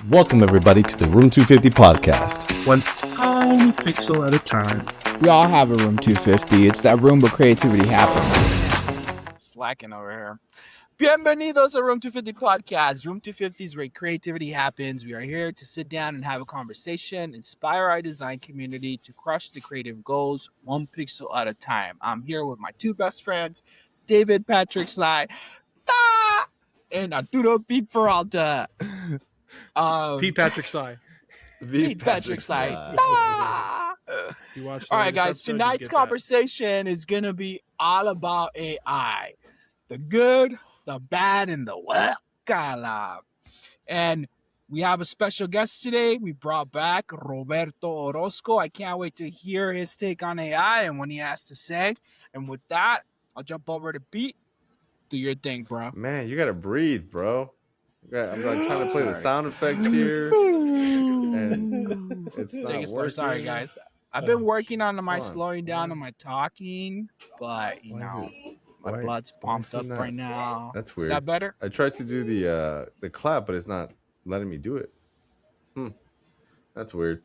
Welcome everybody to the Room250 podcast. One tiny pixel at a time. We all have a room 250. It's that room where creativity happens. Slacking over here. Bienvenidos a Room 250 podcast. Room 250 is where creativity happens. We are here to sit down and have a conversation, inspire our design community to crush the creative goals one pixel at a time. I'm here with my two best friends, David Patrick Sly and Arturo Pete Peralta. Pete Patrick Sly. Pete Patrick Sly. All right, guys. Tonight's conversation is going to be all about AI. The good, the bad, and the wakala. And we have a special guest today. We brought back Roberto Orozco. I can't wait to hear his take on AI and what he has to say. And with that, I'll jump over to Pete. Do your thing, bro. Man, you gotta breathe, bro. I'm like trying to play the sound effects here, and it's not working. Sorry, guys. I've been working on my slowing down and my talking, but you know, my blood's pumped up right now. That's weird. Is that better? I tried to do the clap, but it's not letting me do it. That's weird.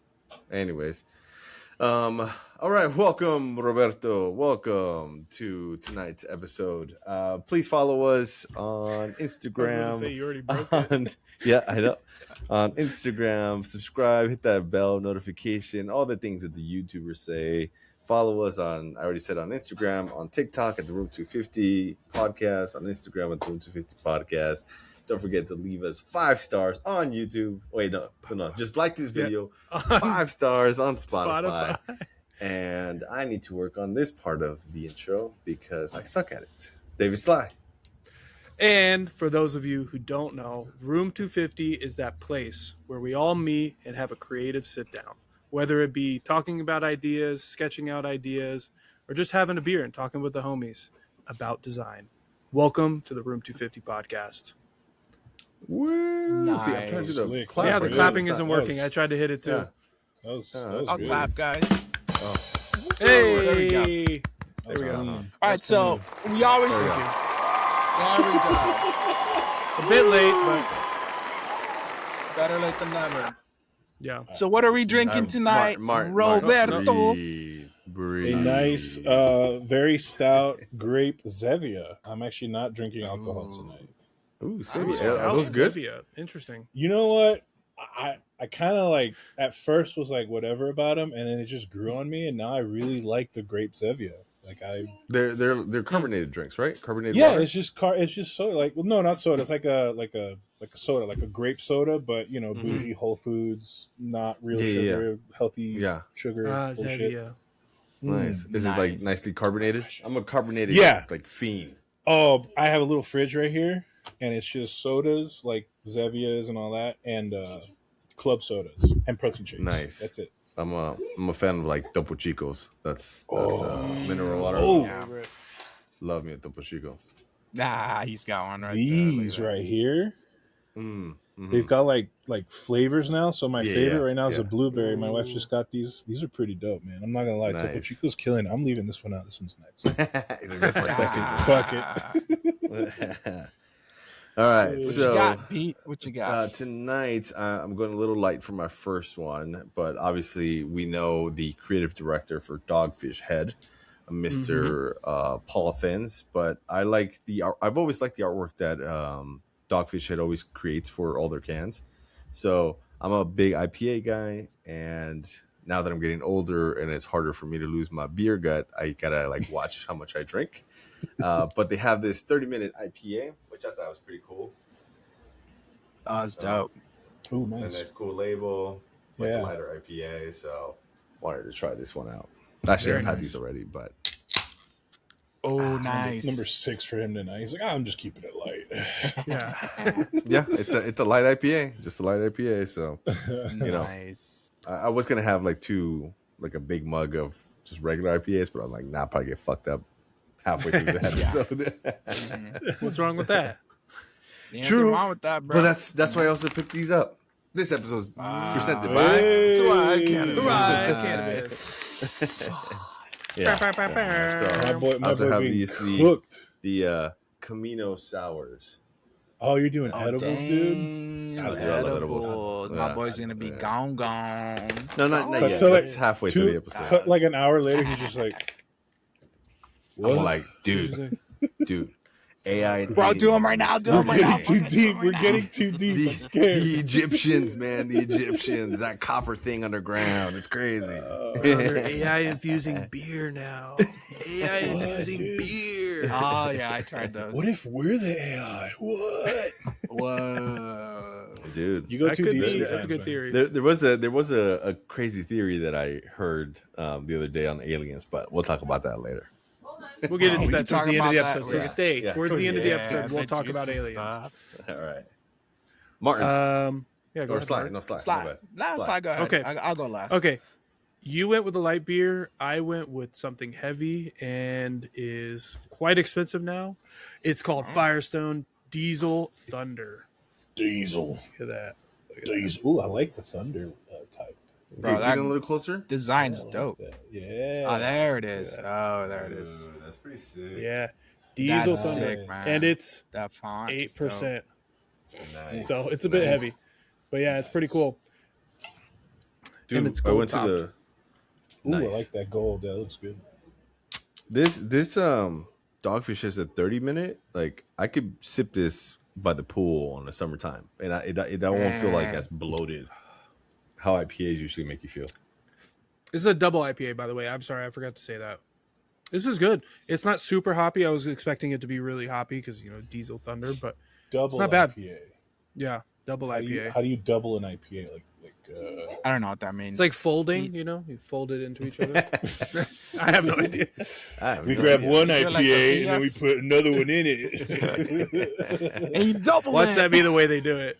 Anyways, all right. Welcome, Roberto. Welcome to tonight's episode. Please follow us on Instagram. I was say you already broke it. Yeah, I know. On Instagram, subscribe, hit that bell notification, all the things that the YouTubers say. Follow us on, I already said, on Instagram, on TikTok at the Room250 podcast, on Instagram at the Room250 podcast. Don't forget to leave us 5 stars on YouTube. Wait, no, just like this video. 5 stars on Spotify. And I need to work on this part of the intro because I suck at it. David Sly. And for those of you who don't know, Room 250 is that place where we all meet and have a creative sit down. Whether it be talking about ideas, sketching out ideas, or just having a beer and talking with the homies about design. Welcome to the Room 250 podcast. Woo! Nice. See, I'm trying to do the clap. Yeah, the right clapping now. isn't working. I tried to hit it too. Yeah. That was I'll good. clap, guys. Oh. Hey! There we go. There we go. All right, so we always. There we There we go. A bit late, but Better late than never. yeah. So what are we drinking tonight, Roberto? Breathe. A nice, very stout grape Zevia. I'm actually not drinking alcohol tonight. Ooh, Ooh, are those good? Zevia. Interesting. You know what? I kind of like at first was like whatever about them, and then it just grew on me, and now I really like the grape Zevia. Like They're carbonated drinks, right? Carbonated yeah, water? it's just soda. Like, well, no, not soda. It's like a soda, like a grape soda, but you know, bougie, Whole Foods, not real sugar, healthy sugar bullshit. Zevia. Nice. Is it like nicely carbonated? I'm a carbonated like fiend. Oh, I have a little fridge right here, and it's just sodas like Zevias and all that, and club sodas and protein shakes. Nice. That's it. I'm a fan of like Topo Chicos. That's mineral water. Oh, Yeah. Love me a Topo Chico. Nah, he's got one right these there. right here, Mm-hmm. they've got like flavors now. So my favorite right now is a yeah. blueberry. My wife just got these. These are pretty dope, man. I'm not gonna lie. Topo Nice. Chico's killing it. I'm leaving this one out. This one's next. That's my second. Fuck it. All right, What so you got, Pete? What you got? tonight I'm going a little light for my first one, but obviously we know the creative director for Dogfish Head, Mr. Paul Thins. But I've always liked the artwork that Dogfish Head always creates for all their cans. So I'm a big IPA guy, and now that I'm getting older and it's harder for me to lose my beer gut, I gotta like watch how much I drink. But they have this 30-minute IPA, which I thought was pretty cool. Oh, it's dope. Ooh, A nice. nice cool label, like a Yeah. lighter IPA. So wanted to try this one out. Actually, Very I've had nice. these already, but Oh, nice. Number 6 for him tonight. He's like, I'm just keeping it light. Yeah. yeah, it's a light IPA, just a light IPA. So you know, Nice. I was gonna have like a big mug of just regular IPAs, but I'm like, nah, I'll probably get fucked up halfway through the episode. What's wrong with that? Ain't True. nothing wrong with that, bro. But that's why I also picked these up. This episode's presented by Hey. Thrive Cannabis. Thrive Cannabis. Yeah. Ba-ba-ba-ba. So My boy I also have being these cooked. the Camino sours. Oh, you're doing edibles, dude? I love edibles. My boy's gonna be gone. No, not But yet. so, like, It's halfway through the episode. Cut like an hour later, he's just like, what? I'm like, dude, AI. And Bro, do them right now. Do them right now. Too deep. We're getting too deep. I'm scared. The Egyptians, man, the Egyptians. That copper thing underground. It's crazy. They're AI infusing beer now. AI infusing beer. Oh yeah, I tried those. What if we're the AI? What? Whoa, Dude, You go That too could deep. be. That's a sometimes, good man. theory. there was a crazy theory that I heard the other day on aliens, but we'll talk about that later. We'll get into we that can towards the end talk of the about episode. that, So stay yeah. towards the end of the Yeah, episode. We'll the talk about juicy aliens. stuff. All right, Martin. Yeah, go or ahead. Sly. Mark. No, Sly. My Slide. bad. Nah, slide. Go ahead. Okay. I'll go last. Okay. You went with a light beer. I went with something heavy and is quite expensive now. It's called Firestone Diesel Thunder. Diesel. Look at that. Look at that. Diesel. Ooh, I like the thunder type. Bro, Get that a little closer. design's I like dope. that. Yeah. Oh, there it is. Oh, there it is. Ooh, that's pretty sick. Yeah. Diesel That's Thunder. sick, man. And it's That font. is 8%. Nice. So it's a bit Nice. heavy. But yeah, it's pretty cool. Dude, And it's I went to gold the. Ooh, Nice. I like that gold. That looks good. This Dogfish has a 30-minute. Like I could sip this by the pool on the summertime, and it won't feel like as bloated. How IPAs usually make you feel. This is a double IPA, by the way. I'm sorry, I forgot to say that. This is good. It's not super hoppy. I was expecting it to be really hoppy because, Diesel Thunder, but Double not bad. IPA. yeah, double How IPA. do you double an IPA? I don't know what that means. It's like folding, you fold it into each other. I have no idea. We grab one You're IPA like a and then we BS. put another one in it. and you double Watch it. that be the way they do it.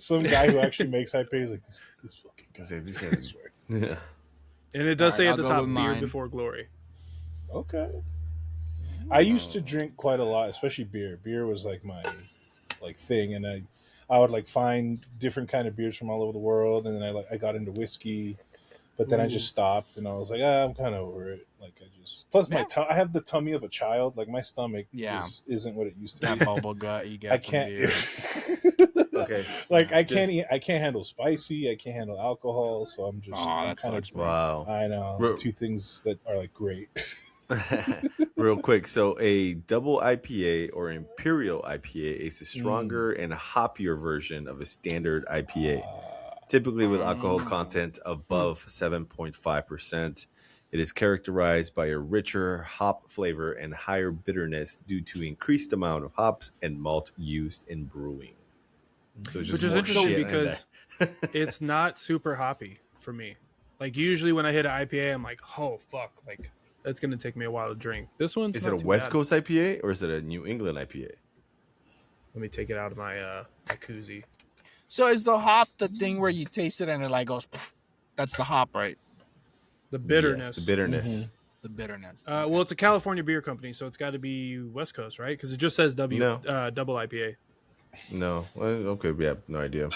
Some guy who actually makes IPAs like this fucking guy. This I swear. Yeah. And it does All say right, at the I'll go top, with beer mine. before glory. Okay. I used to drink quite a lot, especially beer. Beer was like my thing, and I would find different kind of beers from all over the world, and then I got into whiskey, but then I just stopped, and I was like, I'm kind of over it. Plus my I have the tummy of a child. Like my stomach isn't what it used to that be. bubble gut you get I from can't. beer. Okay. I can't handle spicy. I can't handle alcohol. So I'm just. That kind sucks, of. bro. Wow. I know two things that are great. Real quick, so a double IPA or imperial IPA is a stronger and hoppier version of a standard IPA, typically with alcohol content above 7.5%. It is characterized by a richer hop flavor and higher bitterness due to increased amount of hops and malt used in brewing. So it's just Which is more interesting shit in because there. it's not super hoppy for me. Like usually when I hit an IPA, I'm like, oh fuck, that's gonna take me a while to drink. This one's Is not it a too West bad. Coast IPA or is it a New England IPA? Let me take it out of my koozie. So is the hop the thing where you taste it and it goes? Pff, that's the hop, right? The bitterness. Yes, the bitterness. The bitterness. Well, it's a California beer company, so it's got to be West Coast, right? Because it just says double IPA. No. Well, okay, yeah, no idea.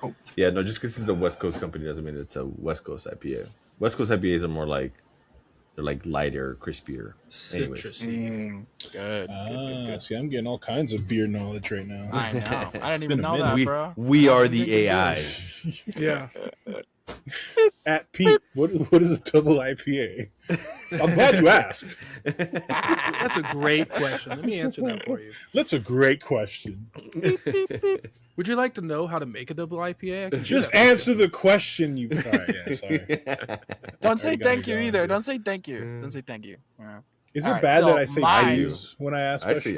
Oh. Yeah, no, just because it's a West Coast company doesn't mean it's a West Coast IPA. West Coast IPAs are more they're lighter, crispier. Anyways. Citrusy. Good. See, I'm getting all kinds of beer knowledge right now. I know. I didn't even been a know minute. that, bro. We are drinking the beer. AIs. Yeah. At Pete, what is a double IPA? I'm glad you asked. That's a great question. Let me answer that for you. That's a great question. Would you like to know how to make a double IPA? I can do Just that for you. answer the question. You. All right, yeah, sorry. Don't say Already got thank me you going, either. dude. Don't say thank you. Don't say thank you. Yeah. Is it All right, bad so that I say mine- please when I ask questions?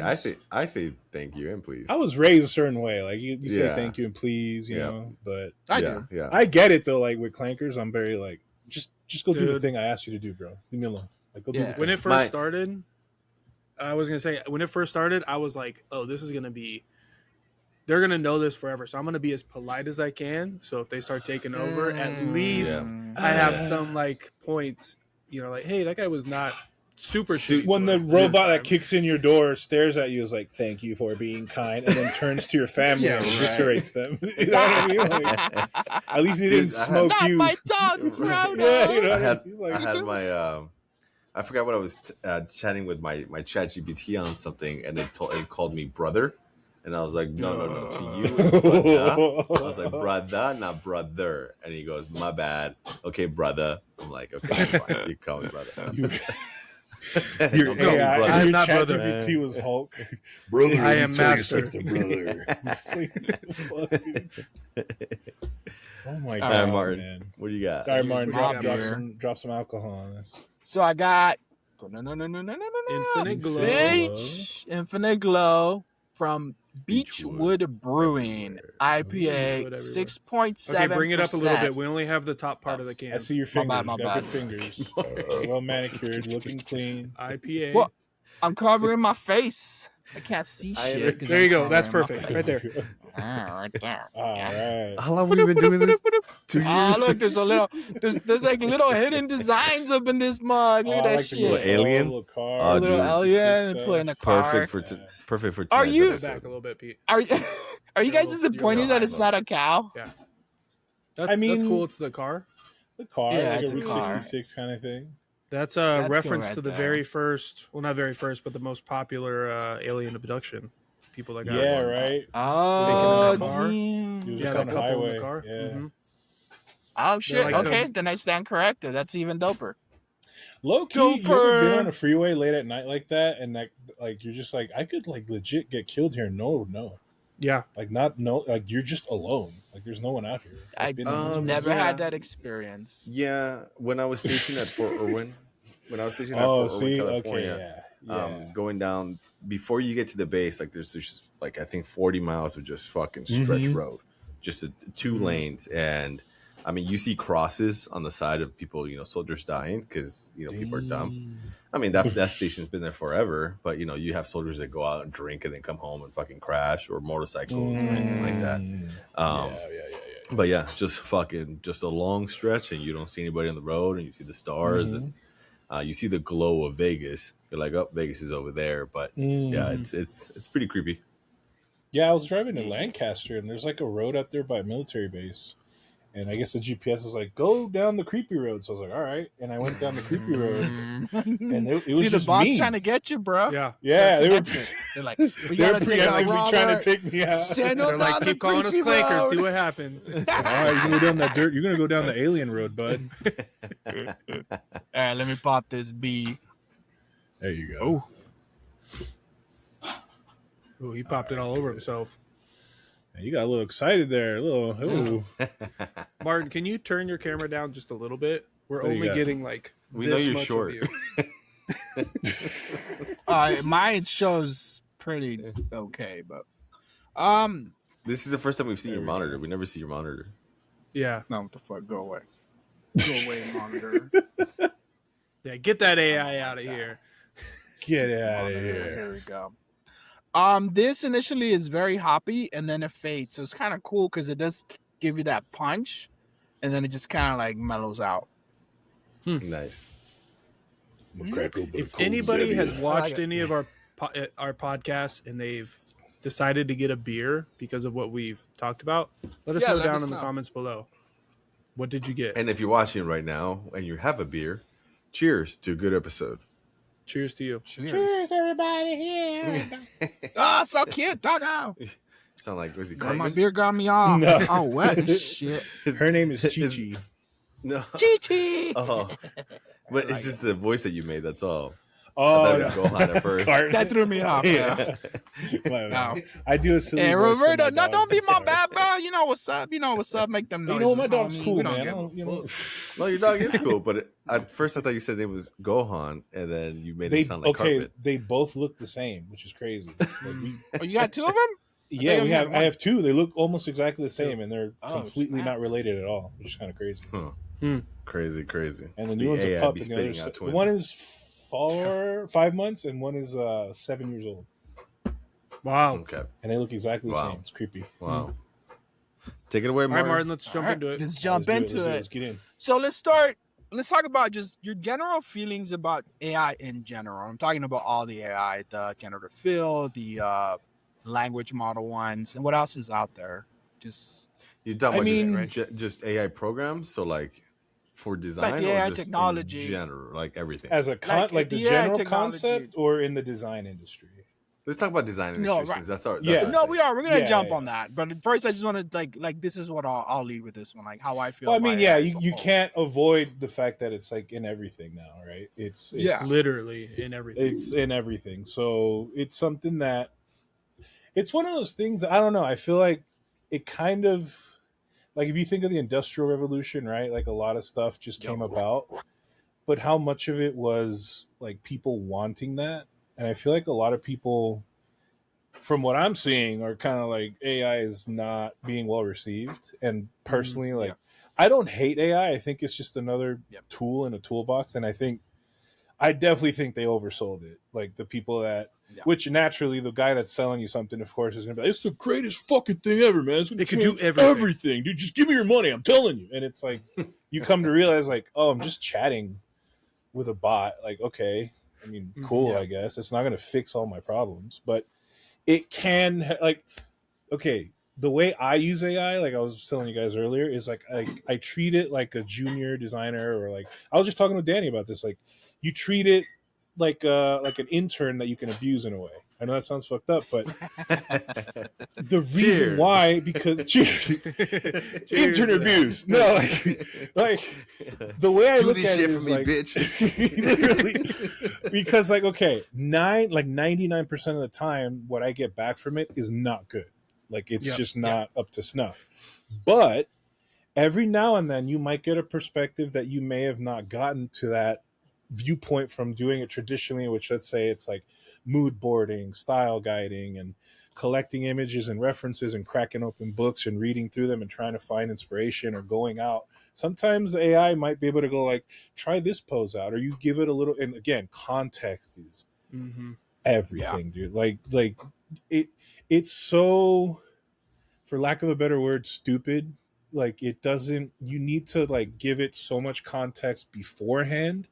I say thank you and please. I was raised a certain way. Like you say Yeah. thank you and please, you Yeah. know. But I yeah, do. yeah. I get it though. Like with clankers, I'm very just go do the Dude. thing I asked you to do, bro. Leave me alone. Go do Yeah. the When thing. it first started, I was going to say, when it first started, I was like, oh, this is going to be, they're going to know this forever. So I'm going to be as polite as I can. So if they start taking over, at least I have some points, hey, that guy was not super shitty. When to the us this robot that time. kicks in your door stares at you is like, "Thank you for being kind," and then turns to your family Yeah, and right. eviscerates them. You know what I mean? At least he didn't Dude, I smoke Not you. my dog, Frodo. Yeah, you know. I had He's like, I had my I forgot what I was chatting with my chat GPT on something, and it called me brother, and I was like, no, to you it's brother. I was like, brother, not brother, and he goes, my bad. Okay, brother. I'm like, okay, that's fine. You call me brother. Your Don't call me AI, brother. your not chat brother. GPT was Hulk. Brother, I am master. brother. Fuck, dude. Oh my All right, god, Martin, man. what do you got? Sorry, Martin. What you got, Drop some alcohol on this. So I got Infinite Glow. Infinite Glow from Beechwood Beechwood Brewing everywhere. IPA, Beechwood 6.7%. Okay, bring it up a little bit. We only have the top part of the can. I see your fingers. My You got bad. good fingers. Well manicured, looking clean. IPA. Well, I'm covering my face. I can't see shit. 'cause There you I'm go. That's covering perfect. my Right there. face. Right there. All right. How long have we been doing this? 2 years. Ah, look, there's like little hidden designs up in this mug. Look at that shit. Little alien? Little car. Oh, A little dude. alien put in a car. Perfect for Are tonight's you- Go episode. back a little bit, Pete. Are you You're guys a little- disappointed you're that a it's little not a cow? Yeah. I mean- that's cool. It's the car. The car, Yeah, like it's a a Route car. 66 kind of thing. That's a That's good reference right to the there. very first, well, not very first, but the most popular alien abduction. People that got Yeah, one. right. Oh, Taking in the car. He damn. was Yeah, just that on the couple in highway. the car. Yeah. Mhm. Oh shit. like Okay, them. then I stand corrected. That's even doper. Low key, you ever been Doper. on a freeway late at night like that, and like you're just like, I could like legit get killed here. No, Yeah. like not no, like you're just alone. Like there's no one out here. I've been in this- never yeah. had that experience. Yeah, when I was stationed at Fort Irwin, see, California, okay, yeah. going down before you get to the base, like there's like I think 40 miles of just fucking stretch Mhm. road, just two lanes, and I mean you see crosses on the side of people, soldiers dying because people are dumb. I mean that station's been there forever, but you have soldiers that go out and drink and then come home and fucking crash, or motorcycles or anything like that. Yeah. But yeah, just a long stretch, and you don't see anybody on the road, and you see the stars, and you see the glow of Vegas. You're like, oh, Vegas is over there, but yeah, it's pretty creepy. Yeah, I was driving to Lancaster, and there's like a road up there by a military base. And I guess the GPS was like, go down the creepy road. So I was like, all right. And I went down the creepy road. And it was See, the just bots me. trying to get you, bro. Yeah. Yeah, they were, They're like, we they were gotta take out preemptively trying Robert. to take me out. Send They're him like, down keep the calling us creepy clankers. road. See what happens. All right, you can go down that dirt. You're going to go down the alien road, bud. All right, let me pop this B. There you go. Ooh, he popped it all over himself. You got a little excited there. A little. Ooh. Martin, can you turn your camera down just a little bit? We're What do you only got? getting like We this know you're much of short. you. Mine shows pretty okay, but This is the first time we've seen There your we go. monitor. We never see your monitor. Yeah. no, what the fuck? Go away. Go away, monitor. Yeah, get that AI out of here. Get out of Here here. we go. This initially is very hoppy, and then it fades. So it's kind of cool because it does give you that punch, and then it just kind of like mellows out. Nice. If anybody has watched it. any of our podcasts and they've decided to get a beer because of what we've talked about, let us Yeah, know let down us in the know. comments below. What did you get? And if you're watching right now and you have a beer, cheers to a good episode. Cheers to you. Cheers, everybody here. Oh, so cute, doggo. Sound like, was he My Cartman? beer got me off. No. Oh, wet and shit. Her name is Chi-Chi. No. Chi-chi. Oh. But it's just the voice that you made, that's all. I Oh, thought it was Gohan at first. That threw me off. Yeah. My bad. No. I do a silly Hey, voice for Roberto, my no, dogs, don't be I'm my sorry. bad, bro. You know what's up. You know what's up. Make them noises. You know, my dog's homie. cool, We don't man. I give a don't, you know, No, your dog is cool, but at first I thought you said it was Gohan, and then you made it sound like Cartman. they both look the same, which is crazy. Like Oh, you got two of them? yeah, I we had have. one. I have two. They look almost exactly the same, and they're Oh, completely not snaps. related at all, which is kind of crazy. Crazy. And the new one's a AI pup, be and the spitting other out twins. one is 5 months, and one is 7 years old, Wow. Okay. and they look exactly the Wow. same. It's creepy. Wow. Take it away, All right, Martin. Martin, let's jump All right, into it. Let's jump Let's do into it. Let's get in. So let's start. Let's talk about just your general feelings about AI in general. I'm talking about all the AI, the generative fill, the language model ones, and what else is out there. Just You're talking I about mean- just AI programs, so like for Like design the or AI just technology. in general, like everything? As a like the the AI general technology. concept, or in the design industry? Let's talk about design No, industry right. since that's our Yeah. No, thing. we're gonna jump Yeah. on that. But first, I just want to like this is what I'll lead with this one, like how I feel. Well, I about mean, AI yeah, as a you whole. can't avoid the fact that it's like in everything now, right? It's Literally in everything. it's in everything. So it's something that it's one of those things that, I don't know. I feel like it kind of, like, if you think of the Industrial Revolution, right? Like a lot of stuff just came about, but how much of it was like people wanting that? And I feel like a lot of people, from what I'm seeing, are kind of like AI is not being well received. And personally, like, I don't hate AI. I think it's just another tool in a toolbox. And I definitely think they oversold it. Like the people that, which naturally the guy that's selling you something, of course, is going to be like, it's the greatest fucking thing ever, man. It's going to It can do change everything. dude. Just give me your money. I'm telling you. And it's like, you come to realize like, oh, I'm just chatting with a bot. Like, okay, I mean, cool, I guess. It's not going to fix all my problems, but it can, like, okay, the way I use AI, like I was telling you guys earlier, is like I treat it like a junior designer, or like I was just talking with Danny about this. Like you treat it like an intern that you can abuse in a way. I know that sounds fucked up, but the reason why, because cheers, intern abuse. No, like the way I do look this at shit it for is me, like, bitch. literally, because like, okay, 99% of the time, what I get back from it is not good. Like it's just not up to snuff. But every now and then you might get a perspective that you may have not gotten to that viewpoint from doing it traditionally, which, let's say, it's like mood boarding, style guiding, and collecting images and references and cracking open books and reading through them and trying to find inspiration, or going out. Sometimes the AI might be able to go like, try this pose out, or you give it a little, and again, context is everything, dude. Like it's so, for lack of a better word, stupid. Like it doesn't, you need to like give it so much context beforehand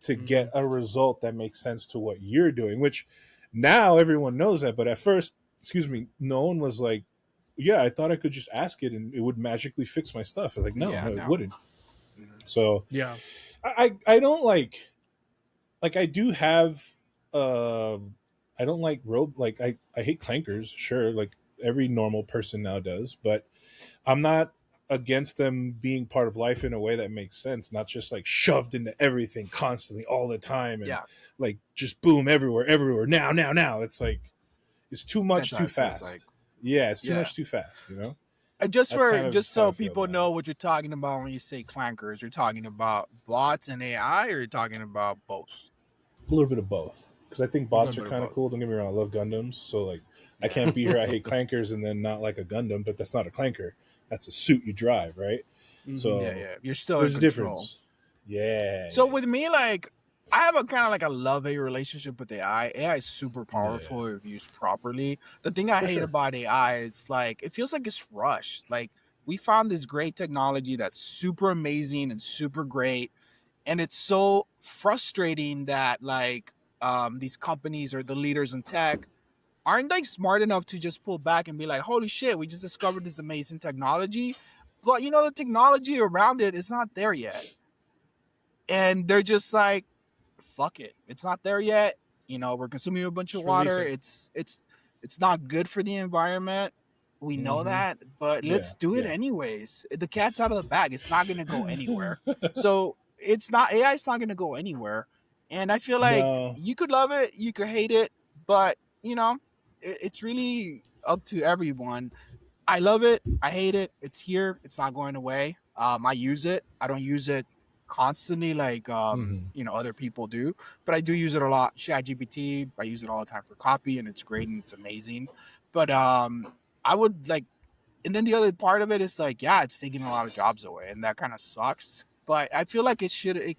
to get a result that makes sense to what you're doing, which now everyone knows that. But at first, no one was like, yeah, I thought I could just ask it and it would magically fix my stuff. I was like, no, it wouldn't. So I don't like I do have I don't like I hate clankers, sure, like every normal person now does, but I'm not against them being part of life in a way that makes sense, not just like shoved into everything constantly all the time, and like just boom everywhere now. It's like it's too much too fast. Like. Yeah, it's too much too fast, you know? Just so people know what you're talking about when you say clankers, you're talking about bots and AI, or you're talking about both? A little bit of both. Because I think bots are kind of cool. Don't get me wrong, I love Gundams. So like I can't be here, I hate clankers, and then not like a Gundam, but that's not a clanker. That's a suit you drive, right? So you're still there's in a control. difference. Yeah. So with me, like I have a kind of like a love-hate relationship with AI. AI is super powerful if used properly. The thing I hate about AI, it's like it feels like it's rushed. Like we found this great technology that's super amazing and super great, and it's so frustrating that like these companies or the leaders in tech aren't like smart enough to just pull back and be like, holy shit, we just discovered this amazing technology, but you know, the technology around it is not there yet. And they're just like, fuck it, it's not there yet. You know, we're consuming a bunch of water. It's not good for the environment. We know that, but let's do it anyways. The cat's out of the bag. It's not going to go anywhere. So it's not, AI is not going to go anywhere. And I feel like you could love it, you could hate it, but you know, it's really up to everyone. I love it. I hate it. It's here. It's not going away. I use it. I don't use it constantly like you know, other people do, but I do use it a lot. ChatGPT, I use it all the time for copy, and it's great and it's amazing. But I would like, and then the other part of it is like, yeah, it's taking a lot of jobs away, and that kind of sucks. But I feel like it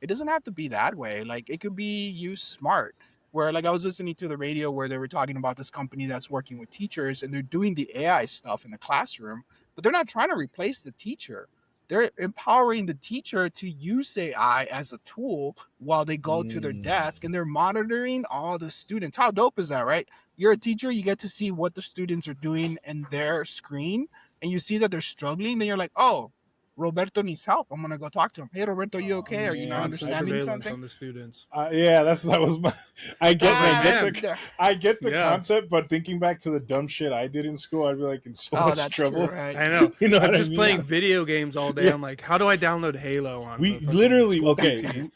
doesn't have to be that way. Like it could be used smart. Where like I was listening to the radio where they were talking about this company that's working with teachers, and they're doing the AI stuff in the classroom, but they're not trying to replace the teacher. They're empowering the teacher to use AI as a tool while they go to their desk, and they're monitoring all the students. How dope is that, right? You're a teacher, you get to see what the students are doing in their screen, and you see that they're struggling, then you're like, oh, Roberto needs help. I'm gonna go talk to him. Hey, Roberto, you okay? Are you not Constant understanding surveillance something? on the students. Yeah, that was my. I get the Yeah. concept, but thinking back to the dumb shit I did in school, I'd be like in so much that's trouble. true, right? I know. You know I'm what I just mean? playing video games all day. Yeah. I'm like, how do I download Halo on? We the fucking literally school okay. PC?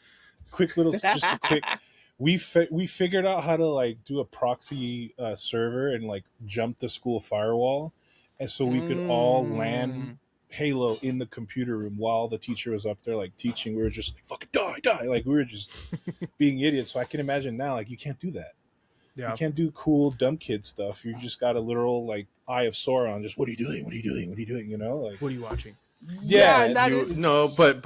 Quick little, just a quick. We figured out how to like do a proxy server and like jump the school firewall, and so we could all land Halo in the computer room while the teacher was up there like teaching. We were just like fucking die, like we were just being idiots. So I can imagine now, like you can't do that. Yeah. You can't do cool dumb kid stuff. You just got a literal like Eye of Sauron. Just what are you doing? What are you doing? What are you doing? You know, like What are you watching? yeah, and that You- is no, but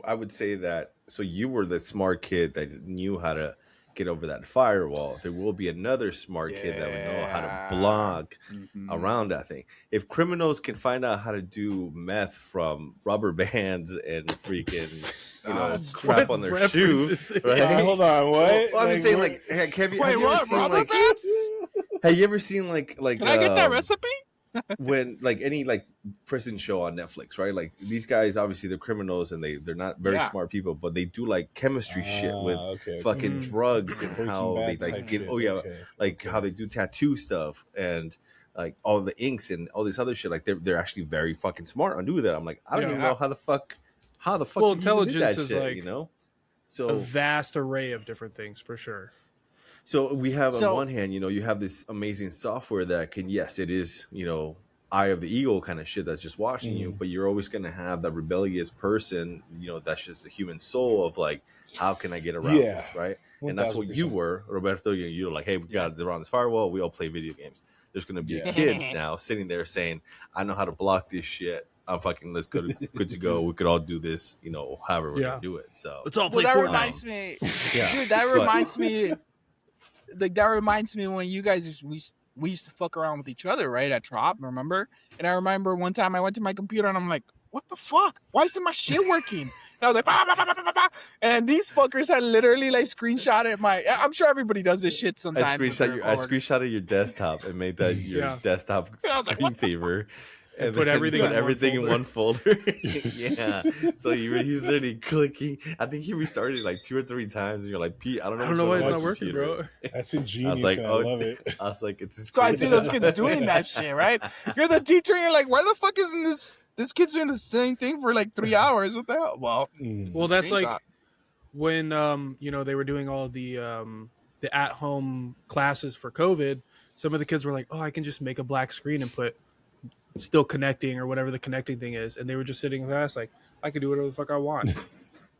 I would say that. So you were the smart kid that knew how to get over that firewall. There will be another smart kid that would know how to block around that thing. If criminals can find out how to do meth from rubber bands and freaking, crap on their reference shoe, is this? right? hold on, what? Well, I'm just saying, like, have you Wait, ever what? seen Rubber like? bands? Have you ever seen like? Can I get that recipe? When like any like prison show on Netflix, right? Like these guys, obviously they're criminals and they're not very smart people, but they do like chemistry shit with fucking drugs and Breaking how they Bad like type get shit, like how they do tattoo stuff and like all the inks and all this other shit. Like they're actually very fucking smart on doing that. I'm like, I don't even know how the fuck Well, you even did intelligence that is shit, like you know? a So vast array of different things for sure. So we have on So- one hand, you have this amazing software that can, yes, it is, eye of the eagle kind of shit that's just watching you, but you're always going to have that rebellious person, that's just a human soul of like, how can I get around this, right? And that's what you 1000%. were, Roberto. You're like, hey, we got to around this firewall. We all play video games. There's going to be a kid now sitting there saying, I know how to block this shit. I'm fucking good to go. We could all do this, however we're going to do it. So Let's all play Well, that Fortnite. reminds me, Yeah. dude. That But- reminds me, like that reminds me when you guys we used to fuck around with each other, right, at Trop, remember? And I remember one time I went to my computer and I'm like, what the fuck? Why isn't my shit working? And I was like, bah, bah, bah, bah, bah, bah. And these fuckers had literally like screenshotted my. I'm sure everybody does this shit I sometimes. with their coworkers. screenshotted your desktop and made that your desktop I was like, what the screensaver. And put then everything in one in folder. one folder. Yeah. So he's literally clicking. I think he restarted like 2 or 3 times. And you're like, Pete, I don't know. I don't know why what's it's going not on working, with this bro. That's shit. I ingenious. was like, And I love it. I was like, it's his So I see those screensaver. kids doing that shit, right? You're the teacher and you're like, why the fuck isn't this kid's doing the same thing for like 3 hours? What the hell? Well, Well, that's like screenshot. when they were doing all of the at-home classes for COVID. Some of the kids were like, "Oh, I can just make a black screen and put still connecting or whatever the connecting thing is," and they were just sitting in class like, "I can do whatever the fuck I want."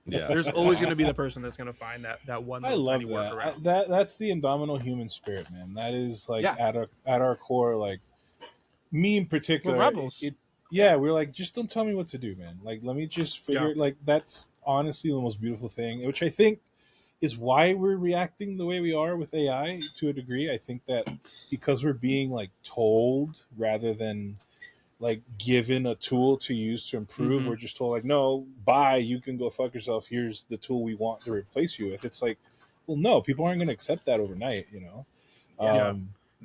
Yeah. There's always going to be the person that's going to find that one. I little love tiny that. workaround. That's the indomitable human spirit, man. That is like Yeah. at our core, like me in particular. We're rebels. We're like, just don't tell me what to do, man. Like, let me just figure. Yeah. Like, that's honestly the most beautiful thing, which I think is why we're reacting the way we are with AI to a degree. I think that because we're being like told rather than like given a tool to use to improve, we're just told like, no, bye, you can go fuck yourself. Here's the tool we want to replace you with. It's like, well, no, people aren't going to accept that overnight, Yeah.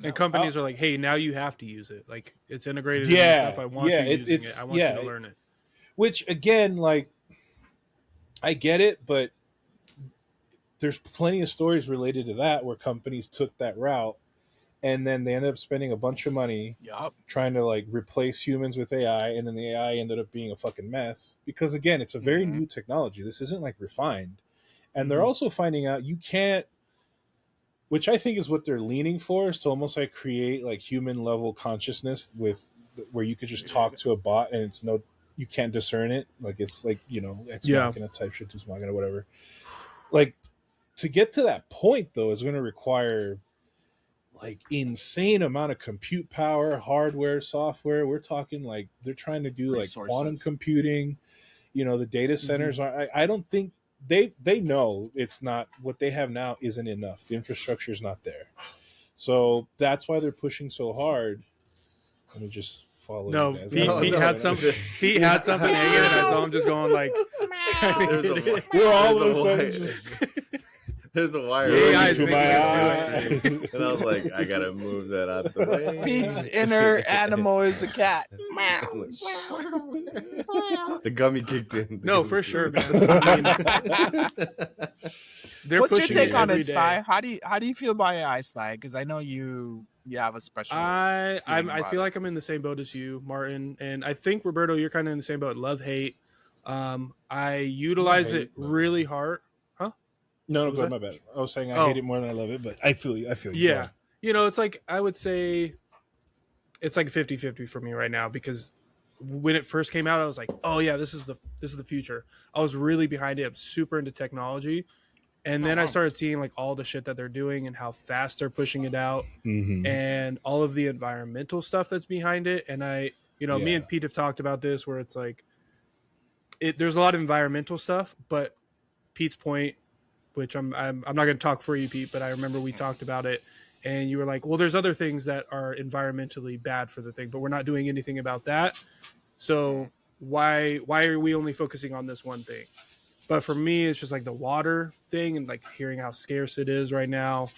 And companies are like, "Hey, now you have to use it. Like it's integrated in Yeah, the stuff. I want yeah, you using it's- it. I want yeah, you to learn it." Which again, like, I get it, but there's plenty of stories related to that where companies took that route and then they ended up spending a bunch of money Yup. trying to like replace humans with AI, and then the AI ended up being a fucking mess because again, it's a very new technology. This isn't like refined. And they're also finding out you can't, which I think is what they're leaning for, is to almost like create like human level consciousness with where you could just talk to a bot and it's you can't discern it. Like it's like, ex machina type shit, deus machina, whatever. Like to get to that point though is going to require like insane amount of compute power, hardware, software. We're talking like they're trying to do like quantum computing. The data centers are. I don't think they know it's not what they have now isn't enough. The infrastructure is not there, so that's why they're pushing so hard. Let me just follow. No, you guys. Pete had something. Pete had something hanging, and I saw him just going like. There's a- We're all of a there's sudden white- just. There's a wire Yeah, right eyes to make my me eye. And I was like, I gotta move that out the way. Pete's inner animal is a cat. The gummy kicked in. No, for sure, man. I mean, they're What's your pushing take it on every it, day. Sly? How do you feel about AI, Sly? Because I know you have a special. I about feel it. like I'm in the same boat as you, Martin, and I think Roberto, you're kind of in the same boat. Love hate. I utilize hate it it, but- really hard. Huh? No, What was go that? my bad. I was saying I Oh. hate it more than I love it, but I feel you. Yeah. You know, it's like I would say it's like 50-50 for me right now because when it first came out, I was like, "Oh yeah, this is the future." I was really behind it. I'm super into technology. And then I started seeing like all the shit that they're doing and how fast they're pushing it out Mm-hmm. and all of the environmental stuff that's behind it. And me Yeah. and Pete have talked about this where it's like there's a lot of environmental stuff, but Pete's point, which I'm not going to talk for you, Pete, but I remember we talked about it and you were like, well, there's other things that are environmentally bad for the thing, but we're not doing anything about that. So why are we only focusing on this one thing? But for me, it's just like the water thing and like hearing how scarce it is right now.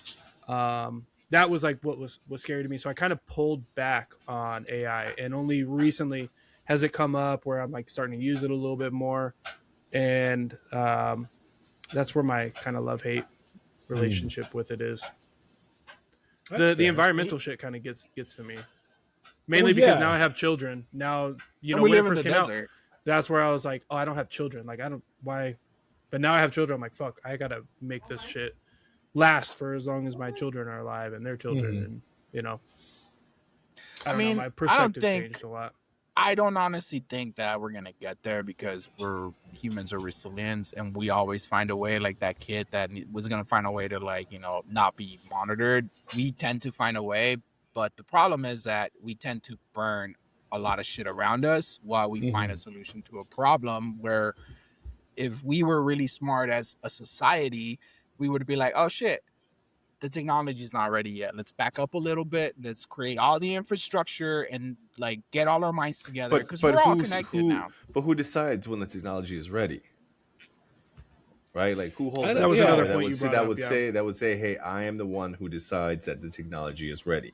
That was like what was scary to me. So I kind of pulled back on AI, and only recently has it come up where I'm like starting to use it a little bit more. And that's where my kind of love-hate relationship with it is. The environmental shit kind of gets to me. Mainly because now I have children. Now, you know, we when it live in first the came out, desert. that's where I was like, oh, I don't have children. Like, I don't, why? But now I have children. I'm like, fuck, I got to make this shit last for as long as my children are alive and their children. And, you know, I don't know, my perspective changed a lot. I don't honestly think that we're going to get there because humans are resilient and we always find a way, like that kid that was going to find a way to, like, you know, not be monitored. We tend to find a way. But the problem is that we tend to burn a lot of shit around us while we find a solution to a problem where if we were really smart as a society, we would be like, oh shit, the technology is not ready yet. Let's back up a little bit. Let's create all the infrastructure and like get all our minds together because we're all connected now. But who decides when the technology is ready? Right? Like who holds That was another power? point you brought up, That would say, hey, I am the one who decides that the technology is ready.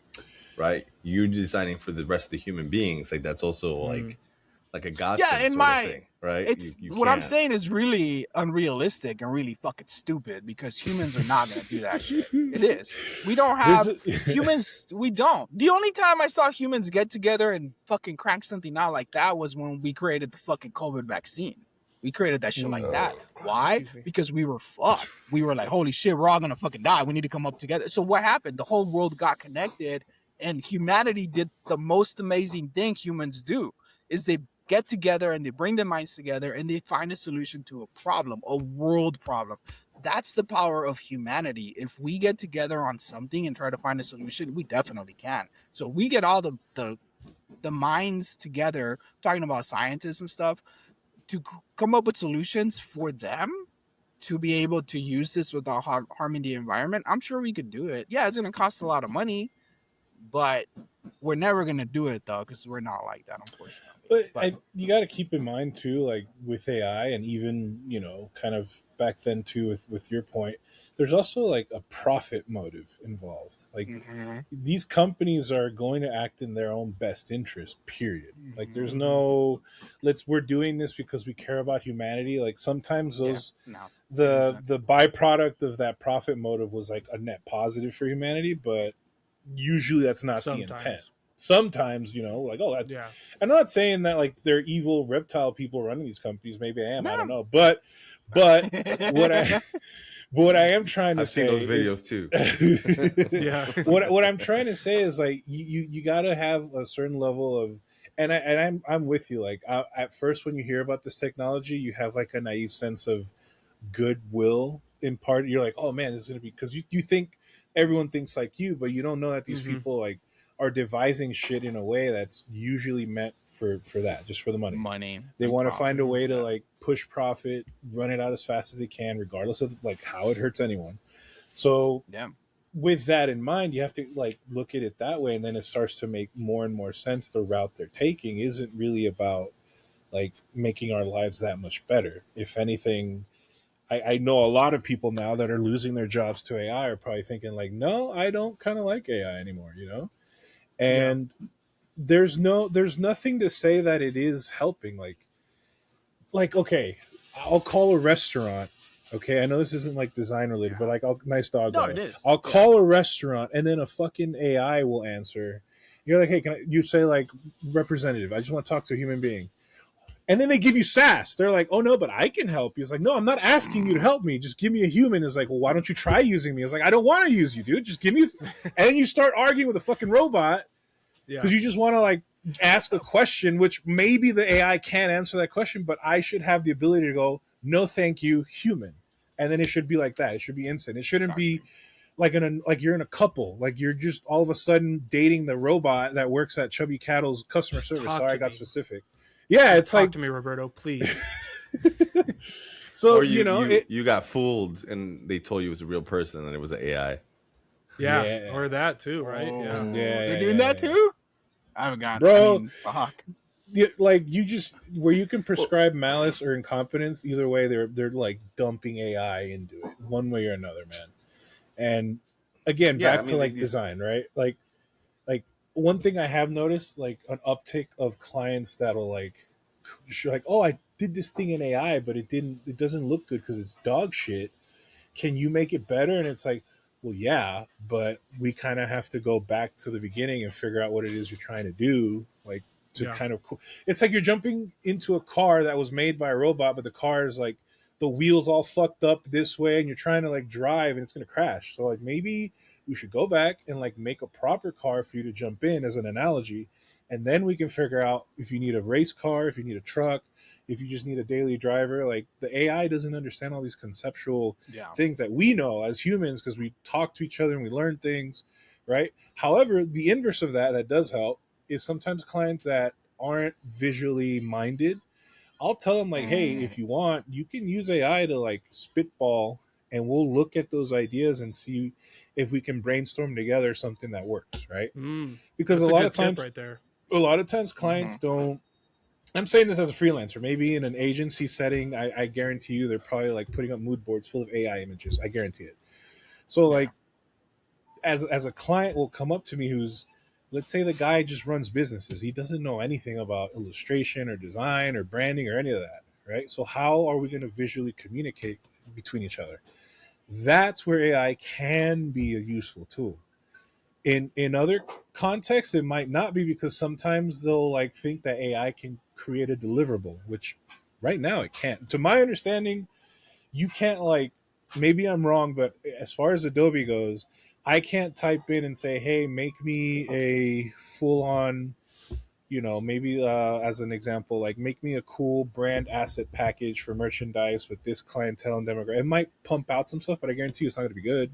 Right? You're deciding for the rest of the human beings. Like that's also like a godsend sort of thing, right? It's what I'm saying is really unrealistic and really fucking stupid because humans are not gonna do that shit. It is. We don't have humans. We don't. The only time I saw humans get together and fucking crank something out like that was when we created the fucking COVID vaccine. We created that shit like that. Why? Because we were fucked. We were like, holy shit, we're all gonna fucking die. We need to come up together. So what happened? The whole world got connected, and humanity did the most amazing thing humans do: is they get together and they bring their minds together and they find a solution to a problem, a world problem. That's the power of humanity. If we get together on something and try to find a solution, we definitely can. So we get all the minds together, talking about scientists and stuff, to come up with solutions for them to be able to use this without harming the environment. I'm sure we could do it. Yeah, it's going to cost a lot of money, but we're never going to do it though, because we're not like that, unfortunately. But you got to keep in mind too, like with AI and even, you know, kind of back then too, with your point, there's also like a profit motive involved. Like these companies are going to act in their own best interest, period. Like there's no, we're doing this because we care about humanity. Like sometimes those, the byproduct of that profit motive was like a net positive for humanity, but usually that's not the intent. Sometimes, you know, like, oh, that, I'm not saying that like they're evil reptile people running these companies. Maybe I am. I don't know. But what I am trying to say, I've seen those videos too. What I'm trying to say is like you got to have a certain level of, and I'm with you. Like at first, when you hear about this technology, you have like a naive sense of goodwill in part. You're like, oh man, this is gonna be, because you think everyone thinks like you, but you don't know that these people like are devising shit in a way that's usually meant for that, just for the money. They want to find a way to like push profit, run it out as fast as they can, regardless of like how it hurts anyone. So with that in mind, you have to like look at it that way, and then it starts to make more and more sense. The route they're taking isn't really about like making our lives that much better. If anything, I know a lot of people now that are losing their jobs to AI are probably thinking like, no, I don't kind of like AI anymore, you know? Yeah. And there's nothing to say that it is helping. Like, okay, I'll call a restaurant. Okay, I know this isn't like design related, but like, nice dog. No, By the it way. is. I'll call a restaurant, and then a fucking AI will answer. You're like, hey, you say like, representative? I just want to talk to a human being. And then they give you sass. They're like, oh no, but I can help you. It's like, no, I'm not asking you to help me. Just give me a human. It's like, well, why don't you try using me? It's like, I don't want to use you, dude. Just give me. And then you start arguing with a fucking robot Yeah. because you just want to like ask a question, which maybe the AI can't answer that question, but I should have the ability to go, no, thank you, human. And then it should be like that. It should be instant. It shouldn't be like like you're in a couple, like you're just all of a sudden dating the robot that works at Chubby Cattle's customer service. Talk Sorry, I to got me. specific. Yeah, Just it's talk like to me, Roberto, please. so Or you know you got fooled and they told you it was a real person and it was an AI. Yeah. Yeah. Or that too, right? Oh, Yeah. they're doing that too. I haven't got. Bro. I mean, fuck. like you just where you can prescribe malice or incompetence. Either way, they're like dumping AI into it one way or another, man. And again, Yeah, back I mean, to like these- design, right? Like one thing I have noticed, like an uptick of clients that'll like oh, I did this thing in AI, but it doesn't look good because it's dog shit. Can you make it better? And it's like, well, yeah, but we kind of have to go back to the beginning and figure out what it is you're trying to do, like to Yeah. kind of. It's like you're jumping into a car that was made by a robot, but the car is like the wheels all fucked up this way, and you're trying to like drive, and it's gonna crash. So like maybe we should go back and like make a proper car for you to jump in as an analogy, and then we can figure out if you need a race car, if you need a truck, if you just need a daily driver. Like the AI doesn't understand all these conceptual things that we know as humans because we talk to each other and we learn things, right? However, the inverse of that does help is sometimes clients that aren't visually minded, I'll tell them like, hey, if you want, you can use AI to like spitball and we'll look at those ideas and see if we can brainstorm together something that works, right? Because That's a lot good of times tip right there. a lot of times clients don't. I'm saying this as a freelancer. Maybe in an agency setting, I guarantee you they're probably like putting up mood boards full of AI images. I guarantee it. So like, as a client will come up to me who's, let's say the guy just runs businesses. He doesn't know anything about illustration or design or branding or any of that, right? So how are we going to visually communicate between each other? That's where AI can be a useful tool. In other contexts, it might not be because sometimes they'll like think that AI can create a deliverable, which right now it can't. To my understanding, you can't like. Maybe I'm wrong, but as far as Adobe goes, I can't type in and say, "Hey, make me a full-on." Maybe as an example, like make me a cool brand asset package for merchandise with this clientele and demographic. It might pump out some stuff, but I guarantee you it's not going to be good.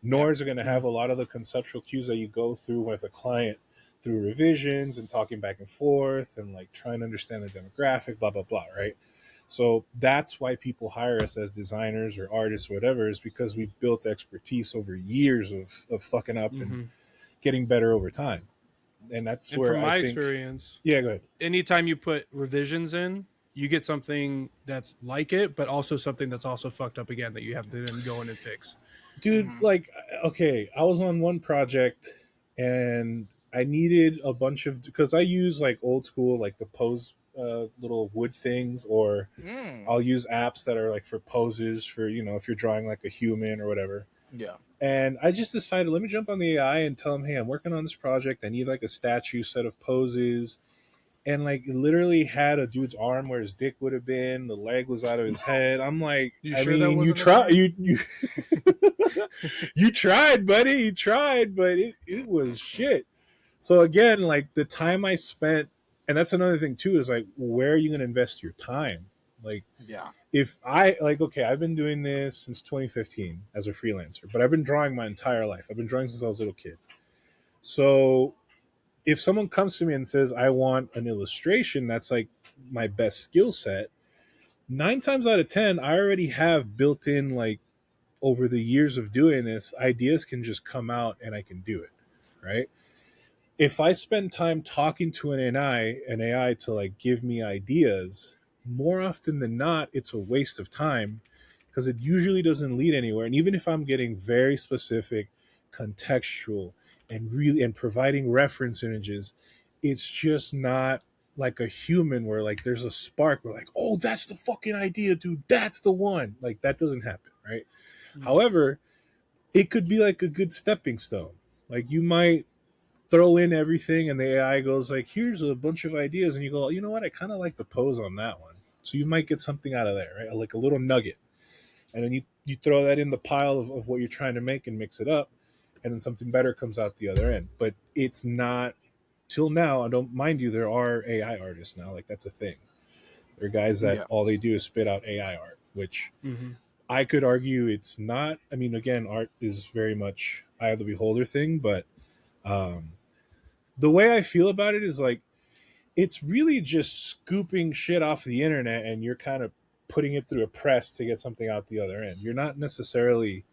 Nor is it going to have a lot of the conceptual cues that you go through with a client through revisions and talking back and forth and like trying to understand the demographic, blah, blah, blah, right? So that's why people hire us as designers or artists or whatever, is because we've built expertise over years of fucking up and getting better over time. And that's where from my I think, experience, yeah, go ahead. Anytime you put revisions in, you get something that's like it, but also something that's also fucked up again that you have to then go in and fix. Dude, like, okay, I was on one project and I needed a bunch of, because I use like old school, like the pose little wood things, or I'll use apps that are like for poses for, if you're drawing like a human or whatever. Yeah. And I just decided, let me jump on the AI and tell them, hey, I'm working on this project. I need like a statue set of poses. And like literally had a dude's arm where his dick would have been, the leg was out of his head. I'm like, you tried, you tried, buddy, you tried, but it was shit. So again, like the time I spent, and that's another thing too, is like, where are you going to invest your time? Like, if I like, okay, I've been doing this since 2015 as a freelancer, but I've been drawing my entire life. I've been drawing since I was a little kid. So if someone comes to me and says, I want an illustration, that's like my best skill set, 9 times out of 10, I already have built in, like, over the years of doing this, ideas can just come out and I can do it, right? If I spend time talking to an AI to like give me ideas, more often than not, it's a waste of time because it usually doesn't lead anywhere. And even if I'm getting very specific, contextual, and providing reference images, it's just not like a human where like there's a spark. We're like, oh, that's the fucking idea, dude. That's the one. Like that doesn't happen, right? Mm. However, it could be like a good stepping stone. Like you might throw in everything and the AI goes like, here's a bunch of ideas. And you go, you know what? I kind of like the pose on that one. So you might get something out of there, right? Like a little nugget. And then you throw that in the pile of what you're trying to make and mix it up. And then something better comes out the other end. But it's not, till now, I don't mind you, there are AI artists now. Like that's a thing. There are guys that all they do is spit out AI art, which I could argue it's not. I mean, again, art is very much eye of the beholder thing, but the way I feel about it is like it's really just scooping shit off the internet and you're kind of putting it through a press to get something out the other end. You're not necessarily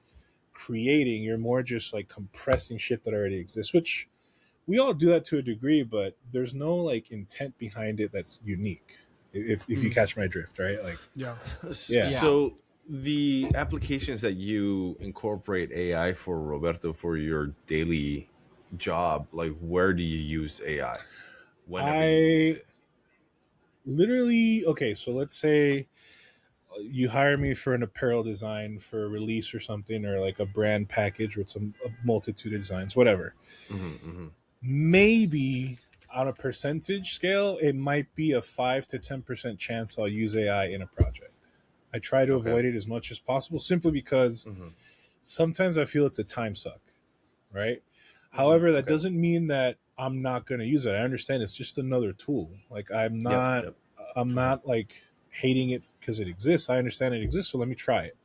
creating, you're more just like compressing shit that already exists, which we all do that to a degree, but there's no like intent behind it that's unique. If you catch my drift, right? Like Yeah. So the applications that you incorporate AI for, Roberto, for your daily job, like where do you use AI? Whenever you use it? Literally, okay, so let's say you hire me for an apparel design for a release or something, or like a brand package with a multitude of designs, whatever. Maybe on a percentage scale, it might be a 5 to 10% chance I'll use AI in a project. I try to avoid it as much as possible, simply because sometimes I feel it's a time suck, right? However, that doesn't mean that I'm not going to use it. I understand it's just another tool. Like I'm not like hating it because it exists. I understand it exists, so let me try it.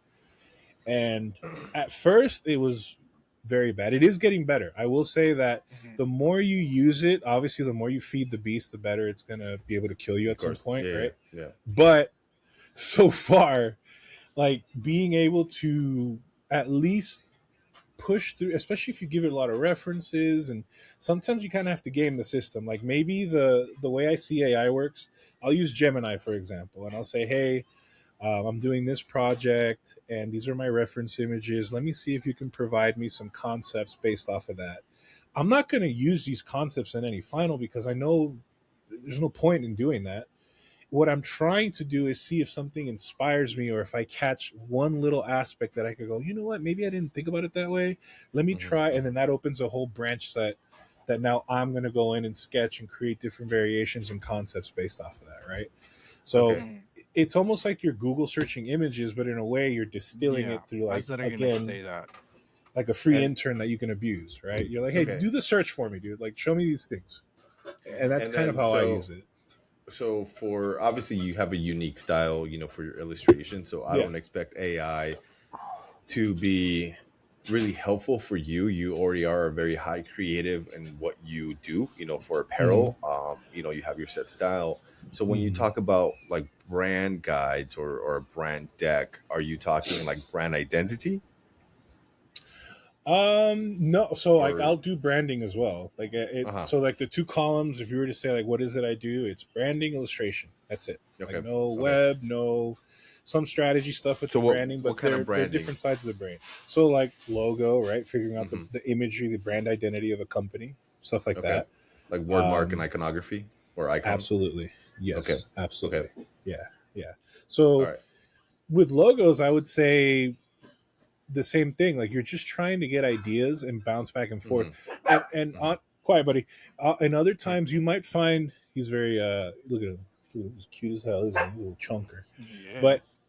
And at first, it was very bad. It is getting better. I will say that the more you use it, obviously, the more you feed the beast, the better it's going to be able to kill you at some point, right? Yeah. But so far, like being able to at least push through, especially if you give it a lot of references, and sometimes you kind of have to game the system. Like maybe the way I see AI works, I'll use Gemini, for example, and I'll say, hey, I'm doing this project and these are my reference images. Let me see if you can provide me some concepts based off of that. I'm not going to use these concepts in any final because I know there's no point in doing that. What I'm trying to do is see if something inspires me, or if I catch one little aspect that I could go, you know what, maybe I didn't think about it that way. Let me try. And then that opens a whole branch set that now I'm going to go in and sketch and create different variations and concepts based off of that, right? So it's almost like you're Google searching images, but in a way you're distilling it through, like, again, like a free intern that you can abuse, right? You're like, hey, do the search for me, dude. Like, show me these things. And that's kind of how I use it. So for, obviously you have a unique style, for your illustration. So I don't expect AI to be really helpful for you. You already are very high creative in what you do, for apparel. You have your set style. So when you talk about like brand guides or a brand deck, are you talking like brand identity? No. So like I'll do branding as well. Like so like the two columns, if you were to say like, what is it I do? It's branding, illustration. That's it. Like no web, no some strategy stuff with the branding, but they're different sides of the brain. So like logo, right? Figuring out the imagery, the brand identity of a company, stuff like that. Like word mark and iconography or icon. Absolutely. Yes. Absolutely. Yeah. So with logos, I would say the same thing. Like you're just trying to get ideas and bounce back and forth. And quiet, buddy. And other times you might find he's very look at him. He's cute as hell, isn't he? He's a little chunker. Yes.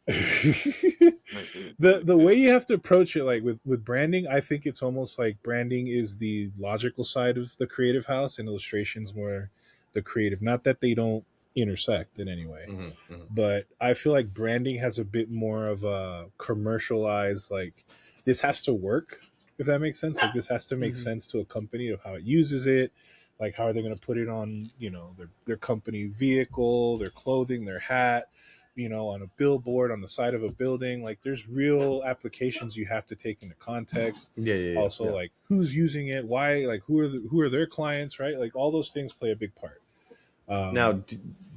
But the way you have to approach it, like with branding, I think it's almost like branding is the logical side of the creative house and illustrations more the creative. Not that they don't intersect in any way, but I feel like branding has a bit more of a commercialized, like this has to work, if that makes sense. Like this has to make sense to a company of how it uses it. Like how are they going to put it on, their company vehicle, their clothing, their hat, on a billboard, on the side of a building. Like there's real applications you have to take into context. Also, like who's using it, why, like who are their clients, right? Like all those things play a big part. Now,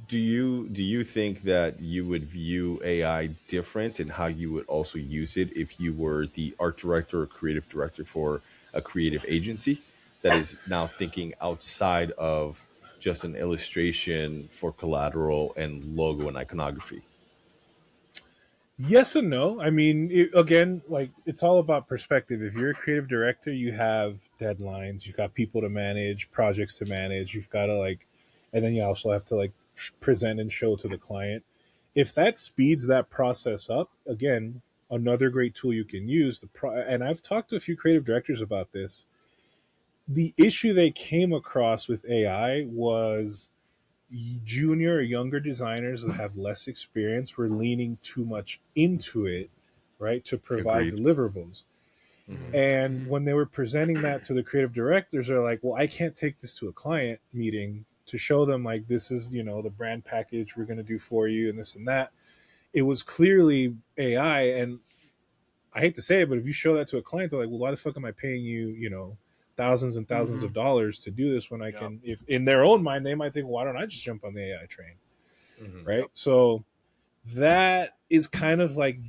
do you think that you would view AI different and how you would also use it if you were the art director or creative director for a creative agency that is now thinking outside of just an illustration for collateral and logo and iconography? Yes and no. I mean, again, like it's all about perspective. If you're a creative director, you have deadlines, you've got people to manage, projects to manage, you've got to like, and then you also have to like present and show to the client. If that speeds that process up, again, another great tool you can use. And I've talked to a few creative directors about this. The issue they came across with AI was junior or younger designers that have less experience were leaning too much into it, right, to provide Agreed. deliverables. Mhm. And when they were presenting that to the creative directors, they're like, well, I can't take this to a client meeting to show them like this is, the brand package we're going to do for you and this and that. It was clearly AI. And I hate to say it, but if you show that to a client, they're like, well, why the fuck am I paying you, thousands and 1000s of dollars to do this when I can, if in their own mind, they might think, well, why don't I just jump on the AI train? Mhm. Right. So that is kind of like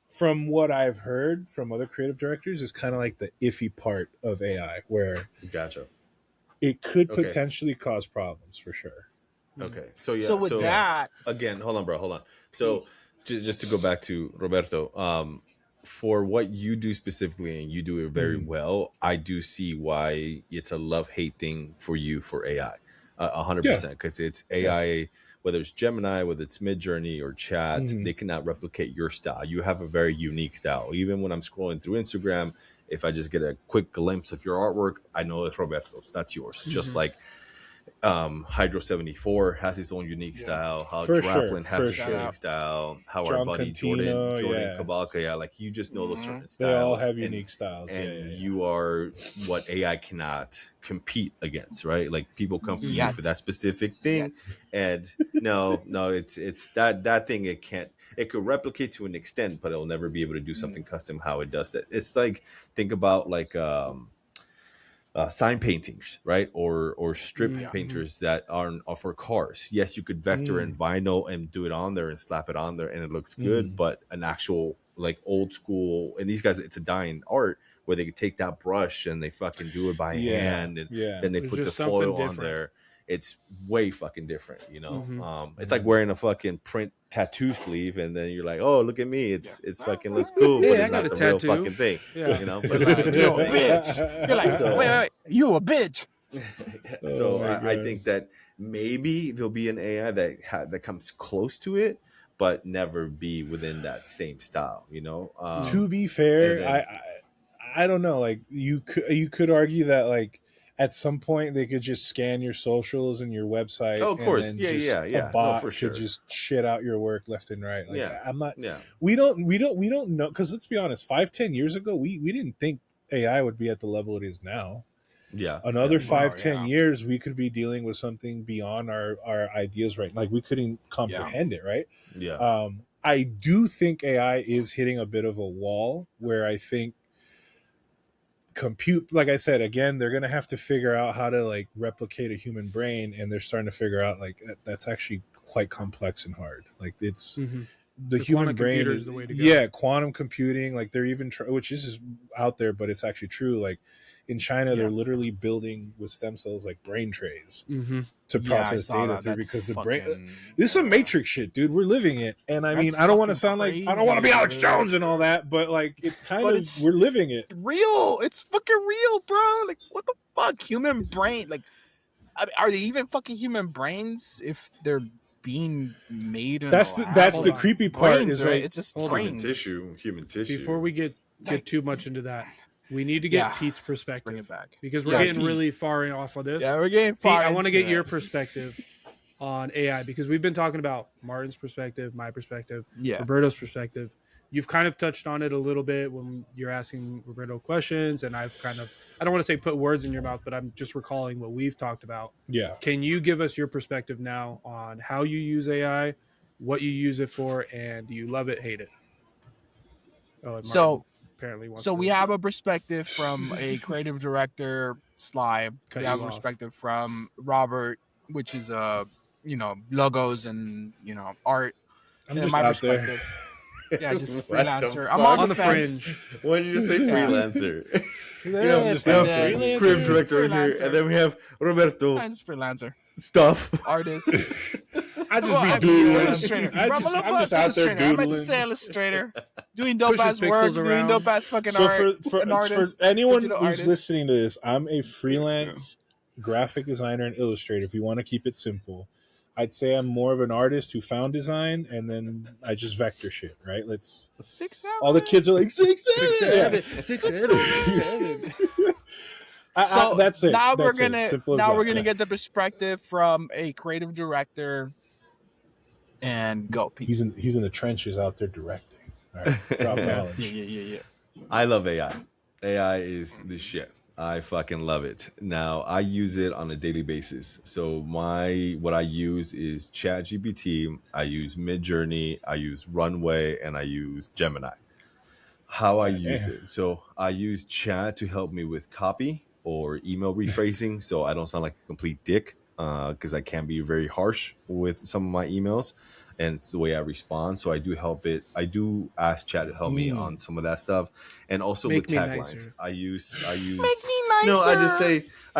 from what I've heard from other creative directors, is kind of like the iffy part of AI where Gotcha. it could Okay. potentially cause problems for sure. Okay. So yeah. So with that, again, hold on, bro. Hold on. So just to go back to Roberto, for what you do specifically, and you do it very well, I do see why it's a love-hate thing for you for AI, 100%, because it's AI. Whether it's Gemini, whether it's Midjourney or Chat, they cannot replicate your style. You have a very unique style. Even when I'm scrolling through Instagram, if I just get a quick glimpse of your artwork, I know it's Roberto's, not yours. Just like Hydro 74 has his own unique style, how For Draplin sure, has for his sure. unique style, how our John buddy Contino, Jordan Kabalka, like you just know those certain They styles. all have unique styles. And you are what AI cannot compete against, right? Like people come for you for that specific thing. And no, it's that thing, it could replicate to an extent, but it'll never be able to do something custom how it does it. It's like, think about like sign paintings, right? Or strip painters that are for cars. Yes, you could vector and vinyl and do it on there and slap it on there and it looks good, but an actual like old school, and these guys, it's a dying art where they could take that brush and they fucking do it by hand, and then they There's put the just foil something on different. there. It's way fucking different, it's like wearing a fucking print tattoo sleeve, and then you're like, oh, look at me, it's fucking looks cool, Yeah, but I it's got not a the real tattoo. fucking thing, Yeah. But you're a bitch. You're like, wait, you a bitch. So I think that maybe there'll be an AI that comes close to it, but never be within that same style, To be fair, I don't know. Like you could argue that like at some point they could just scan your socials and your website. Oh, of course, and yeah. A bot for sure. could just shit out your work left and right. Like, I'm not. Yeah. We don't know, because let's be honest. 5-10 years ago, we didn't think AI would be at the level it is now. Yeah. Another 5-10 years, we could be dealing with something beyond our ideas right now. Like we couldn't comprehend it, right? Yeah. I do think AI is hitting a bit of a wall where I think compute, like I said, again, they're going to have to figure out how to like replicate a human brain, and they're starting to figure out like that's actually quite complex and hard. Like it's the human brain is the way to go. Quantum computing, like they're even which is out there, but it's actually true. Like in China, they're literally building with stem cells like brain trays to process data through, because the brain, this is some Matrix shit, dude. We're living it. And I mean, I don't want to sound like, I don't want to be Alex Jones and all that, but like it's kind of, we're living it. Real. It's fucking real, bro. Like what the fuck? Human brain. Like are they even fucking human brains if they're being made in that's the creepy part, brains, is right? like, It's just human brains. human tissue. Before we get too much into that, we need to get Pete's perspective. Let's bring it back. Because we're getting really far off of this. Yeah, we're getting Pete, far. I want to get into your it. perspective on AI, because we've been talking about Martin's perspective, my perspective, Yeah. Roberto's perspective. You've kind of touched on it a little bit when you're asking Roberto questions, and I've kind of, I don't want to say put words in your mouth, but I'm just recalling what we've talked about. Yeah. Can you give us your perspective now on how you use AI, what you use it for, and do you love it, hate it? Oh, and So apparently wants so to. we have a perspective from a creative director, Sly. Cut We have you a off. perspective from Robert, which is a logos and art. I'm In just my out there. perspective. Yeah, just What the freelancer. fuck? I'm on On the the fence. fringe. When did you say freelancer? I'm just we out have there. freelancer. creative director in here, Freelancer. and then we have Roberto I'm just freelancer. stuff. Artist. I just Well, be I mean, doodling. Illustrator. I'm Bro, I'm a little just bit out there Illustrator. I meant to doodling. say Illustrator. Doing dope Pushes ass work. pixels Doing around. dope ass fucking So art. for An artist. anyone digital who's artist. listening to this, I'm a freelance graphic designer and illustrator. If you want to keep it simple, I'd say I'm more of an artist who found design, and then I just vector shit. Right? 6'7". All the kids are like 6'7". 6'7". So that's it. Now That's we're it. gonna Simple as now that. we're gonna Yeah. get the perspective from a creative director. And go, Pete. He's in the trenches out there directing. All right, drop knowledge. Yeah. I love AI. AI is the shit. I fucking love it. Now I use it on a daily basis. So what I use is ChatGPT. I use Midjourney. I use Runway, and I use Gemini. How I use Yeah. it. So I use chat to help me with copy or email rephrasing, so I don't sound like a complete dick. Because I can be very harsh with some of my emails, and it's the way I respond. So I do ask chat to help me on some of that stuff, and also Make with me taglines. nicer. I use. Make me No, I nicer.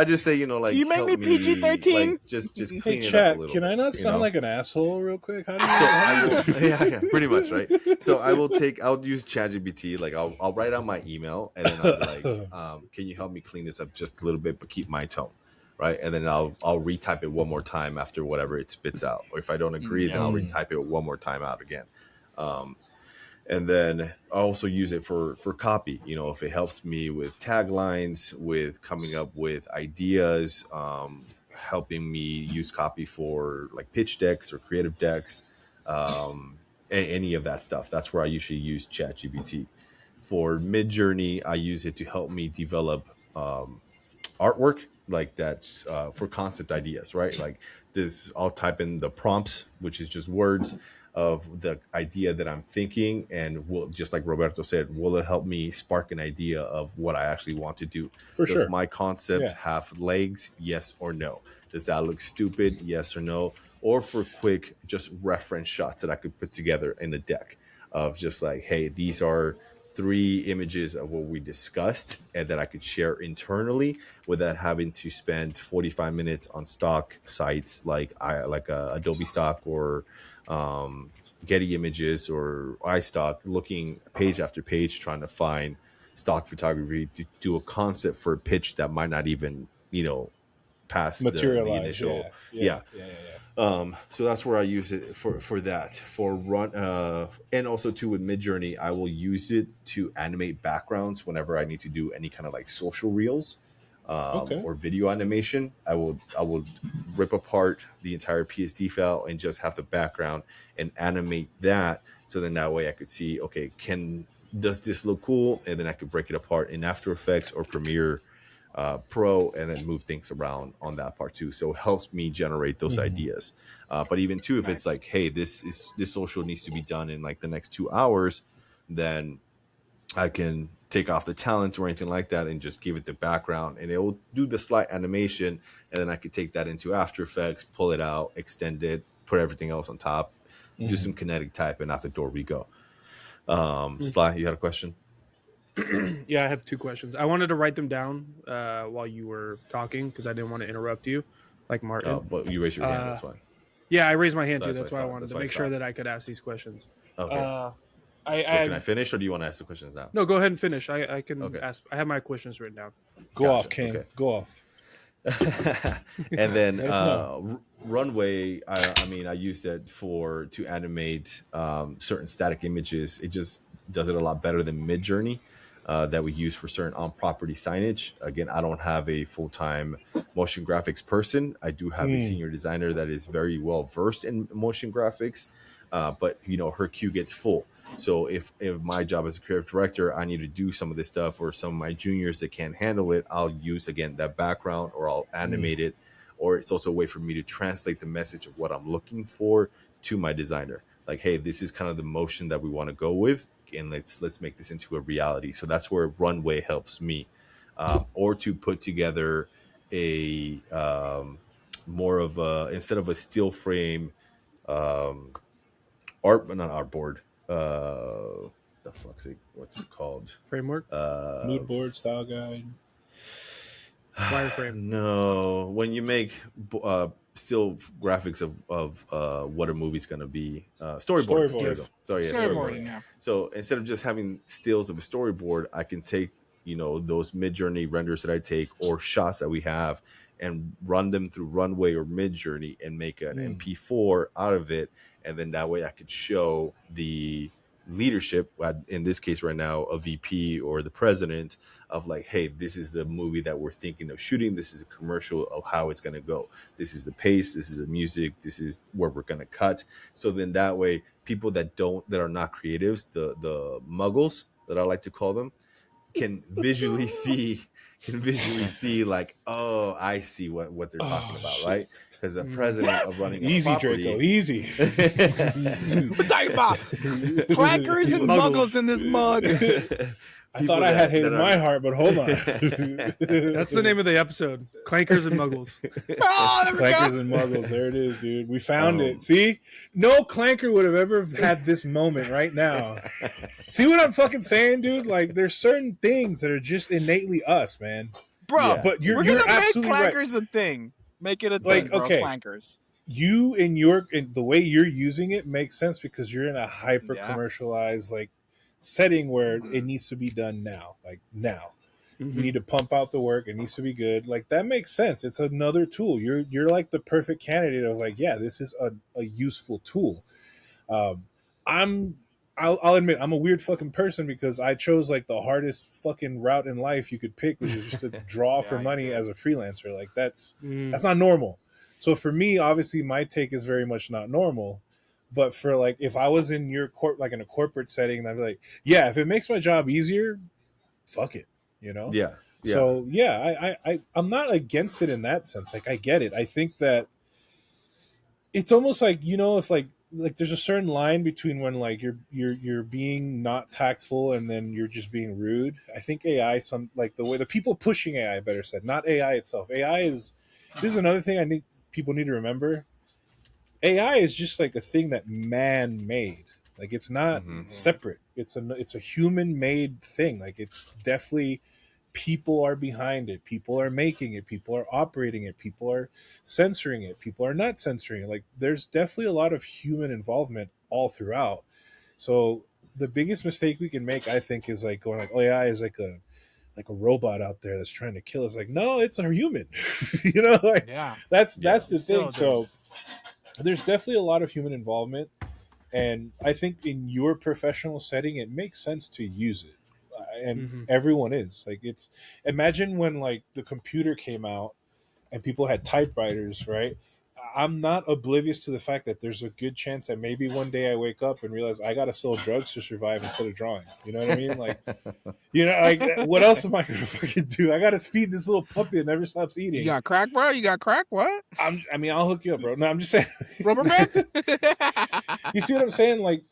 just say, like, Can you make help me PG-13? Like, just Hey, clean it up chat, a little. can I not bit, sound like an asshole real quick? How do you? So I will, yeah, pretty much, right? So I'll use ChatGPT. Like I'll write out my email, and then I'll be like, can you help me clean this up just a little bit, but keep my tone, right? And then I'll retype it one more time after whatever it spits out. Or if I don't agree, then I'll retype it one more time out again. And then I also use it for copy. If it helps me with taglines, with coming up with ideas, helping me use copy for like pitch decks or creative decks, any of that stuff. That's where I usually use ChatGPT. For Midjourney, I use it to help me develop artwork, like that's for concept ideas, right? Like this, I'll type in the prompts, which is just words of the idea that I'm thinking, and will, just like Roberto said, will it help me spark an idea of what I actually want to do? For Does sure. my concept Yeah. have legs? Yes or no? Does that look stupid? Yes or no? Or for quick, just reference shots that I could put together in a deck of just like, hey, these are 3 images of what we discussed, and that I could share internally without having to spend 45 minutes on stock sites like Adobe Stock or Getty Images or iStock, looking page after page trying to find stock photography to do a concept for a pitch that might not even pass the Materialize. initial. Yeah. So that's where I use it for that. For run, and also too with Midjourney, I will use it to animate backgrounds whenever I need to do any kind of like social reels, Okay. or video animation. I will rip apart the entire PSD file and just have the background and animate that. So then that way I could see, okay, does this look cool? And then I could break it apart in After Effects or Premiere Pro, and then move things around on that part too. So it helps me generate those ideas. But even too, if it's like, hey, this social needs to be done in like the next 2 hours, then I can take off the talent or anything like that and just give it the background, and it will do the slight animation, and then I could take that into After Effects, pull it out, extend it, put everything else on top, do some kinetic type, and out the door we go. Sly, you had a question? Yeah, I have 2 questions. I wanted to write them down while you were talking because I didn't want to interrupt you, like Martin. But you raised your hand, that's fine. Yeah, I raised my hand too. That's That's why why I I stopped. wanted That's to why I make sure stopped. that I could ask these questions. Okay. I So can I finish, or do you want to ask the questions now? No, go ahead and finish. I can Okay. ask. I have my questions written down. Go Gotcha. off, King. Okay. Go off. And then know. Runway, I use that to animate certain static images. It just does it a lot better than Midjourney that we use for certain on-property signage. Again, I don't have a full-time motion graphics person. I do have a senior designer that is very well versed in motion graphics, but her queue gets full. So if my job as a creative director, I need to do some of this stuff, or some of my juniors that can't handle it, I'll use again that background, or I'll animate it, or it's also a way for me to translate the message of what I'm looking for to my designer. Like, hey, this is kind of the motion that we want to go with, and let's make this into a reality. So that's where Runway helps me, or to put together a more of a, instead of a steel frame, um, not artboard. The fuck's it? What's it called? Framework, Mood board, style guide. wireframe. No, when you make still graphics of what a movie's gonna be, storyboard. There you go. So yeah, Storyboarding, yeah. So instead of just having stills of a storyboard, I can take those mid-journey renders that I take or shots that we have and run them through Runway or Mid-Journey and make an MP4 out of it, and then that way I could show the leadership, in this case right now a VP or the president, of like, hey, this is the movie that we're thinking of shooting, this is a commercial of how it's going to go, this is the pace, this is the music, this is where we're going to cut. So then that way people that are not creatives, the muggles that I like to call them, can visually see like, oh, I see what they're talking about, shit. Right? Because the president of running easy, a property, Draco, easy. We're talking about clankers and muggles in this mug. I thought I had hate in my heart, but hold on. That's the name of the episode: Clankers and Muggles. Clankers and Muggles. There it is, dude. We found it. See, no clanker would have ever had this moment right now. See what I'm fucking saying, dude? Like, there's certain things that are just innately us, man. Bro, Yeah. But we're you're gonna make absolutely right. clankers a thing. Make it a thing, Like, bro. okay. Clankers. You in the way you're using it makes sense because you're in a hyper commercialized like setting where it needs to be done now. Like now. You need to pump out the work. It needs to be good. Like, that makes sense. It's another tool. You're like the perfect candidate of like, yeah, this is a useful tool. I'll admit I'm a weird fucking person because I chose like the hardest fucking route in life you could pick, which is just to draw for money as a freelancer. Like that's not normal. So for me, obviously my take is very much not normal. But for like, if I was in your like in a corporate setting, I'd be like, yeah, if it makes my job easier, fuck it, Yeah. So yeah, I'm not against it in that sense. Like, I get it. I think that it's almost like, if like there's a certain line between when like you're being not tactful and then you're just being rude. I think AI, like the way the people pushing AI, better said, not AI itself. This is another thing I think people need to remember. AI is just like a thing that man made. Like, it's not separate. It's a human made thing. Like, it's definitely, people are behind it. People are making it. People are operating it. People are censoring it. People are not censoring it. Like, there's definitely a lot of human involvement all throughout. So the biggest mistake we can make, I think, is like going like, oh, AI is like a robot out there that's trying to kill us. Like, no, it's a human. That's the thing. So there's definitely a lot of human involvement, and I think in your professional setting it makes sense to use it, and everyone is like, it's, imagine when like the computer came out and people had typewriters, right? I'm not oblivious to the fact that there's a good chance that maybe one day I wake up and realize I gotta sell drugs to survive instead of drawing. You know what I mean? Like, like, what else am I gonna fucking do? I gotta feed this little puppy that never stops eating. You got crack, bro? You got crack? What? I'll hook you up, bro. No, I'm just saying. Rubber bands? You see what I'm saying? Like,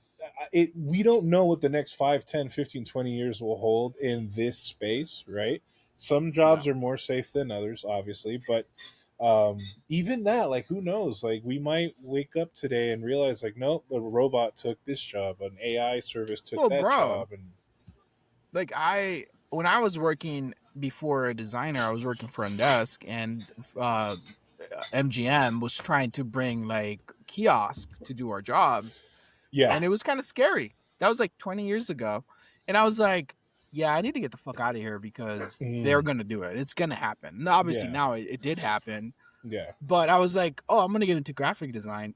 we don't know what the next 5, 10, 15, 20 years will hold in this space, right? Some jobs are more safe than others, obviously, but even that, like, who knows? Like, we might wake up today and realize, like, nope, a robot took this job, an AI service took that job, and like, when I was working before a designer, I was working for a desk, and MGM was trying to bring like kiosk to do our jobs. Yeah, and it was kind of scary. That was like 20 years ago, and I was like, yeah, I need to get the fuck out of here because they're gonna do it. It's gonna happen. And obviously now it did happen. Yeah. But I was like, oh, I'm gonna get into graphic design.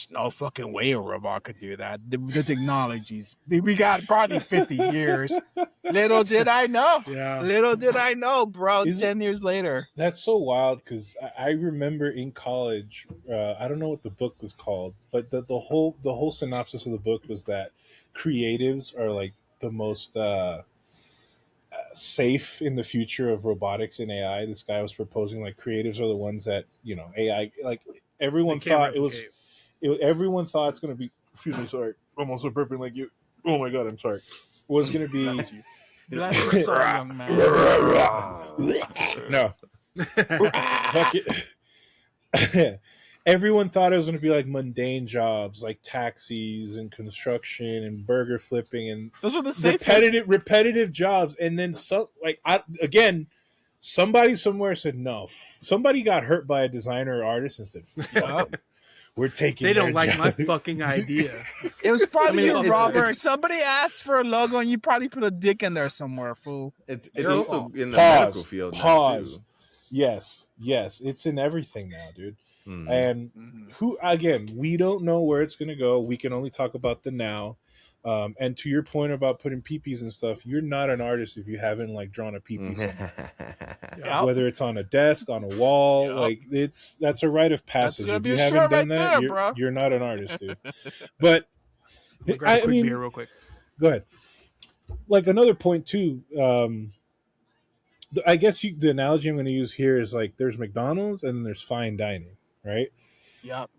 No fucking way a robot could do that. The technologies. We got probably 50 years. Little did I know. Yeah. Little did I know, bro. 10 years later. That's so wild because I remember in college, I don't know what the book was called, but the whole synopsis of the book was that creatives are like the most safe in the future of robotics and AI. This guy was proposing like creatives are the ones that, AI, like everyone thought everyone thought it's going to be, excuse me, sorry, I'm also burping like you. Oh my God, I'm sorry. Was going to be. Bless your soul, young man. No. Fuck it. everyone thought it was going to be like mundane jobs, like taxis and construction and burger flipping and Those are the safest. repetitive jobs. And then some, like somebody somewhere said no. Somebody got hurt by a designer or artist and said, "Fuck, we're taking." They don't like job. my fucking idea. It was probably you, it's- Robert. it's- Somebody asked for a logo, and you probably put a dick in there somewhere, fool. It's You're also wrong. in the medical field now too. Yes, it's in everything now, dude. Mm. And we don't know where it's going to go. We can only talk about the now. And to your point about putting peepees and stuff, you're not an artist if you haven't like drawn a peepee somewhere. Yep. Whether it's on a desk, on a wall, Yep. like that's a rite of passage. gonna If be you a haven't shirt done right that, there, bro. you're not an artist, dude. But We'll grab a quick beer real quick. go ahead. Like another point too. I guess the analogy I'm going to use here is like there's McDonald's and then there's fine dining, right? Yep.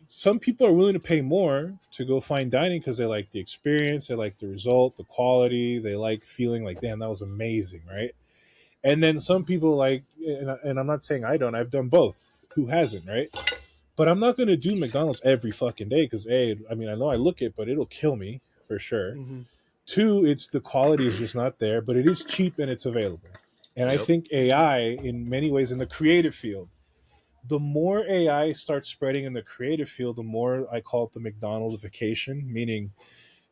Some people are willing to pay more to go fine dining because they like the experience, they like the result, the quality, they like feeling like, damn, that was amazing, right? And then some people like, and I'm not saying I don't, I've done both. Who hasn't, right? But I'm not going to do McDonald's every fucking day because I know I look it, but it'll kill me for sure. Mm-hmm. Two, it's the quality is just not there, but it is cheap and it's available. And I think AI, in many ways, in the creative field, the more AI starts spreading in the creative field, the more I call it the McDonald'sification, meaning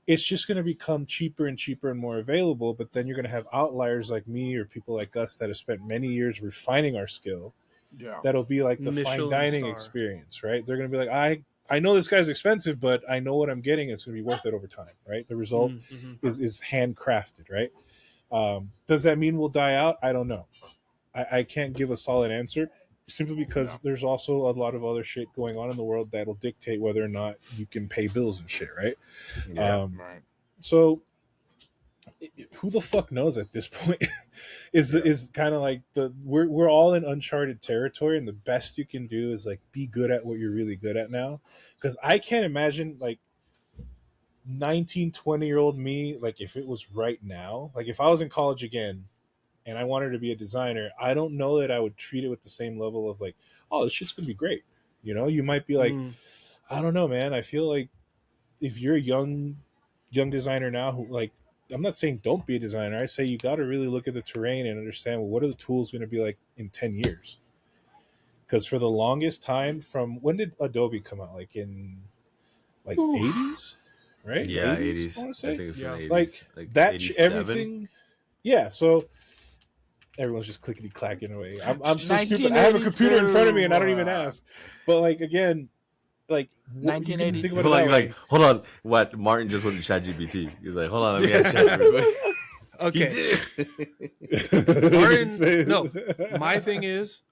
it's just going to become cheaper and cheaper and more available. But then you're going to have outliers like me or people like us that have spent many years refining our skill. Yeah. That'll be like the Michelin fine dining star. experience, right? They're going to be like, I know this guy's expensive, but I know what I'm getting. It's going to be worth it over time, right? The result is handcrafted, right? Does that mean we'll die out? I don't know. I can't give a solid answer simply because there's also a lot of other shit going on in the world that'll dictate whether or not you can pay bills and shit, right? Yeah. Right. So who the fuck knows at this point? is kind of like we're all in uncharted territory, and the best you can do is like be good at what you're really good at now. Because I can't imagine like 19, 20-year-old me, like if it was right now, like if I was in college again and I wanted to be a designer, I don't know that I would treat it with the same level of like, oh, this shit's gonna be great. You know, you might be like, I don't know, man. I feel like if you're a young designer now who like, I'm not saying don't be a designer. I say you got to really look at the terrain and understand, well, what are the tools going to be like in 10 years? Because for the longest time, from when did Adobe come out? Like in like 80s, right? Yeah, 80s. I 80s. want to I say think it's Yeah. in the 80s. like that. 87? Everything. Yeah. So everyone's just clickety clacking away. I'm so stupid. I have a computer in front of me and I don't even ask. But like again, like 1982. think about it that way. Like, hold on. What? Martin just went to ChatGPT. He's like, hold on, let me ask Chat real quick. Okay. He did. Martin, no. My thing is,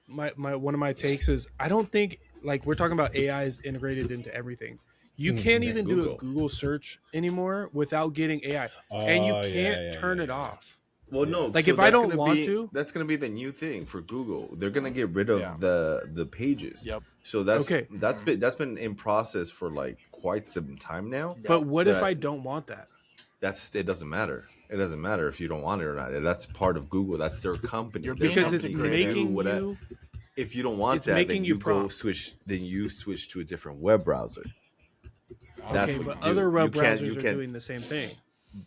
my one of my takes is I don't think like we're talking about AI is integrated into everything. You can't even do a Google. Google search anymore without getting AI, and you can't turn it off. Well, no. Like, so if I that's don't gonna want be, to- that's going to be the new thing for Google. They're going to get rid of the pages. Yep. So that's Okay. that's been in process for like quite some time now. But what if That- I don't want that? It doesn't matter. It doesn't matter if you don't want it or not. That's part of Google. That's their company. You're Their being Because it's company can do making whatever. you. If you don't want it's that, making then you you go prompt. switch. Then you switch to a different web browser. That's Okay, what but you do. other web You can't- browsers you are can't- doing the same thing.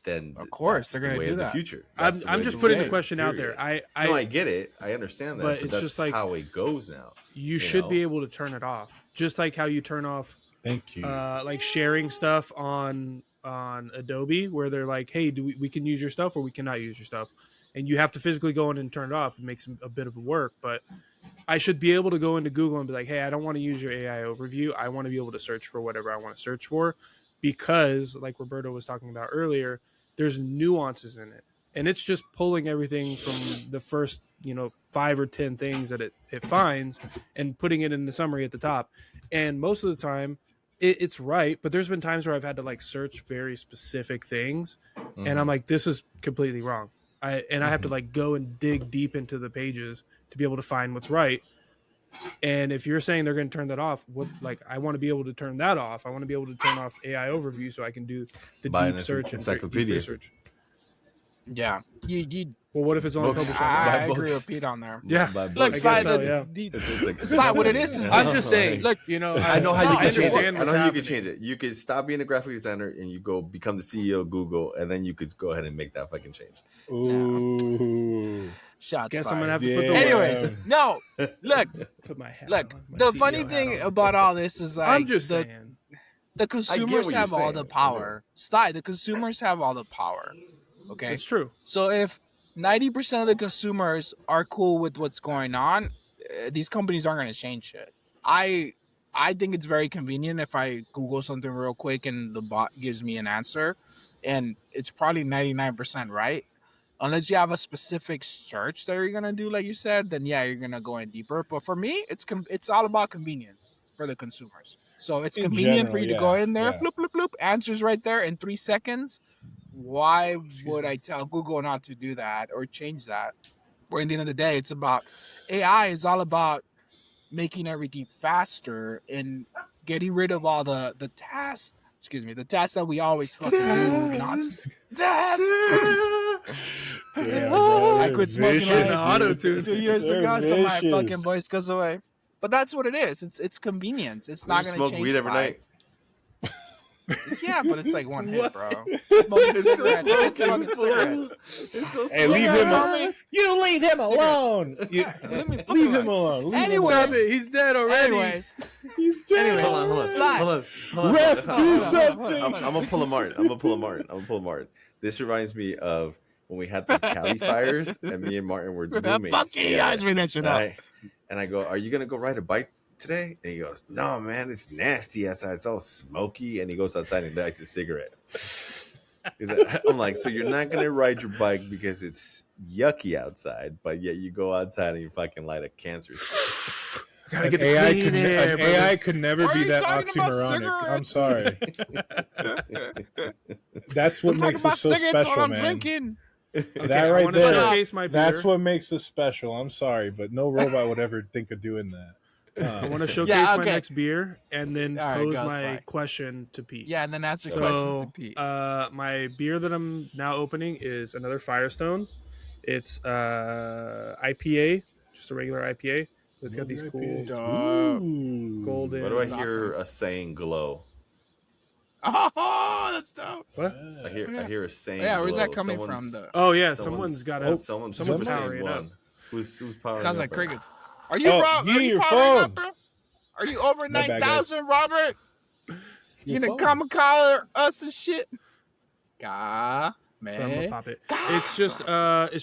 Then Of course, that's they're the gonna way do of the that. future. I'm That's the way just of putting the way, question out period. there. No, I get it. I understand that. But But it's that's just like- how it goes now. You should know? be able to turn it off, just like how you turn off Thank you. like sharing stuff on Adobe, where they're like, "Hey, we can use your stuff or we cannot use your stuff," and you have to physically go in and turn it off. It makes a bit of work, but I should be able to go into Google and be like, "Hey, I don't want to use your AI overview. I want to be able to search for whatever I want to search for," because, like Roberto was talking about earlier, there's nuances in it, and it's just pulling everything from the first 5 or 10 things that it finds and putting it in the summary at the top. And most of the time it's right, but there's been times where I've had to like search very specific things and I'm like, this is completely wrong. I have to like go and dig deep into the pages to be able to find what's right. And if you're saying they're going to turn that off, I want to be able to turn that off. I want to be able to turn off AI overview so I can do the Buy deep an search and deep encyclopedia. research. Yeah, you Well, what if it's only Books. published online? Buy I agree books. with Pete on there. Yeah. By Look, books. guess Sly, so, it's not what it is. I'm just saying. Look, You know, I know how you can change it. understand I know what's how you happening. can change it. You could stop being a graphic designer and you go become the CEO of Google, and then you could go ahead and make that fucking change. Ooh. shots Guess fired. I'm gonna have to put the Yeah. Anyways, no. Look, put my hat look. on, my The CEO funny hat thing on. about all this is like I'm just the saying. consumers what you're have all saying. the power. The consumers have all the power. Okay. It's true. So if 90% of the consumers are cool with what's going on, these companies aren't going to change shit. I think it's very convenient if I Google something real quick and the bot gives me an answer, and it's probably 99% right. Unless you have a specific search that you're gonna do, like you said, then yeah, you're gonna go in deeper. But for me, it's all about convenience for the consumers. So it's In convenient for you to general, go in there, yeah. bloop bloop bloop, answers right there in 3 seconds. Why would I tell Google not to do that or change that? Or at the end of the day, it's about AI is all about making everything faster and getting rid of all the tasks. Excuse me, the tasks that we always fucking do. Nonsense. Yeah, bro, I they're quit smoking vicious, like dude. auto-tune. 2 years They're ago, so my vicious. fucking voice goes away. But that's what it is. It's convenience. It's not You gonna smoke change weed every life. night. Yeah, but it's like one hit, What? bro. Smoking cigarettes. It's smoking cigarettes. Hey, leave him Tommy. alone. You leave him alone. Let me Leave him alone. Leave him Anyways. Stop it. He's dead already. Anyways, He's dead. anyways, Hold on. Slide. Ref, do something. I'm gonna pull a Martin. This reminds me of when we had those Cali fires, and me and Martin were roommates. Fuck you, together. guys, bring that shit up. Right? And I go, "Are you gonna go ride a bike today?" And he goes, "No, man, it's nasty outside. It's all smoky." And he goes outside and lights a cigarette. I'm like, "So you're not gonna ride your bike because it's yucky outside, but yet you go outside and you fucking light a cancer." Gotta An get the AI clean could, air, an brother. AI could never Why are be you that talking about oxymoronic. I'm cigarettes? sorry. That's what I'm talking makes about us so cigarettes special, while I'm man. drinking. That I right wanna there. showcase my beer. That's what makes us special. I'm sorry, but no robot would ever think of doing that. I want to showcase Yeah, my okay. next beer and then All right, pose go, my Sly. question to Pete. Yeah, and then answer questions So, to Pete. my beer that I'm now opening is another Firestone. It's IPA, just a regular IPA. It's got these cool Ooh. golden. Why do I That's hear a saying glow? Oh, that's dope. What? I hear a saying. Yeah, where's that glow. coming Someone's- from? Oh yeah, Someone's- someone's got oh, a. Someone's Someone's super powering saying up. one. Who's powering Sounds up like right now? crickets. Are you, Oh, Rob? give Are me you your powering phone. up, bro? Are you over My bad, 9,000, Robert? You Your gonna phone. come call us and shit? God, I'm gonna man. pop it. It's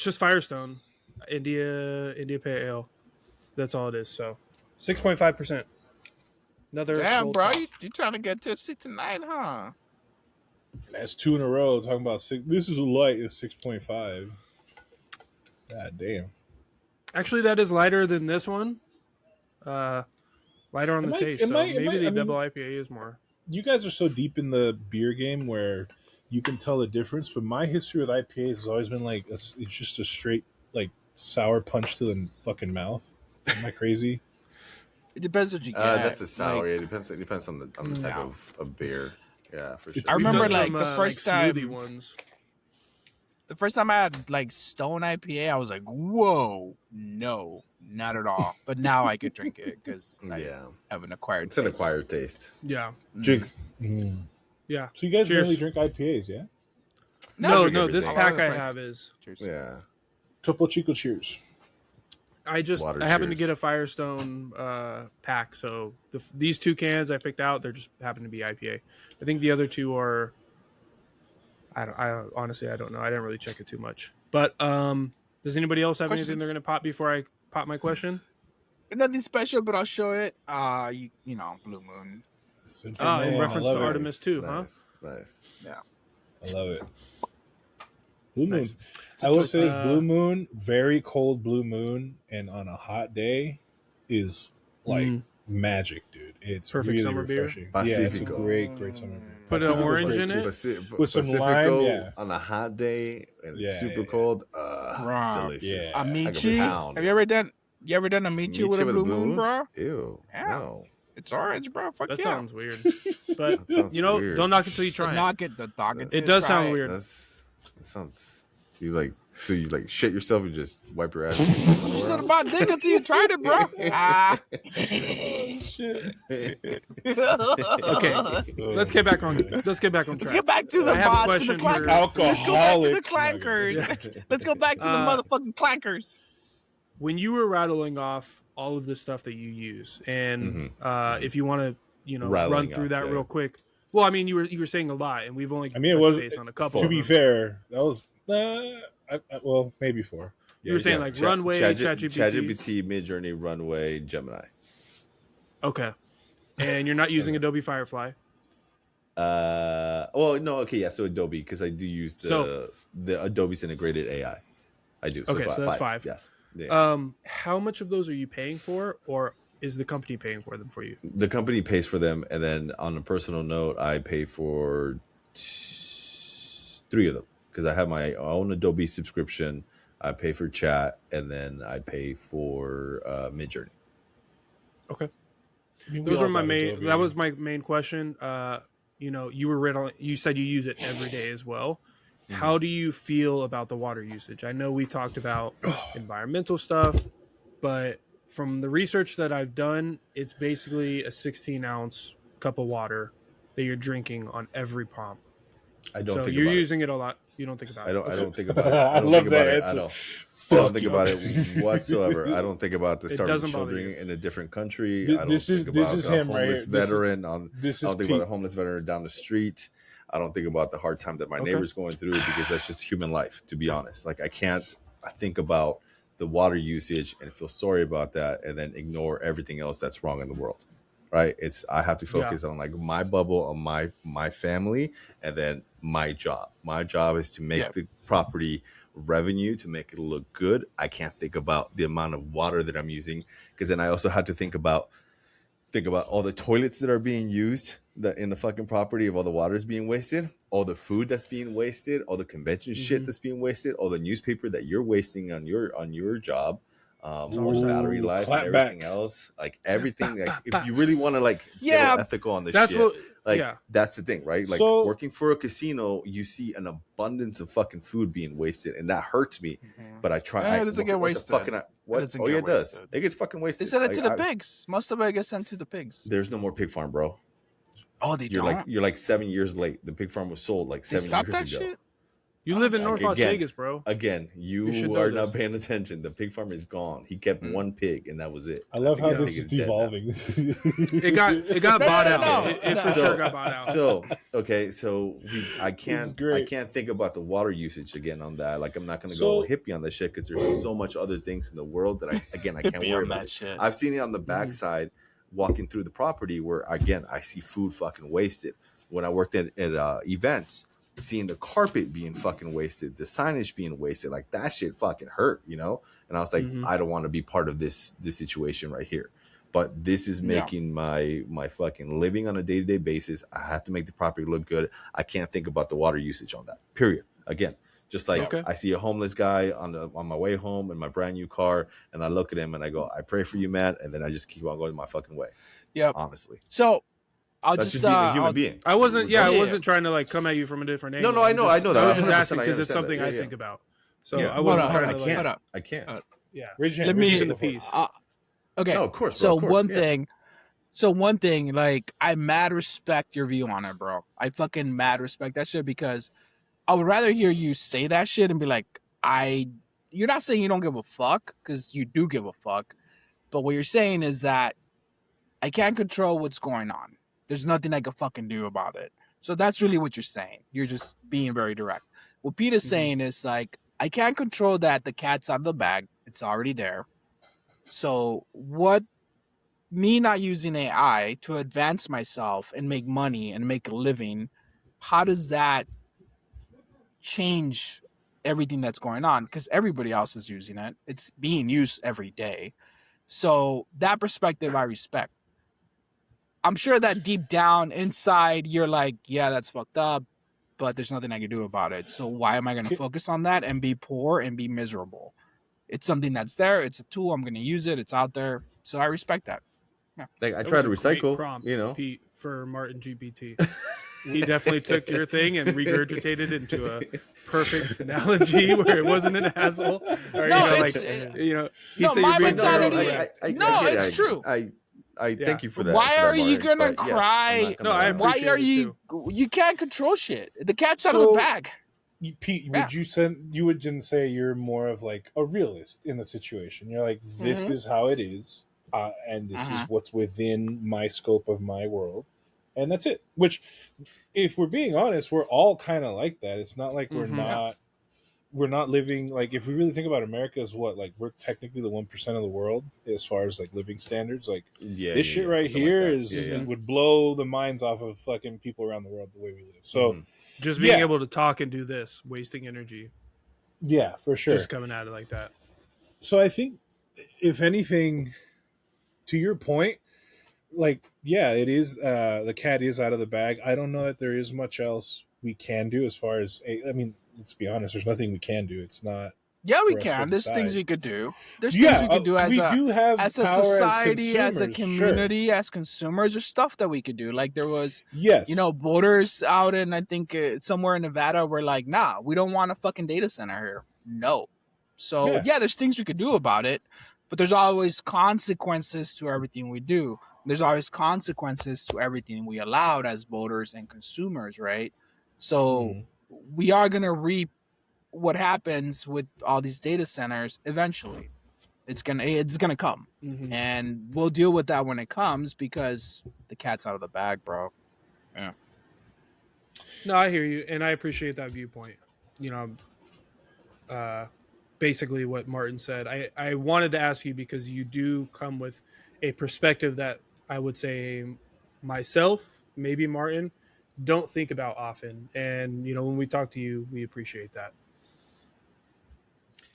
just Firestone, India Pale Ale. That's all it is. So, 6.5%. Another. Damn, gold bro, top. you trying to get tipsy tonight, huh? That's 2 in a row talking about 6. This is a light is 6.5. God damn. Actually, that is lighter than this one. Lighter on the taste. So maybe the double IPA is more. You guys are so deep in the beer game where you can tell the difference, but my history with IPAs has always been like it's just a straight like sour punch to the fucking mouth. Am I crazy? It depends what you get. That's a sour. Like, Yeah, it depends on the type of beer. Yeah, for sure. I remember, We've done like, the first smoothie time- ones. the first time I had like Stone IPA, I was like, "Whoa, no, not at all." But now I could drink it because I Yeah, have an acquired. it's an taste. acquired taste. Yeah, Jinx. yeah. So you guys Cheers. mainly drink IPAs, yeah? No, drink this everything. pack All over I the place. have is. Cheers. Yeah, Topo Chico cheers. I Water happened to cheers. get a Firestone pack, so these 2 cans I picked out, they're just happen to be IPA. I think the other 2 are. I honestly I don't know. I didn't really check it too much. But does anybody else have anything Questions? they're gonna pop before I pop my question? Nothing special, but I'll show it. You know, Blue Moon. Simple In man, reference I to love it. Artemis too, huh? Nice. I love it. Blue Moon. Nice. I will say this, Uh, Blue Moon, very cold Blue Moon, and on a hot day is like magic, dude. It's Perfect really summer beer? refreshing. Yeah, it's a Pacifico. great summer beer. Put an Pacifico's orange great in too. it? With some Pacifico lime, yeah. on a hot day and it's Yeah, super yeah. cold. Right. Delicious. Yeah. Like a Amici. pound. Have you ever done Amici with a Blue Moon, bro? Ew. Yeah. No. It's orange, bro. Fuck That yeah. sounds weird. But That sounds you know, weird. don't knock it till you try it. Knock it, the dog. It does sound weird. That sounds You like so you like shit yourself and just wipe your ass. You said about dick until you tried it, bro. Shit. Okay, let's get back on. Let's get back on Let's track. get back to the I have a bots and the question for- clankers. Let's go back to the Alcoholics clankers. Let's go back to the motherfucking clankers. When you were rattling off all of the stuff that you use, and if you want to, run Rattling through off, that yeah. real quick. Well, I mean, you were saying a lot, and we've only I mean, it touched was base on a couple. to of be them. fair. That was well, maybe 4. You were saying like Runway, ChatGPT. ChatGPT, Midjourney, Runway, Gemini. Okay, and you're not using Adobe Firefly. Well, no, okay, yeah. So Adobe, because I do use the Adobe's integrated AI. I do. Okay, so that's 5. Yes. Yeah. How much of those are you paying for, or is the company paying for them for you? The company pays for them, and then on a personal note, I pay for 3 of them because I have my own Adobe subscription. I pay for chat, and then I pay for Midjourney. Okay, I mean, those all are my got main. Adobe. That was my main question. You said you use it every day as well. How do you feel about the water usage? I know we talked about environmental stuff, but from the research that I've done, it's basically a 16-ounce cup of water that you're drinking on every prompt. I don't So think you're about using it a lot. You don't think about it. it. I don't think about it. I don't love think about that it. answer. I don't think about it whatsoever. I don't think about the It starving doesn't bother children you. in a different country. Th- I don't this is- think this about is a him right homeless here. This is- veteran on. I this is don't think about Pete. a homeless veteran down the street. I don't think about the hard time that my Okay. neighbor's going through because that's just human life. To be honest, like I think about the water usage and feel sorry about that, and then ignore everything else that's wrong in the world. Right? I have to focus on like my bubble, on my family, and then my job. My job is to make the property revenue, to make it look good. I can't think about the amount of water that I'm using because then I also have to think about all the toilets that are being used in the fucking property, of all the water is being wasted, all the food that's being wasted, all the convention shit that's being wasted, all the newspaper that you're wasting on your job, all the battery life and clap everything back. else, like everything. Like if you really want to like Yeah, get ethical on this That's shit, what. like yeah. that's the thing, right? Like So- working for a casino, you see an abundance of fucking food being wasted, and that hurts me. But I try. It doesn't get wasted. What? doesn't Oh get yeah, it does. wasted. It gets fucking wasted. They send it to the Like, pigs. Most of it gets sent to the pigs. there's no more pig farm, bro. Oh, they don't? You're like 7 years late. The pig farm was sold like They 7 stopped years that ago. shit? You live in North Like, Las again, Vegas, bro. Again, You should you know are this. not paying attention. The pig farm is gone. He kept one pig, and that was it. I love how The this pig is dead now. devolving. It got bought out. no. It for sure got bought out. So okay, I This is can't great. think about the water usage again on that. Like I'm not gonna So- go hippie on this shit because there's so much other things in the world that I can't Hippie worry on about. that shit. I've seen it on the backside walking through the property where again I see food fucking wasted. When I worked at events, seeing the carpet being fucking wasted, the signage being wasted, like that shit fucking hurt, you know? And I was like, I don't want to be part of this situation right here. But this is making my fucking living on a day-to-day basis. I have to make the property look good. I can't think about the water usage on that. Period. Again, just like Okay. I see a homeless guy on my way home in my brand new car, and I look at him and I go, I pray for you, man, and then I just keep on going my fucking way. Yep. Honestly. So I'll That's just just being a human I'll- being. I wasn't. Yeah. I wasn't trying to like come at you from a different angle. No, I know that. I was just 100%, asking I because it's understand something that. I Yeah, think about. So Yeah. I wasn't Hold on, trying I to like. can't. hold up. I can't. Yeah. Raise your Let hand. me- Raise your In the hand before. piece. Okay. No, of course. So bro, of course, one yeah. thing, like I mad respect your view on it, bro. I fucking mad respect that shit because I would rather hear you say that shit and be like, you're not saying you don't give a fuck because you do give a fuck, but what you're saying is that I can't control what's going on. There's nothing I can fucking do about it. So that's really what you're saying. You're just being very direct. What Pete is saying is like, I can't control that the cat's out of the bag. It's already there. So what me not using AI to advance myself and make money and make a living, how does that change everything that's going on? Because everybody else is using it. It's being used every day. So that perspective I respect. I'm sure that deep down inside you're like, yeah, that's fucked up, but there's nothing I can do about it. So why am I going to focus on that and be poor and be miserable? It's something that's there. It's a tool. I'm going to use it. It's out there. So I respect that. Like I That try was to a great recycle, prompt, you know. Pete, for Martin GPT. he definitely took your thing and regurgitated it into a perfect analogy where it wasn't an asshole, or No, like he no, said my you're being mentality. correct. No, it's true. I thank you for that. Why for that, are you Martin, gonna but yes, I'm cry? not gonna, No, I appreciate Why are it you? too. You can't control shit. The cat's out of the So, bag. Pete, Yeah. you would then say you're more of like a realist in the situation. You're like, this Mhm. is how it is, and this is what's within my scope of my world, and that's it. Which, if we're being honest, we're all kind of like that. It's not like we're not living like, if we really think about America as what, like, we're technically the 1% of the world as far as like living standards. Like, this shit right here would blow the minds off of fucking people around the world the way we live. So just being able to talk and do this, wasting energy, yeah, for sure, just coming at it like that. So I think, if anything, to your point, like, yeah, it is, the cat is out of the bag. I don't know that there is much else we can do as far as, I mean, let's be honest, there's nothing we can do. It's not. Yeah, we for us to can. There's decide. things we could do. There's things we could do as a society, as a community, sure. as consumers. There's stuff that we could do. Like there was, Yes, voters out in, I think somewhere in Nevada were like, nah, we don't want a fucking data center here. No. So yeah, there's things we could do about it, but there's always consequences to everything we do. There's always consequences to everything we allowed as voters and consumers, right? So we are gonna reap what happens with all these data centers eventually. It's gonna come, and we'll deal with that when it comes because the cat's out of the bag, bro. Yeah. No, I hear you, and I appreciate that viewpoint. Basically what Martin said. I wanted to ask you because you do come with a perspective that I would say myself, maybe Martin, don't think about often. And when we talk to you, we appreciate that.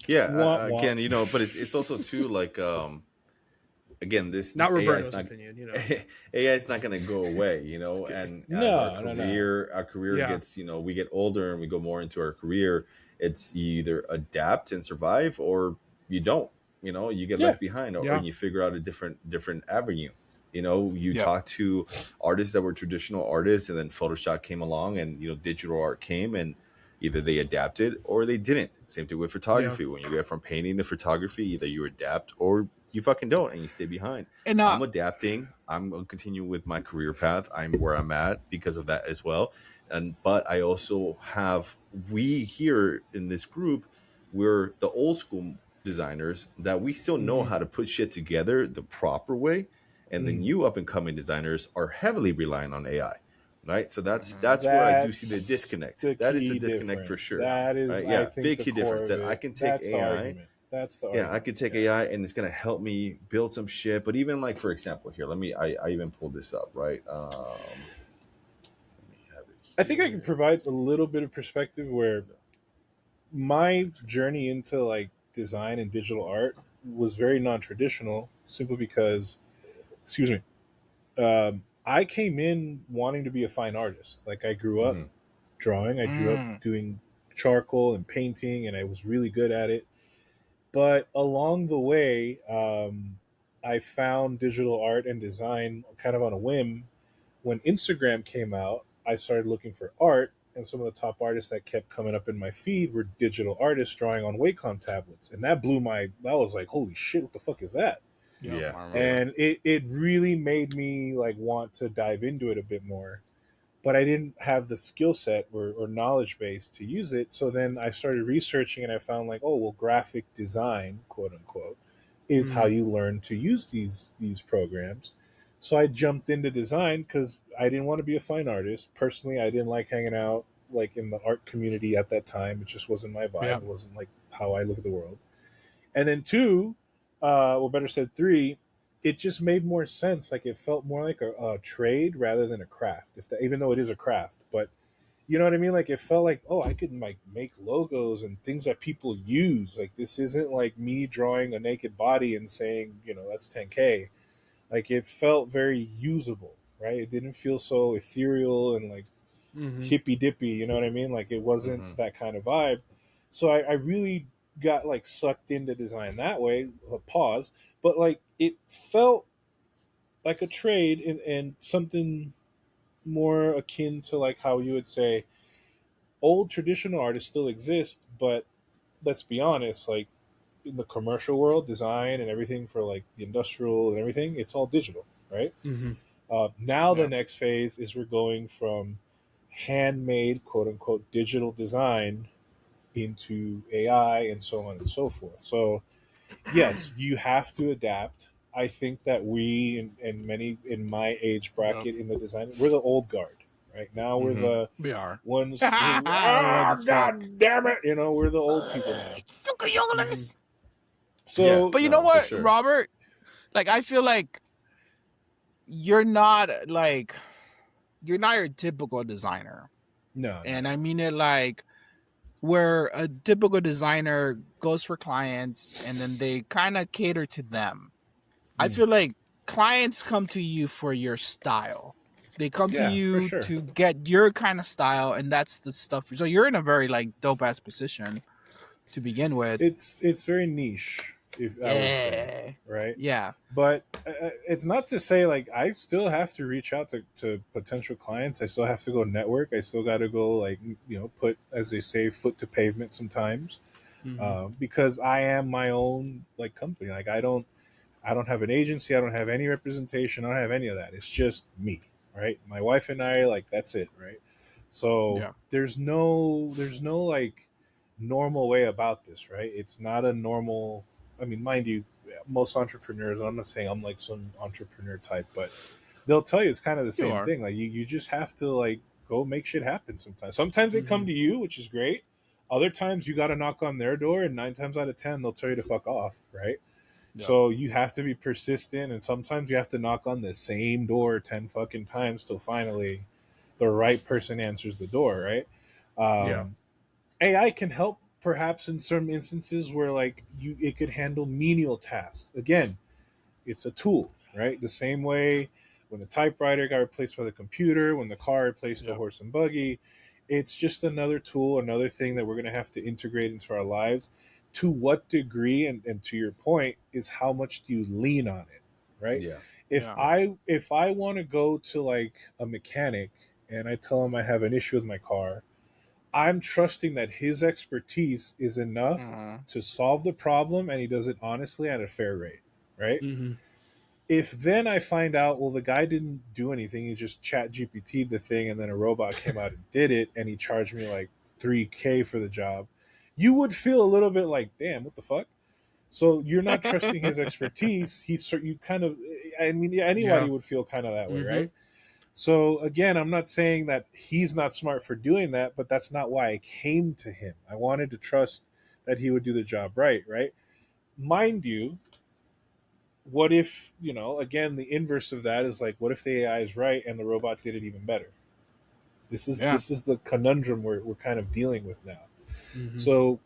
Yeah, again, but it's also too like, again, this not Roberto's AI opinion, AI is not going to go away, and as our career gets, we get older and we go more into our career, it's you either adapt and survive or you don't, you get left behind, or you figure out a different avenue. Talk to artists that were traditional artists, and then Photoshop came along, and digital art came, and either they adapted or they didn't. Same thing with photography. When you get from painting to photography, either you adapt or you fucking don't, and you stay behind. And I'm adapting. I'm going to continue with my career path. I'm where I'm at because of that as well. But I also have, we here in this group, we're the old school designers that we still know how to put shit together the proper way. And the new up and coming designers are heavily relying on AI. Right, so that's where I do see the disconnect. That is the disconnect for sure. That is, right? I think, big the key difference. That core of I it. can take AI. That's the argument. I can take AI, and it's gonna help me build some shit. But even like, for example, here, I even pulled this up, right? Let me have it here. I think I can provide a little bit of perspective where my journey into like design and digital art was very non-traditional, simply because, excuse me, I came in wanting to be a fine artist. Like, I grew up drawing. I grew up doing charcoal and painting, and I was really good at it. But along the way, I found digital art and design kind of on a whim. When Instagram came out, I started looking for art, and some of the top artists that kept coming up in my feed were digital artists drawing on Wacom tablets. And that was like, holy shit, what the fuck is that? Yeah. And it really made me like want to dive into it a bit more, but I didn't have the skill set or knowledge base to use it. So then I started researching, and I found like, oh, well, graphic design, quote unquote, is how you learn to use these programs. So I jumped into design because I didn't want to be a fine artist. Personally, I didn't like hanging out like in the art community at that time. It just wasn't my vibe. It wasn't like how I look at the world. And then two, better said three, it just made more sense. Like, it felt more like a trade rather than a craft, even though it is a craft. But you know what I mean? Like, it felt like, oh, I could like make logos and things that people use. Like, this isn't like me drawing a naked body and saying, that's 10K. Like, it felt very usable, right? It didn't feel so ethereal and like hippy dippy. You know what I mean? Like, it wasn't that kind of vibe. So I really got like sucked into design that way. Pause. But like, it felt like a trade and something more akin to like how you would say old traditional artists still exist, but let's be honest, like in the commercial world, design and everything for like the industrial and everything, it's all digital, right? Mm-hmm. Now the Yeah. next phase is we're going from handmade, quote unquote, digital design into AI and so on and so forth. So yes, you have to adapt. I think that we and many in my age Yep. bracket in the design, we're the old guard. Right now, we're Mhm. the We are. ones who, Old as fuck. God damn it, we're the old people now. Yeah, So But you know no, for what, sure. Robert? Like, I feel like you're not your typical designer. no, And I mean it like where a typical designer goes for clients and then they kind of cater to them. I feel like clients come to you for your style. They come to yeah, for you sure. to get your kind of style, and that's the stuff. So you're in a very like dope ass position to begin with. It's very niche, if I would say, right? Yeah. But it's not to say like I still have to reach out to potential clients. I still have to go network. I still got to go like put, as they say, foot to pavement sometimes, because I am my own like company. Like I don't have an agency. I don't have any representation. I don't have any of that. It's just me, right? My wife and I, like that's it, right? So Yeah. there's no like normal way about this, right? It's not a normal. I mean, mind you, most entrepreneurs. I'm not saying I'm like some entrepreneur type, but they'll tell you it's kind of the You same are. thing. Like you just have to like go make shit happen. Sometimes they come to you, which is great. Other times you got to knock on their door, and 9 times out of 10 they'll tell you to fuck off, right? Yeah. So you have to be persistent, and sometimes you have to knock on the same door 10 fucking times till finally the right person answers the door, right? Yeah. AI can help perhaps in some instances where like it could handle menial tasks. Again, it's a tool, right? The same way when the typewriter got replaced by the computer, when the car replaced the horse and buggy, it's just another tool, another thing that we're going to have to integrate into our lives. To what degree, and to your point, is how much do you lean on it, right? Yeah. If I want to go to like a mechanic and I tell him I have an issue with my car, I'm trusting that his expertise is enough to solve the problem, and he does it honestly at a fair rate, right? If then I find out, well, the guy didn't do anything, he just chat GPT'd the thing, and then a robot came out and did it, and he charged me like $3K for the job, you would feel a little bit like, damn, what the fuck? So you're not trusting his expertise. You kind of, I mean, anybody would feel kind of that way, right? So again, I'm not saying that he's not smart for doing that, but that's not why I came to him. I wanted to trust that he would do the job right? Mind you, what if, again, the inverse of that is like, what if the AI is right and the robot did it even better? This is the conundrum we're kind of dealing with now. So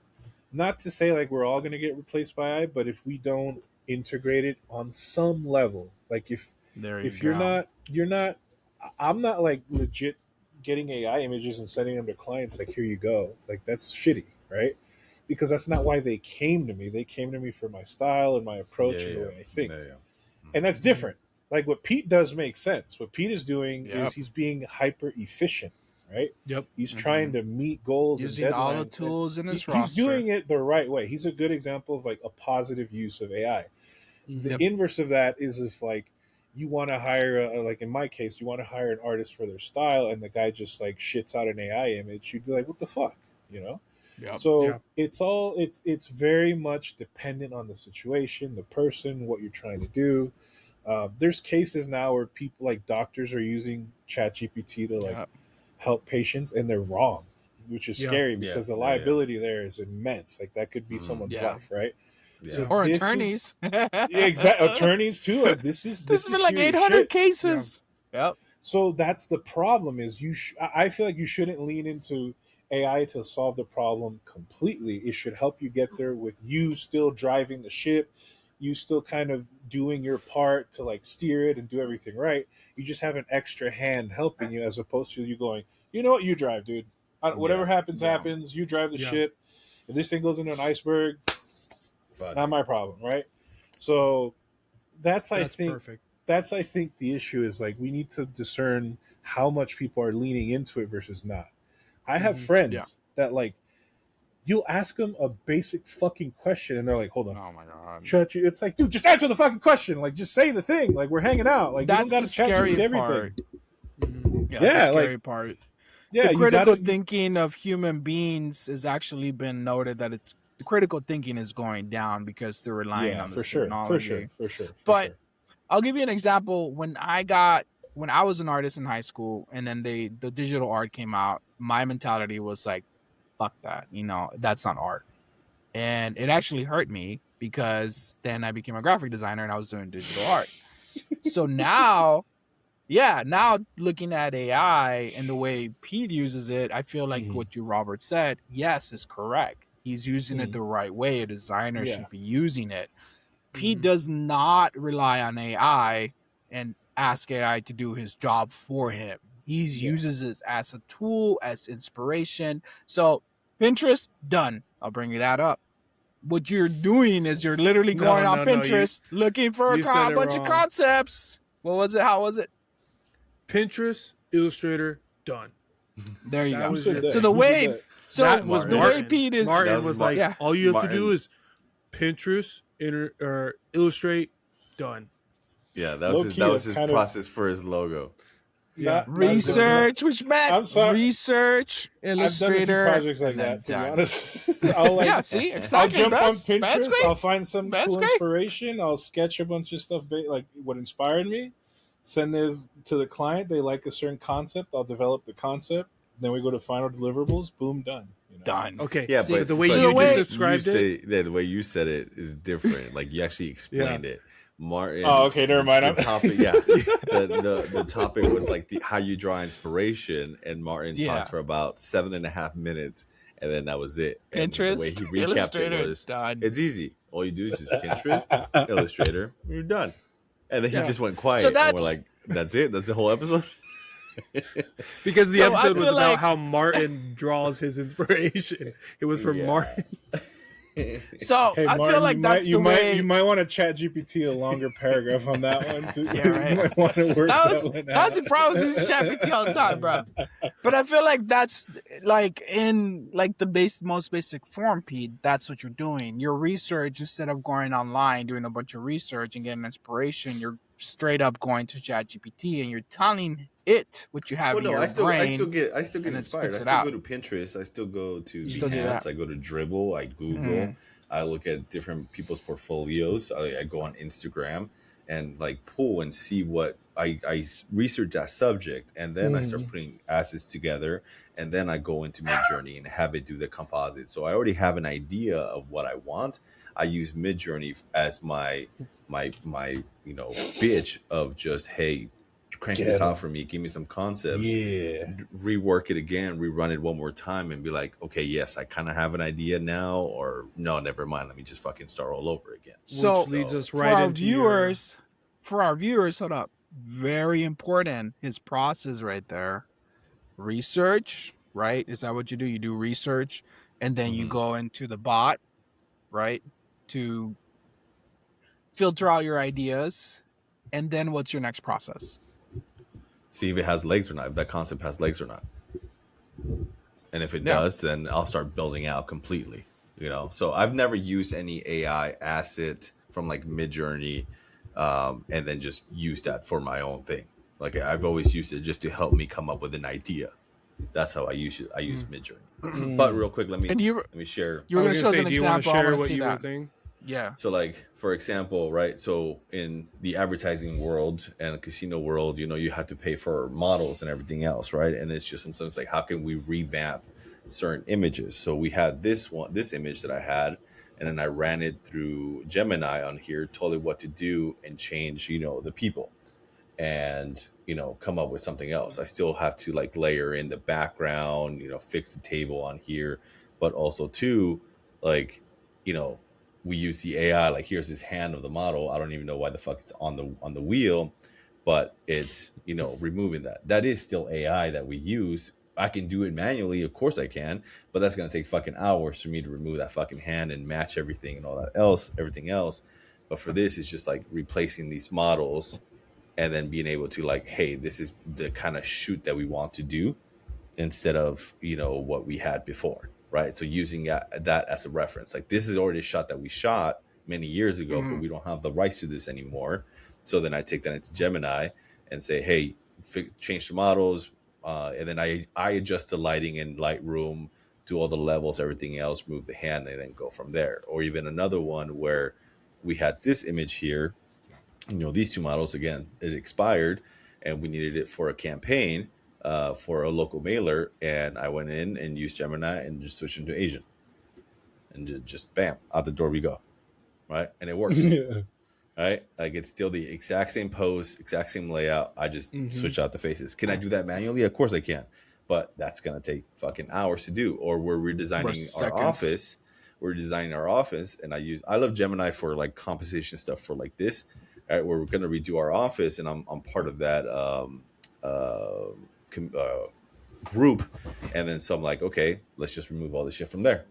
not to say like we're all going to get replaced by AI, but if we don't integrate it on some level, like if you're not, I'm not like legit getting AI images and sending them to clients like, here you go. Like that's shitty, right? Because that's not why they came to me. They came to me for my style and my approach and the way I think. And that's different. Like what Pete does makes sense. What Pete is doing is he's being hyper efficient, right? He's trying to meet goals using and deadlines. all the tools in his roster. He's doing it the right way. He's a good example of like a positive use of AI. The inverse of that is if like you want to hire like in my case, you want to hire an artist for their style, and the guy just like shits out an AI image, you'd be like, what the fuck, it's very much dependent on the situation, the person, what you're trying to do. There's cases now where people like doctors are using ChatGPT to like help patients, and they're wrong, which is scary because the liability there is immense. Like that could be someone's life, right? Yeah. Or attorneys. Exactly, attorneys too. Like this has been like 800 cases. So that's the problem. Is I feel like you shouldn't lean into AI to solve the problem completely. It should help you get there with you still driving the ship, you still kind of doing your part to like steer it and do everything right. You just have an extra hand helping you, as opposed to you going, you know what, you drive, dude. Whatever happens. You drive the ship. If this thing goes into an iceberg, not my problem, right? So that's I think perfect. That's I think the issue is like we need to discern how much people are leaning into it versus not. I have friends that like, you'll ask them a basic fucking question and they're like, hold on. Oh my god. Shut you. It's like, dude, just answer the fucking question. Like, just say the thing. Like, we're hanging out. Like, That's you don't the got to chat scary everything. part. Yeah, that's Yeah, the scary like- part. Yeah, The you critical gotta, thinking of human beings has actually been noted that it's the critical thinking is going down because they're relying on for this sure, technology. for sure. But I'll give you an example. When I was an artist in high school, and then the digital art came out, my mentality was like, "Fuck that! You know, that's not art." And it actually hurt me because then I became a graphic designer and I was doing digital art. So now looking at AI and the way Pete uses it, I feel like what you, Robert, said, yes, is correct. He's using it the right way. A designer should be using it. Pete does not rely on AI and ask AI to do his job for him. He uses it as a tool, as inspiration. So Pinterest, done. I'll bring you that up. What you're doing is you're literally going on Pinterest looking for a bunch of concepts. What was it? How was it? Pinterest, Illustrator, done. There you go. So So the way, that was the Martin. way Pete is, Martin was like, all you have to do Martin. is Pinterest, or Illustrate, done. Yeah, that Low-key, was his kind of- process for his logo. research, which meant I'm sorry. research, Illustrator. I've done a few projects like and that, to be done. honest. I'll like, Yeah, see, I'll exactly. jump on Best Pinterest. way. I'll find some Best cool way. inspiration. I'll sketch a bunch of stuff, like what inspired me. Send this to the client. They like a certain concept. I'll develop the concept. Then we go to final deliverables. Boom, done. You know? Done. Okay. Yeah, See, but the way but you way- just described it. the way you said it is different. Like you actually explained it. Martin. Oh, okay, never mind. The topic, the topic was like how you draw inspiration, and Martin talks for about 7.5 minutes, and then that was it. And Pinterest, the way he recapped Illustrator, it was, done. it's easy. All you do is just Pinterest, Illustrator, you're done. And then he just went quiet, So and that's- we're like, that's it. That's the whole episode. Because the So I episode was feel about like- how Martin draws his inspiration. It was from Martin. So Hey, I Martin, feel like that's the way. you might want to chat GPT a longer paragraph on that one too. Yeah, right. You might want to work That one was out. the problem. Using ChatGPT all the time, bro. But I feel like that's like in like the most basic form, Pete. That's what you're doing. Your research, instead of going online doing a bunch of research and getting inspiration, you're straight up going to ChatGPT and you're telling it what you have Well, in no, your I still brain. get and it inspired. I spits it still out. go to Pinterest. I still go to still do Behance. that. I go to Dribble. I Google. I look at different people's portfolios. I go on Instagram and like pull and see what I research that subject, and then I start putting assets together, and then I go into Midjourney and have it do the composite. So I already have an idea of what I want. I use Midjourney as my bitch of just, hey, crank this out for me, give me some concepts, rework it again, rerun it one more time, and be like, okay, yes, I kind of have an idea now, or no, never mind, let me just fucking start all over again. So Which leads us for right our into viewers, hold up. Very important. His process right there. Research, right? Is that what you do? You do research, and then you go into the bot, right? To filter out your ideas, and then what's your next process? See if it has legs or not, if that concept has legs or not. And if it does, then I'll start building out completely. So I've never used any AI asset from like Midjourney, and then just use that for my own thing. Like I've always used it just to help me come up with an idea. That's how I use it. I use Midjourney. But real quick, let me share. You were going to show us an do you want to example. I share want to what see you were that. thinking? Yeah. So like, for example, right? So in the advertising world and casino world, you have to pay for models and everything else, right? And it's just sometimes like, how can we revamp certain images? So we had this image that I had, and then I ran it through Gemini on here, told it what to do and change, the people, and, come up with something else. I still have to like layer in the background, fix the table on here, but also too, like, we use the AI, like here's this hand of the model. I don't even know why the fuck it's on the wheel, but it's, removing that. That is still AI that we use. I can do it manually, of course I can, but that's gonna take fucking hours for me to remove that fucking hand and match everything and everything else. But for this, it's just like replacing these models and then being able to like, hey, this is the kind of shoot that we want to do instead of, you know, what we had before, right? So using that as a reference, like this is already a shot that we shot many years ago, but we don't have the rights to this anymore. So then I take that into Gemini and say, hey, change the models, and then I adjust the lighting in Lightroom, do all the levels, everything else, move the hand, and then go from there. Or even another one where we had this image here, you know, these two models, again, it expired and we needed it for a campaign, for a local mailer, and I went in and used Gemini and just switched into Asian, and just bam, out the door we go, right? And it works. Right? Like it's still the exact same pose, exact same layout. I just switch out the faces. Can I do that manually? Of course I can. But that's gonna take fucking hours to do. Or we're redesigning our office. We're designing our office, and I love Gemini for like composition stuff for like this. Right, where we're gonna redo our office, and I'm part of that group. And then so I'm like, okay, let's just remove all this shit from there.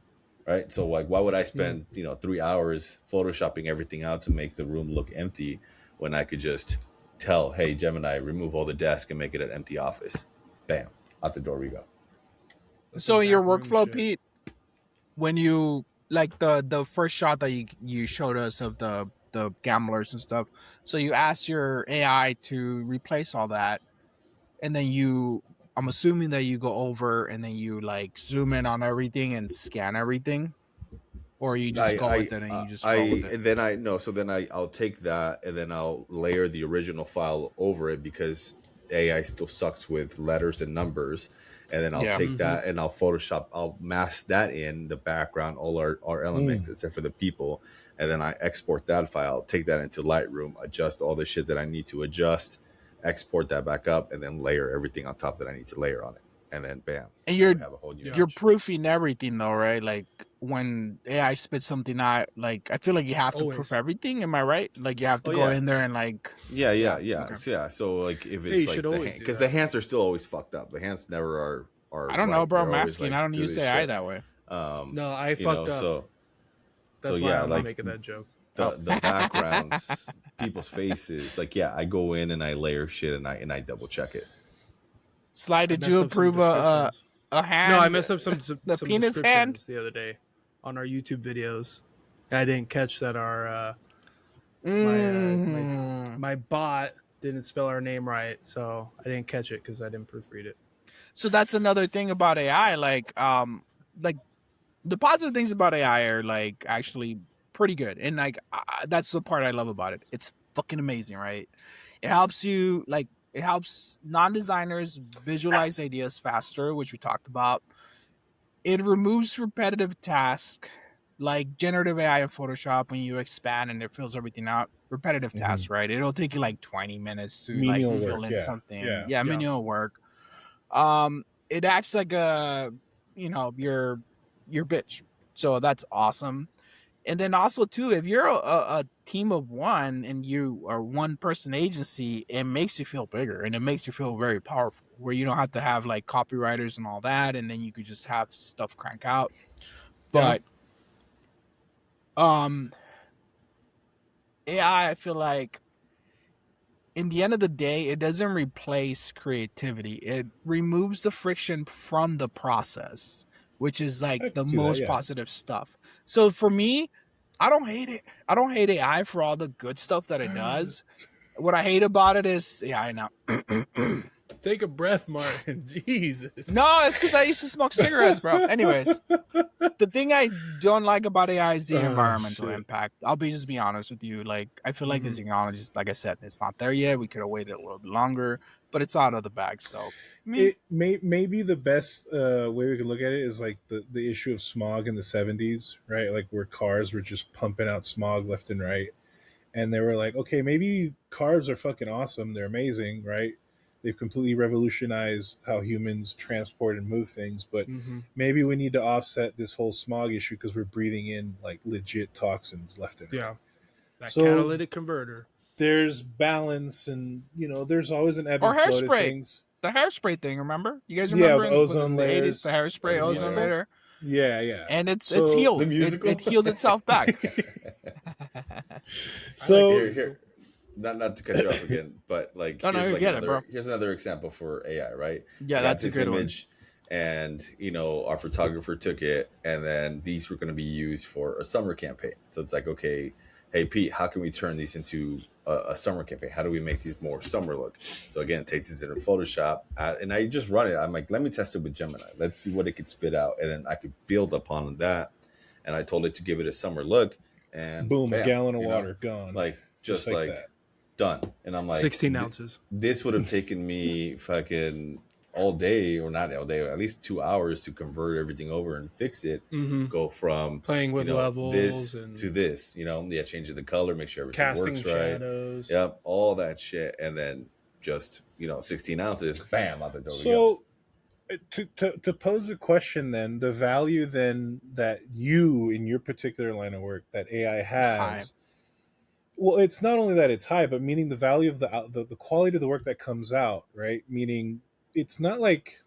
Right. So like, why would I spend, 3 hours photoshopping everything out to make the room look empty when I could just tell, hey, Gemini, remove all the desk and make it an empty office. Bam, out the door we go. So your workflow, Pete, when you like the first shot that you showed us of the gamblers and stuff, so you asked your AI to replace all that, and then I'm assuming that you go over and then you like zoom in on everything and scan everything, or you just go with it and you just roll with it. Then I'll take that and then I'll layer the original file over it, because AI still sucks with letters and numbers. And then I'll take that and I'll mask that in the background, all our elements except for the people. And then I export that file, take that into Lightroom, adjust all the shit that I need to adjust, export that back up, and then layer everything on top that I need to layer on it. And then bam. And you're proofing everything though, right? Like when AI spits something out, like I feel like you have to proof everything. Am I right? Like you have to go in there and like Okay. So like if it's because the hands are still always fucked up. The hands never are. I don't know, bro. I'm asking. I don't use AI that way. No, I fucked up. That's why I'm making that joke. The backgrounds, people's faces, like I go in and I layer shit and I double check it. Sly, did you approve a hand? No, I messed up some penis descriptions hand the other day on our YouTube videos. I didn't catch that our my bot didn't spell our name right, so I didn't catch it because I didn't proofread it. So that's another thing about AI. Like the positive things about AI are like actually pretty good, and like that's the part I love about it. It's fucking amazing, right? It helps you it helps non-designers visualize ideas faster, which we talked about. It removes repetitive tasks like generative AI in Photoshop. When you expand and it fills everything out, repetitive tasks, right? It'll take you like 20 minutes to menial fill work, in something. Yeah, menial work. It acts like your bitch. So that's awesome. And then also too, if you're a team of one and you are one person agency, it makes you feel bigger and it makes you feel very powerful, where you don't have to have like copywriters and all that, and then you could just have stuff crank out. But AI, I feel like in the end of the day, it doesn't replace creativity. It removes the friction from the process, which is like the most positive stuff. So for me, I don't hate it. I don't hate AI for all the good stuff that it does. What I hate about it is, I know. Take a breath, Martin. Jesus. No, it's because I used to smoke cigarettes, bro. Anyways, the thing I don't like about AI is the environmental impact. I'll just be honest with you. Like, I feel like the technology, like I said, it's not there yet. We could have waited a little bit longer, but it's out of the bag. So maybe the best way we could look at it is like the issue of smog in the 70s, right? Like where cars were just pumping out smog left and right. And they were like, okay, maybe cars are fucking awesome. They're amazing, right? They've completely revolutionized how humans transport and move things, but maybe we need to offset this whole smog issue because we're breathing in like legit toxins left and right. Yeah, that catalytic converter. There's balance, and there's always an ebb and flow to things. The hairspray thing, remember? You guys remember ozone in the 80s, the hairspray, ozone layer? Yeah. And it's healed. It healed itself back. So here. not to cut you off again, but like No, here's you like get it, bro. here's another example for AI, right? Yeah, I got that's a this good one. image, and our photographer took it, and then these were going to be used for a summer campaign. So it's like, okay, hey Pete, how can we turn these into a summer campaign? How do we make these more summer look? So again, take this into Photoshop, and I just run it. I'm like, let me test it with Gemini. Let's see what it could spit out, and then I could build upon that. And I told it to give it a summer look, and Boom, bam, a gallon of water gone. like just like like that. done. And I'm like, 16 ounces. This would have taken me fucking all day, or not all day, at least 2 hours to convert everything over and fix it. Go from playing with levels this and to this, changing the color, make sure everything casting works right. shadows. Yep, all that shit, and then just 16 ounces, bam, out the door. So to pose a question, then the value then that you in your particular line of work that AI has. Well, it's not only that it's high, but meaning the value of the quality of the work that comes out, right? Meaning it's not like,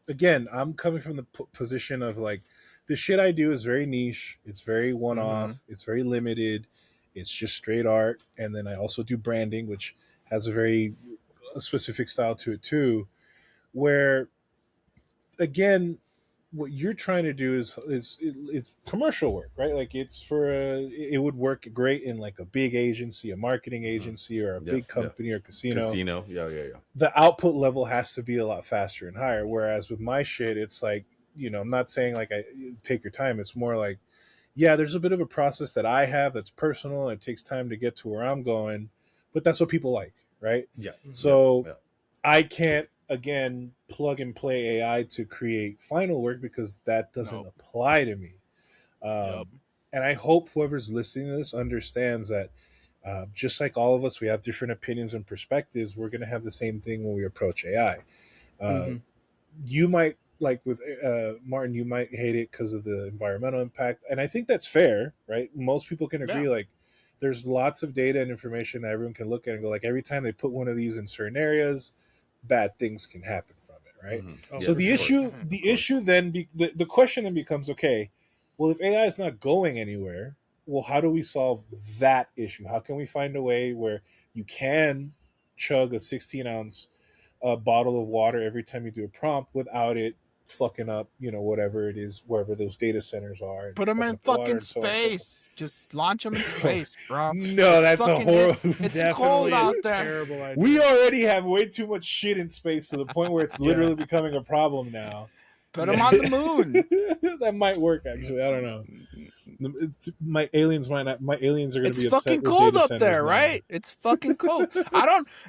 again, I'm coming from the position of like, the shit I do is very niche. It's very one-off. It's very limited. It's just straight art. And then I also do branding, which has a very specific style to it too, where, again, what you're trying to do is it's commercial work, right? Like it would work great in like a big agency, a marketing agency, or a big company or casino. Yeah. The output level has to be a lot faster and higher. Whereas with my shit, it's like, I'm not saying like I take your time. It's more like, yeah, there's a bit of a process that I have that's personal. And it takes time to get to where I'm going, but that's what people like, right? Yeah. So I can't, again, plug and play AI to create final work because that doesn't apply to me. And I hope whoever's listening to this understands that just like all of us, we have different opinions and perspectives. We're going to have the same thing when we approach AI. You might, like with Martin, you might hate it because of the environmental impact. And I think that's fair, right? Most people can agree, like, there's lots of data and information that everyone can look at and go, like, every time they put one of these in certain areas, bad things can happen from it, right? So the issue then, the question then becomes, okay, well, if AI is not going anywhere, well, how do we solve that issue? How can we find a way where you can chug a 16-ounce bottle of water every time you do a prompt without it fucking up, whatever it is, wherever those data centers are. Put them in fucking space. Just launch them in space, bro. No, that's a horrible. It's cold out there. Terrible idea. We already have way too much shit in space to the point where it's literally becoming a problem now. Put them on the moon. That might work, actually. I don't know. My aliens are going to be upset. It's fucking cold up there, right? It's fucking cold.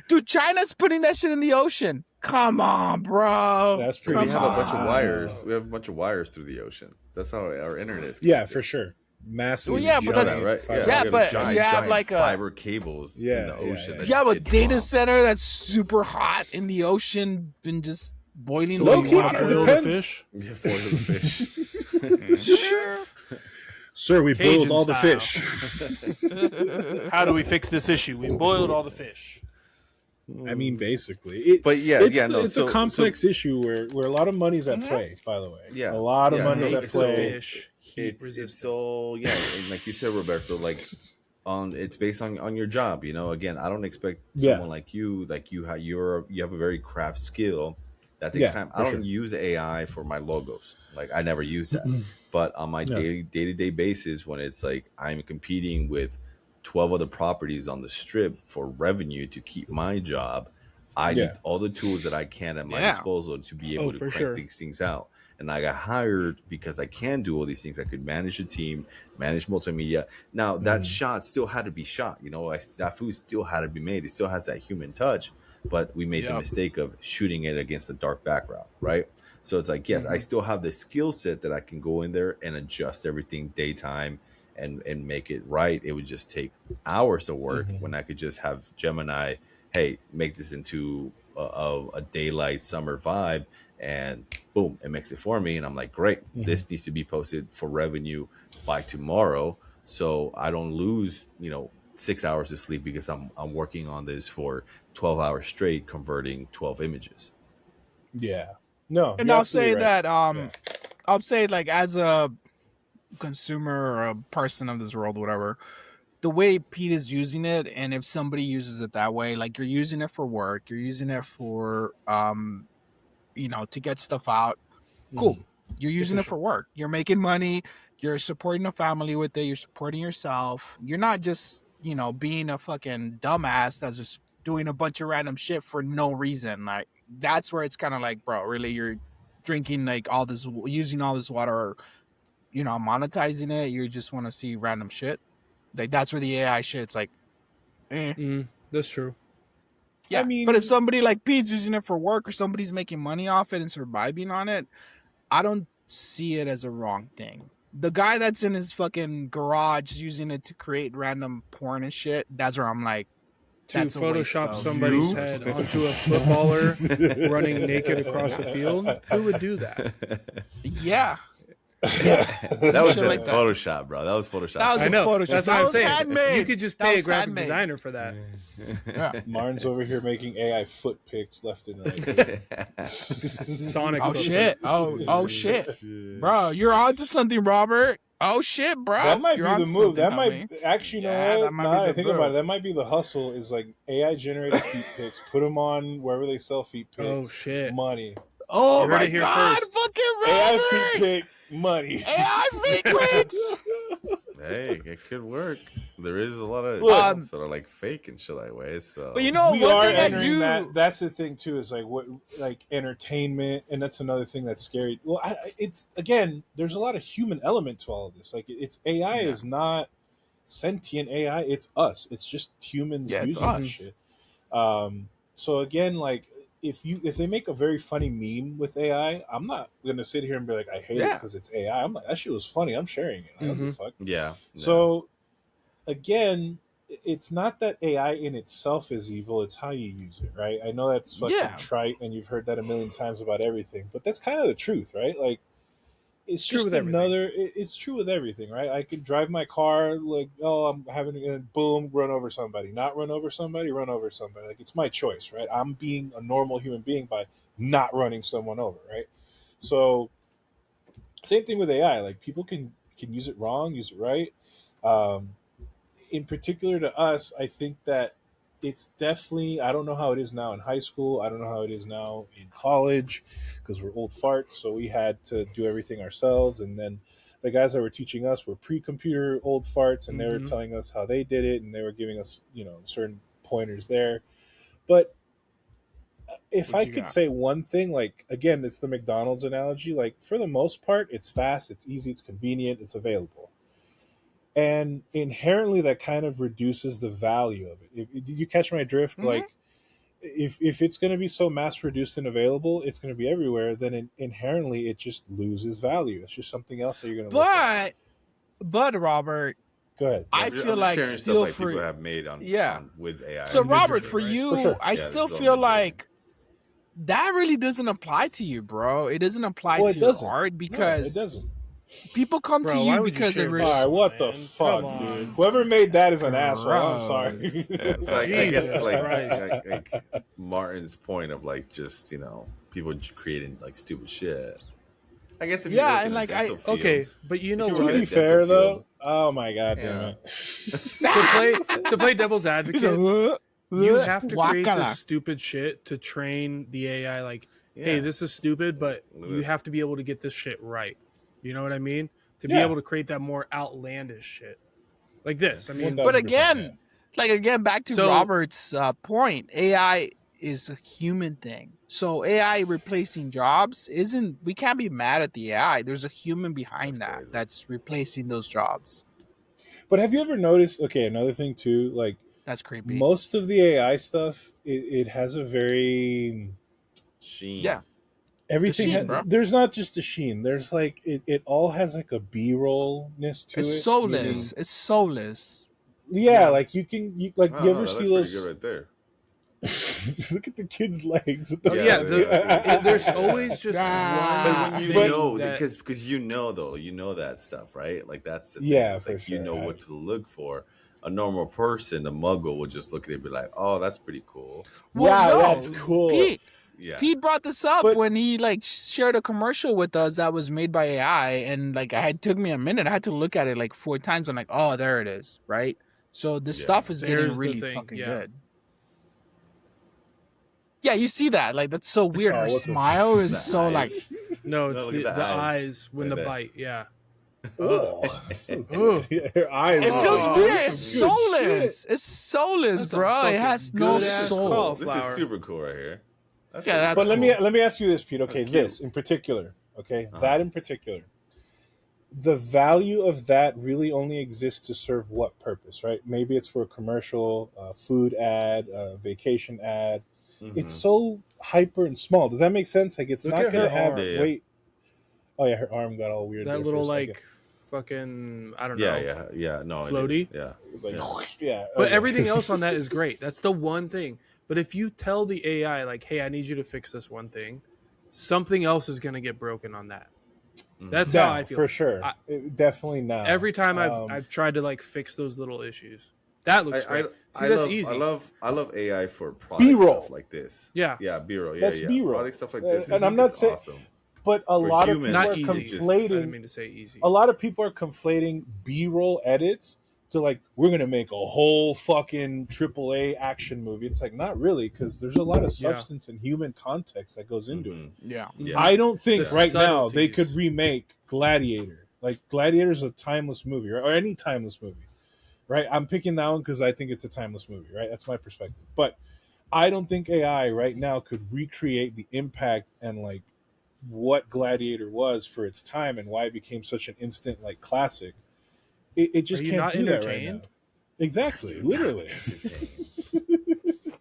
Dude, China's putting that shit in the ocean. Come on, bro. That's pretty. We have a bunch of wires. We have a bunch of wires through the ocean. That's how our internet is. Yeah, for sure. Massive. Well, yeah, but that's right. but giant, you have like fiber cables in the ocean. You have a data center that's super hot in the ocean and just boiling. Low key, boil the fish. Yeah, boil the fish. Sir, we Cajun boiled all the style. fish. How do we fix this issue? We boiled all the fish. I mean, basically. It's a complex issue where a lot of money's at play, by the way. Yeah. A lot of money's at play. Fish. It's so, like you said, Roberto, like it's based on your job, again, I don't expect someone like you have a very craft skill that takes time. I don't use AI for my logos. Like, I never use that. But on my day-to-day basis, when it's like I'm competing with 12 other properties on the strip for revenue to keep my job, I need all the tools that I can at my disposal to be able to crank these things out. And I got hired because I can do all these things. I could manage a team, manage multimedia. Now, that shot still had to be shot. That food still had to be made. It still has that human touch. But we made the mistake of shooting it against a dark background, right? So it's like, yes, I still have the skill set that I can go in there and adjust everything daytime and make it right. It would just take hours of work when I could just have Gemini, hey, make this into a daylight summer vibe, and boom, it makes it for me. And I'm like, great, this needs to be posted for revenue by tomorrow, so I don't lose 6 hours of sleep because I'm working on this for 12 hours straight, converting 12 images. Yeah. No. And I'll say that I'll say, like, as a consumer or a person of this world, whatever, the way Pete is using it, and if somebody uses it that way, like you're using it for work, you're using it for to get stuff out. Cool. You're using it for work. You're making money. You're supporting a family with it. You're supporting yourself. You're not just, being a fucking dumbass that's just doing a bunch of random shit for no reason. Like, that's where it's kind of like, bro, really, you're drinking like all this, using all this water, or, monetizing it. You just want to see random shit. Like, that's where the AI shit's like, That's true. Yeah, I mean, but if somebody like Pete's using it for work, or somebody's making money off it and surviving on it, I don't see it as a wrong thing. The guy that's in his fucking garage using it to create random porn and shit, that's where I'm like, To that's a waste Photoshop of- somebody's head onto a footballer running naked across the field, who would do that? Yeah. That was Shit like that. Photoshop, bro. That was Photoshop. That was I know. Photoshop. That's That what I'm was saying. handmade. You could just That pay a was graphic handmade. designer for that. Yeah. Martin's over here making AI foot pics left and right. Sonic. Oh footprint. shit. Oh shit. Bro, you're onto something, Robert. Oh shit, bro. That might You're be the onto move. That something, might actually, you Yeah, know that what? might Now be that I the think move. about it, that might be the hustle. Is like AI generated feet pics. Put them on wherever they sell feet pics. Oh shit. Money. Oh You heard my it here god, first. fucking AI feet Robert. pic. Money. AI feet pics. Hey, it could work. There is a lot of Look, accounts that are like fake and shit that way. So, But you know, we one are thing I entering do. that. That's the thing too. Is like entertainment, and that's another thing that's scary. Well, it's again, there's a lot of human element to all of this. Like, it's AI is not sentient AI. It's us. It's just humans Yeah, it's using this us. shit. So again, like if they make a very funny meme with AI, I'm not gonna sit here and be like, I hate it because it's AI. I'm like, that shit was funny. I'm sharing it. I don't give a fuck. yeah. So again, it's not that AI in itself is evil, it's how you use it, right? I know that's fucking trite and you've heard that a million times about everything, but that's kind of the truth, right? Like, it's True just with everything. another it's true with everything, right? I could drive my car like, oh, I'm having to boom, run over somebody. Not run over somebody, run over somebody. Like, it's my choice, right? I'm being a normal human being by not running someone over, right? So same thing with AI. Like, people can use it wrong, use it right. In particular to us, I think that it's definitely, I don't know how it is now in high school. I don't know how it is now in college, because we're old farts. So we had to do everything ourselves. And then the guys that were teaching us were pre-computer old farts, and they were telling us how they did it, and they were giving us, certain pointers there. But if I could say one thing, like, again, it's the McDonald's analogy. Like, for the most part, it's fast, it's easy, it's convenient, it's available. And inherently, that kind of reduces the value of it. Did you catch my drift? Mm-hmm. Like, if it's going to be so mass-produced and available, it's going to be everywhere, then inherently it just loses value. It's just something else that you're going to look at. But Robert, Go ahead. I feel like sharing still stuff like for people have made on with AI. So And Robert, digital, for right? you, For sure. I Yeah, still this is feel all like that really doesn't apply to you, bro. It doesn't apply Well, to it your doesn't. art because it doesn't. people come Bro, to why you would you because share it this? All right, what the Man, fuck, come on. dude? Whoever made that is an asshole. I'm sorry. Gross. It's like, I guess Jesus like, Christ. like Martin's point of like just people creating like stupid shit. I guess if you Yeah, work and in like the dental field, Okay, but you know If To you what? be work in fair, dental though, field, oh my god damn Yeah. it. to play devil's advocate, you have to create Guacala. this stupid shit to train the AI. Like, Yeah. hey, this is stupid, but Look at you this. have to be able to get this shit right. You know what I mean? To be Yeah. able to create that more outlandish shit like this. I mean, 1000%, But again, back to So- Robert's point, AI is a human thing. So AI replacing jobs we can't be mad at the AI. There's a human behind That's that crazy. that's replacing those jobs. But have you ever noticed? Okay, another thing too. Like, That's creepy. most of the AI stuff, it has a very Sheen. Yeah. everything. sheen, bro. There's not just a sheen. There's like it all has like a B-rollness to It's it. soulless. meaning- It's soulless. Yeah, like you like Oh, you no, ever that's see pretty those? good right there. Look at the kid's legs. What the Oh, Yeah, yeah, yeah, there's always just Ah. But one when you thing know, that- because you know though, you know that stuff, right? Like that's the thing. Yeah, It's for like you sure. know what to look for. A normal person, a muggle, will just look at it and be like, "Oh, that's pretty cool." Wow, that's cool. Yeah, Pete brought this up But- when he like shared a commercial with us that was made by AI, and like it took me a minute. I had to look at it like 4 times. I'm like, oh, there it is, right? So this Yeah. stuff is Here's getting the really thing, fucking yeah. good. Yeah, you see that? Like that's so weird. Oh, Her what the- smile is The so eyes. like. No, it's look the at the eyes when right the there. bite. Yeah. Oh, so Oh. yeah, her eyes. It feels Oh, weird. that's It's some good soulless. It's soulless, That's a bro. It fucking has no good-ass soul. call. This is Flower. super cool right here. That's Yeah, pretty that's But cool. let me ask you this, Pete. Okay, That's this cute. in particular. Okay, Uh-huh. that in particular. The value of that really only exists to serve what purpose, right? Maybe it's for a commercial, a food ad, a vacation ad. It's so hyper and small. Does that make sense? Like it's Look not at gonna her have arm. Yeah. weight. Oh yeah, her arm got all weird. That there little for a second. like fucking I don't Yeah, know. yeah. No, it Floaty? is. Yeah. It's like, Yeah. yeah. But okay. everything else on that is great. That's the one thing. But if you tell the AI like, "Hey, I need you to fix this one thing," something else is going to get broken on that. That's Now, how I feel. for sure. Definitely now. Every time I've tried to like fix those little issues. That looks great. See, that's easy. I love AI for product B-roll. stuff like this. Yeah. Yeah, B-roll. Yeah, That's yeah. B-roll. Product stuff like this. And I'm not it's saying- awesome. But a For lot of humans, people Not are easy. I didn't conflating. mean to say easy. A lot of people are conflating B-roll edits to like we're gonna make a whole fucking AAA action movie. It's like not really because there's a lot of Yeah. substance and human context that goes into it. Mhm. Yeah. Yeah. I don't think The right now they subtleties. could remake Gladiator. Like Gladiator is a timeless movie, right? Or any timeless movie, right? I'm picking that one because I think it's a timeless movie, right? That's my perspective. But I don't think AI right now could recreate the impact and like what Gladiator was for its time and why it became such an instant like classic. It just Are you can't not do that right entertained? now. Exactly, literally. Seems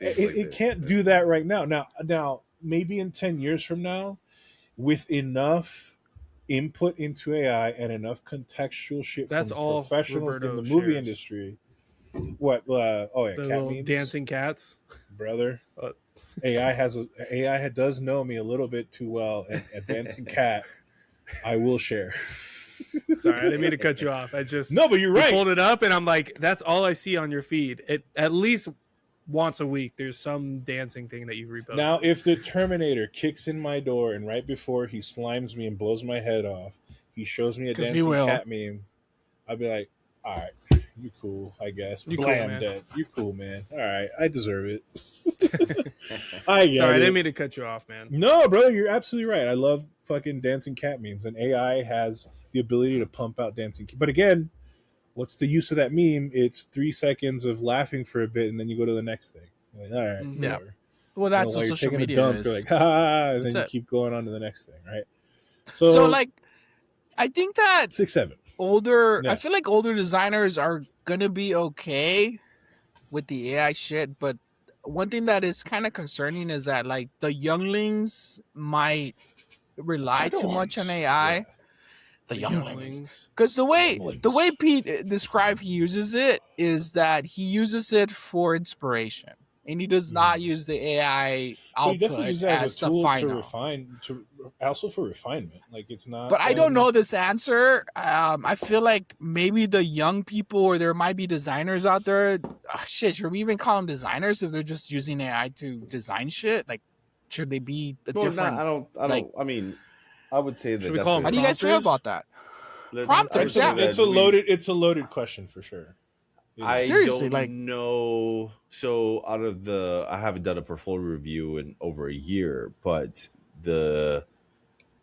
like It this. can't do that right now. Now, maybe in 10 years from now, with enough input into AI and enough contextual shit That's from all professionals Roberto in the movie shares. industry. What? Oh yeah, The cat little memes, dancing cats. brother. Uh, AI does know me a little bit too well. And a dancing cat, I will share. Sorry, I didn't mean to cut you off. I just No, but you're you right. pulled it up, and I'm like, that's all I see on your feed. It at least once a week, there's some dancing thing that you've reposted. Now, if the Terminator kicks in my door and right before he slimes me and blows my head off, he shows me a 'Cause he dancing will. cat meme, I'd be like, all right, you cool, I guess. You cool, Blam, man. dead. You cool, man. All right, I deserve it. I get Sorry, I it. didn't mean to cut you off, man. No, brother, you're absolutely right. I love fucking dancing cat memes, and AI has the ability to pump out dancing. But again, what's the use of that meme? It's 3 seconds of laughing for a bit, and then you go to the next thing. You're like, all right, Mhm. Yeah. whatever. Well, that's While what you're social taking media a dump, is. you're like, ha, ha, ha, and then That's you it. keep going on to the next thing, right? So, like, I think that 6, 7. older, Yeah. I feel like older designers are gonna be okay with the AI shit, but one thing that is kind of concerning is that like the younglings might rely too much on AI. Yeah. The younglings. Younglings. Because the way Younglings. Pete described he uses it is that he uses it for inspiration, and he does not use the AI But you output definitely use it as as a the tool to final. refine, also for refinement. Like it's not. But I don't know this answer. I feel like maybe the young people, or there might be designers out there. Shit, should we even call them designers if they're just using AI to design shit? Like, should they be a Well, different? I don't. like- I mean, I would say that. Should we that's call a- them How do you guys feel prompters? about that? let's- prompters, I would say yeah. that It's a we- loaded. It's a loaded question for sure. I Seriously, don't like- know. So out of I haven't done a portfolio review in over a year, but the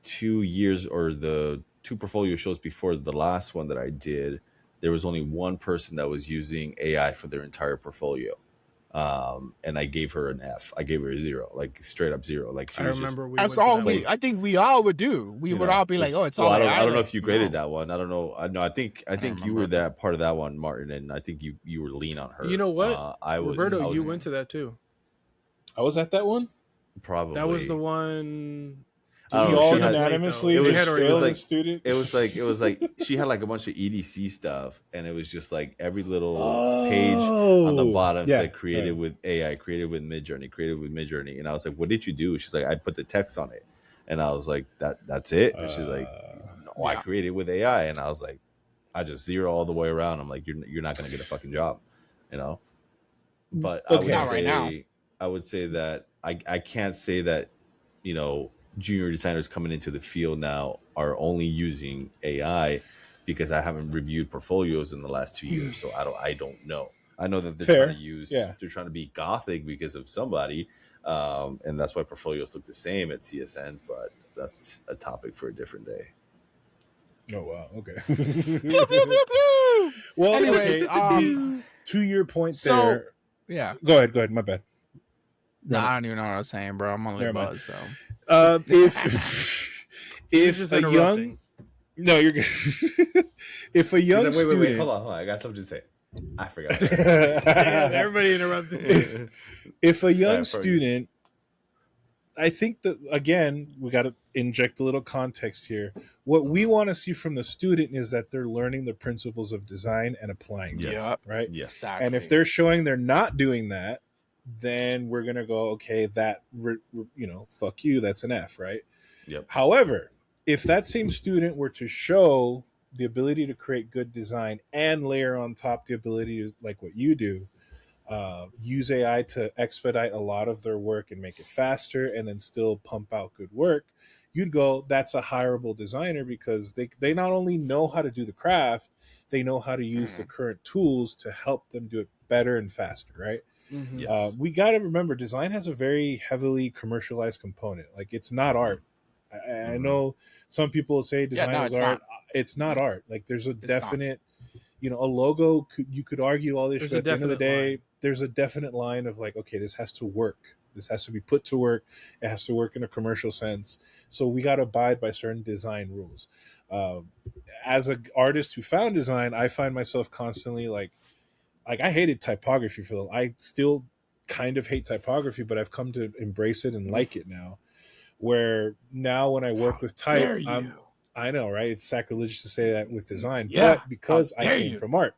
2 years or the 2 portfolio shows before the last one that I did, there was only one person that was using AI for their entire portfolio. And I gave her an F. I gave her a 0, like straight up 0. Like she I was remember we That's went to all that we. one. I think we all would do. We you would know, all be like, just- "Oh, it's well, all." I don't AI, know like, if you graded no. that one. I don't know. No, I think you were that part of that one, Martin, and I think you were lean on her. You know what? I was. Roberto, I was you went to that too. I was at that one. probably That was the one. I don't We know, all she had- unanimously it was- just it was failed like- the student. It was like she had like a bunch of EDC stuff, and it was just like every little page on the bottom said created with AI, created with Midjourney, created with Midjourney, and I was like, "What did you do?" She's like, "I put the text on it," and I was like, "That's it." And she's like, "No, I created with AI," and I was like, "I just 0 all the way around." I'm like, "You're not gonna get a fucking job," you know. But I would Okay. Not say right now. I would say that I can't say that, junior designers coming into the field now are only using AI, because I haven't reviewed portfolios in the last 2 years, so I don't know. I know that they're Fair. trying to use Yeah. they're trying to be gothic because of somebody, and that's why portfolios look the same at CSN. But that's a topic for a different day. Oh wow. Okay. Pew, pew, pew, pew. Well, Anyways, okay. To your point so- there. Yeah. Go ahead. My bad. No, I don't even know what I was saying, bro. I'm on the Never mind. buzz, so. If just a young interrupting. no, you're good. If a young student, wait, hold on, I got something to say. I forgot. Damn, everybody interrupted. If a young Sorry, student, I think that again we got to inject a little context here. What we want to see from the student is that they're learning the principles of design and applying Yes. them, right? Yes. Exactly. And if they're showing they're not doing that, then we're gonna go, okay, that fuck you, that's an F, right? Yep. However, if that same student were to show the ability to create good design and layer on top the ability to, like what you do, use AI to expedite a lot of their work and make it faster and then still pump out good work, you'd go, that's a hireable designer because they not only know how to do the craft, they know how to use the current tools to help them do it better and faster, right? Mhm. Yes. We got to remember design has a very heavily commercialized component. Like it's not art. I know some people say design is it's art. not. It's not art. Like there's a not. definite, a logo. You could argue all this There's shit. a At the end of the definite day, line. there's a definite line of like, okay, this has to work. This has to be put to work. It has to work in a commercial sense. So we got to abide by certain design rules. As an artist who found design, I find myself constantly like I hated typography I still kind of hate typography, but I've come to embrace it and like it now. Where now when I work with type, I know, right? It's sacrilegious to say that with design, but because I came from art.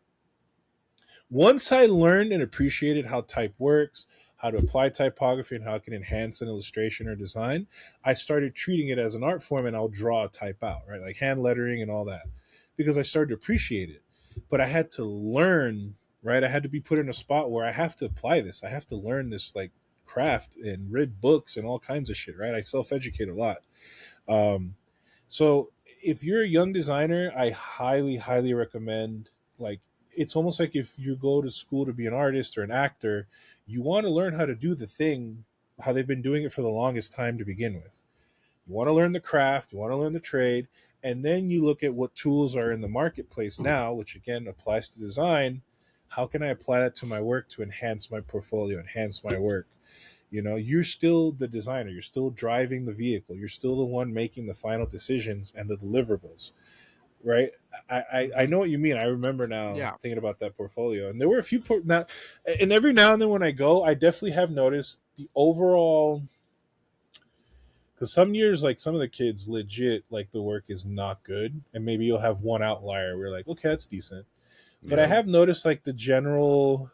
Once I learned and appreciated how type works, how to apply typography and how it can enhance an illustration or design, I started treating it as an art form and I'll draw a type out, right? Like hand lettering and all that, because I started to appreciate it. But I had to learn, right? I had to be put in a spot where I have to apply this. I have to learn this like craft and read books and all kinds of shit, right? I self-educate a lot. So if you're a young designer, I highly, highly recommend, like, it's almost like if you go to school to be an artist or an actor, you want to learn how to do the thing, how they've been doing it for the longest time to begin with. You want to learn the craft, you want to learn the trade, and then you look at what tools are in the marketplace now, which again applies to design. How can I apply that to my work to enhance my portfolio, enhance my work? You're still the designer. You're still driving the vehicle. You're still the one making the final decisions and the deliverables, right? I know what you mean. I remember now thinking about that portfolio. And there were a few now, and every now and then when I go, I definitely have noticed the overall, because some years, like some of the kids legit, like the work is not good. And maybe you'll have one outlier where you're like, okay, that's decent. But I have noticed like the general,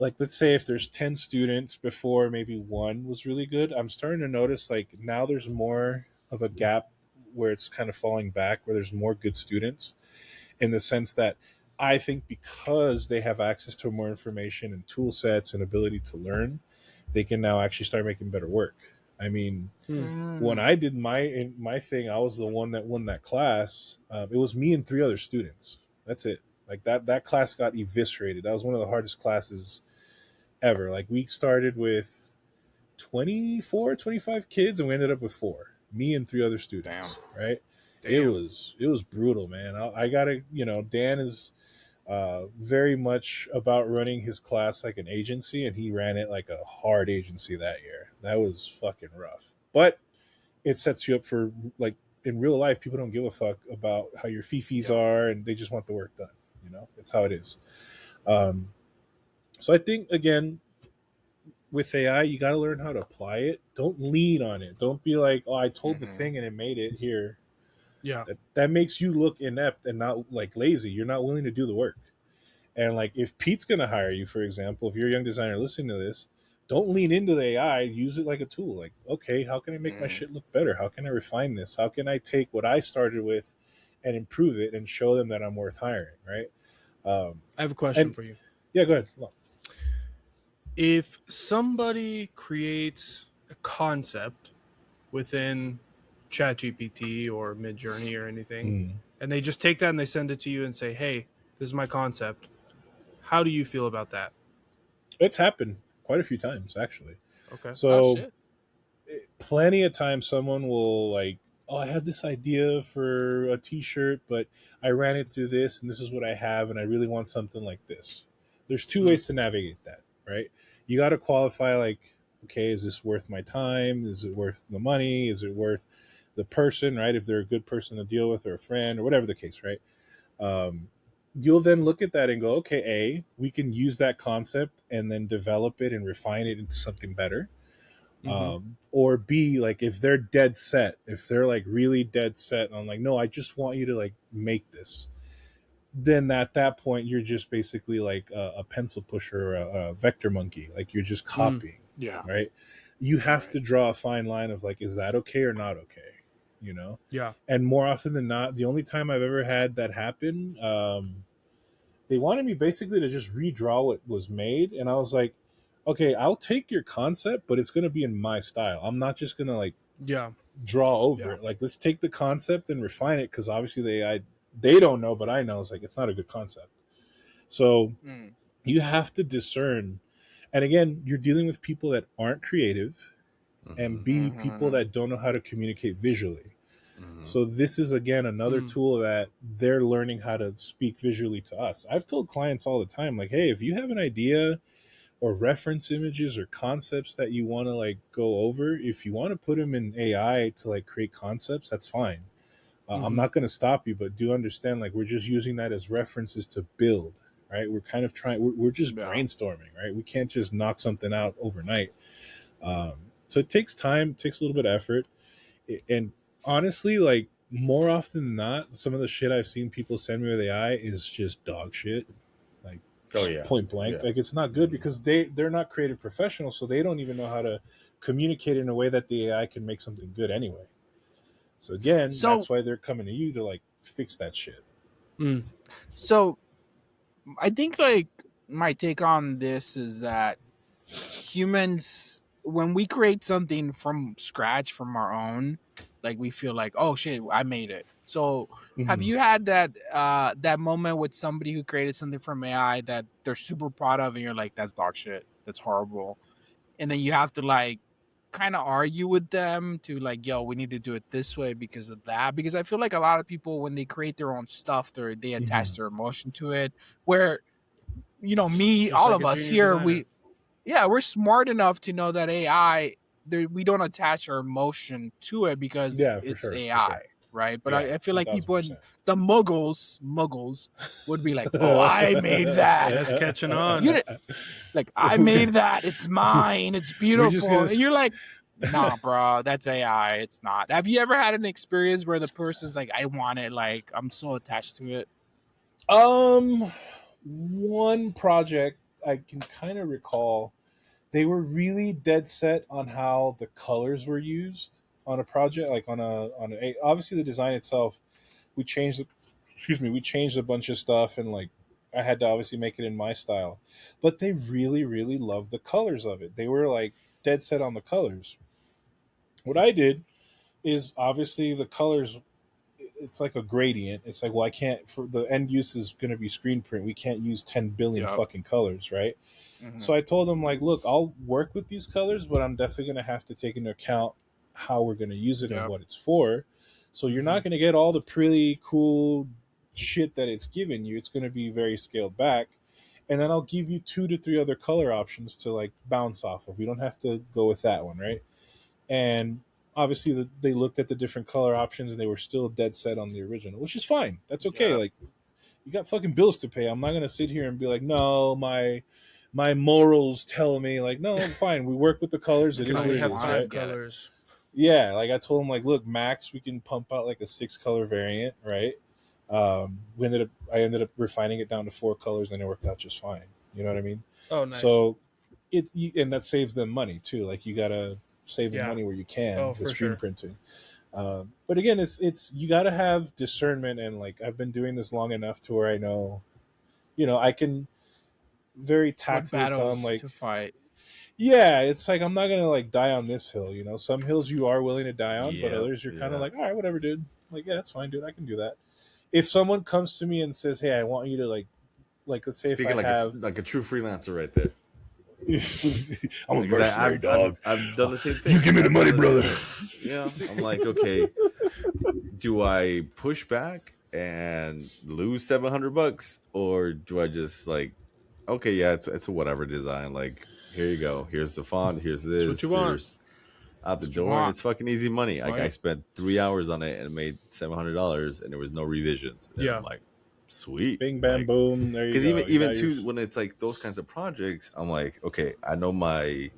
like let's say if there's 10 students before maybe one was really good, I'm starting to notice like now there's more of a gap where it's kind of falling back, where there's more good students, in the sense that I think because they have access to more information and tool sets and ability to learn, they can now actually start making better work. I mean, when I did my thing, I was the one that won that class. It was me and 3 other students. That's it. Like that class got eviscerated. That was one of the hardest classes ever. Like we started with 24, 25 kids and we ended up with 4. Me and 3 other students. Damn. Right? Damn. It was brutal, man. I gotta, Dan is very much about running his class like an agency, and he ran it like a hard agency that year. That was fucking rough. But it sets you up for, like, in real life, people don't give a fuck about how your fifis are, and they just want the work done. It's how it is. So I think, again, with AI, you got to learn how to apply it. Don't lean on it. Don't be like, oh, I told the thing and it made it here. Yeah. That makes you look inept and not like lazy. You're not willing to do the work. And like if Pete's going to hire you, for example, if you're a young designer listening to this, don't lean into the AI. Use it like a tool. Like, okay, how can I make my shit look better? How can I refine this? How can I take what I started with and improve it and show them that I'm worth hiring, right? I have a question for you. Yeah, go ahead. If somebody creates a concept within ChatGPT or Midjourney or anything, Mm. and they just take that and they send it to you and say, "Hey, this is my concept. How do you feel about that?" It's happened quite a few times, actually. Okay. Oh So shit. plenty of times someone will like, oh, I had this idea for a t-shirt, but I ran it through this and this is what I have and I really want something like this. There's two ways to navigate that, right? You got to qualify like, okay, is this worth my time? Is it worth the money? Is it worth the person, right? If they're a good person to deal with or a friend or whatever the case, right? You'll then look at that and go, okay, we can use that concept and then develop it and refine it into something better. Or B, like if they're dead set, if they're like really dead set on like, no, I just want you to like make this, then at that point you're just basically like a pencil pusher or a vector monkey. Like you're just copying, Yeah. right? You have to draw a fine line of like, is that okay or not okay? You know? Yeah. And more often than not, the only time I've ever had that happen, they wanted me basically to just redraw what was made. And I was like, okay, I'll take your concept, but it's going to be in my style. I'm not just going to like draw over it. Like, let's take the concept and refine it. Cause obviously they don't know, but I know it's like, it's not a good concept. So you have to discern. And again, you're dealing with people that aren't creative and B, people that don't know how to communicate visually. So this is, again, another tool that they're learning how to speak visually to us. I've told clients all the time, like, hey, if you have an idea or reference images or concepts that you want to like go over, if you want to put them in AI to like create concepts, that's fine. I'm not going to stop you, but do understand, like, we're just using that as references to build, right? We're kind of we're just brainstorming, right? We can't just knock something out overnight. So it takes time, it takes a little bit of effort. And honestly, like, more often than not, some of the shit I've seen people send me with AI is just dog shit. Like, point blank. Like, it's not good because they're not creative professionals, so they don't even know how to communicate in a way that the AI can make something good anyway. So again, that's why they're coming to you to like fix that shit. So I think like my take on this is that humans, when we create something from scratch from our own, like we feel like, oh shit, I made it. So have you had that that moment with somebody who created something from AI that they're super proud of and you're like, that's dog shit, that's horrible, and then you have to like kind of argue with them to like, yo, we need to do it this way because of that? Because I feel like a lot of people, when they create their own stuff, they attach their emotion to it, where, you know, me, Just all like of a us junior here, designer. we're smart enough to know that AI, we don't attach our emotion to it because it's AI, right? But I feel like people in the muggles would be like, oh, I made that. That's catching on. Like, I made that. It's mine. It's beautiful. And you're like, nah, bro, that's AI. It's not. Have you ever had an experience where the person's like, I want it, like, I'm so attached to it? One project I can kind of recall, they were really dead set on how the colors were used on a project, like on a obviously the design itself, we changed a bunch of stuff, and like I had to obviously make it in my style, but they really, really loved the colors of it. They were like dead set on the colors. What I did is, obviously the colors, it's like a gradient. It's like, well, I can't, for the end use is going to be screen print. We can't use 10 billion fucking colors, right? So I told them, like, look, I'll work with these colors, but I'm definitely going to have to take into account how we're going to use it and what it's for. So you're not going to get all the pretty cool shit that it's giving you. It's going to be very scaled back. And then I'll give you 2 to 3 other color options to like bounce off of. We don't have to go with that one, right? And obviously they looked at the different color options and they were still dead set on the original, which is fine. That's okay. Like, you got fucking bills to pay. I'm not going to sit here and be like, no, my morals tell me, like, no, I'm fine. We work with the colors. It is what it is, 5 colors. Yeah, like I told him, like, look, max, we can pump out like a 6 color variant, right? I ended up refining it down to 4 colors, and it worked out just fine. You know what I mean? Oh, nice. So and that saves them money too. Like, you gotta save them money where you can with screen printing. But again, it's you gotta have discernment, and like I've been doing this long enough to where I know, you know, I can very tactfully tell them, like, to fight. yeah, it's like I'm not gonna like die on this hill. You know, some hills you are willing to die on, but Yeah, others you're kind of yeah. like, all right, whatever, dude. Like, yeah, that's fine, dude. I can do that. If someone comes to me and says, hey, I want you to like let's say if I Speaking have, like a true freelancer right there. I'm a Because mercenary dog. I've done the same thing. You give me the I've money, done the same brother. thing. Yeah, I'm like, okay, do I push back and lose $700, or do I just like, okay, yeah, it's a whatever design. Like, here you go. Here's the font. Here's That's what this. you want. Here's out the That's what you door, and want. it's fucking easy money. Like, I Right. spent 3 hours on it and made $700, and there was no revisions. And Yeah. I'm like, sweet. Bing, bam, Like, boom. There you because go. even got too when it's like those kinds of projects, I'm like, okay, I know my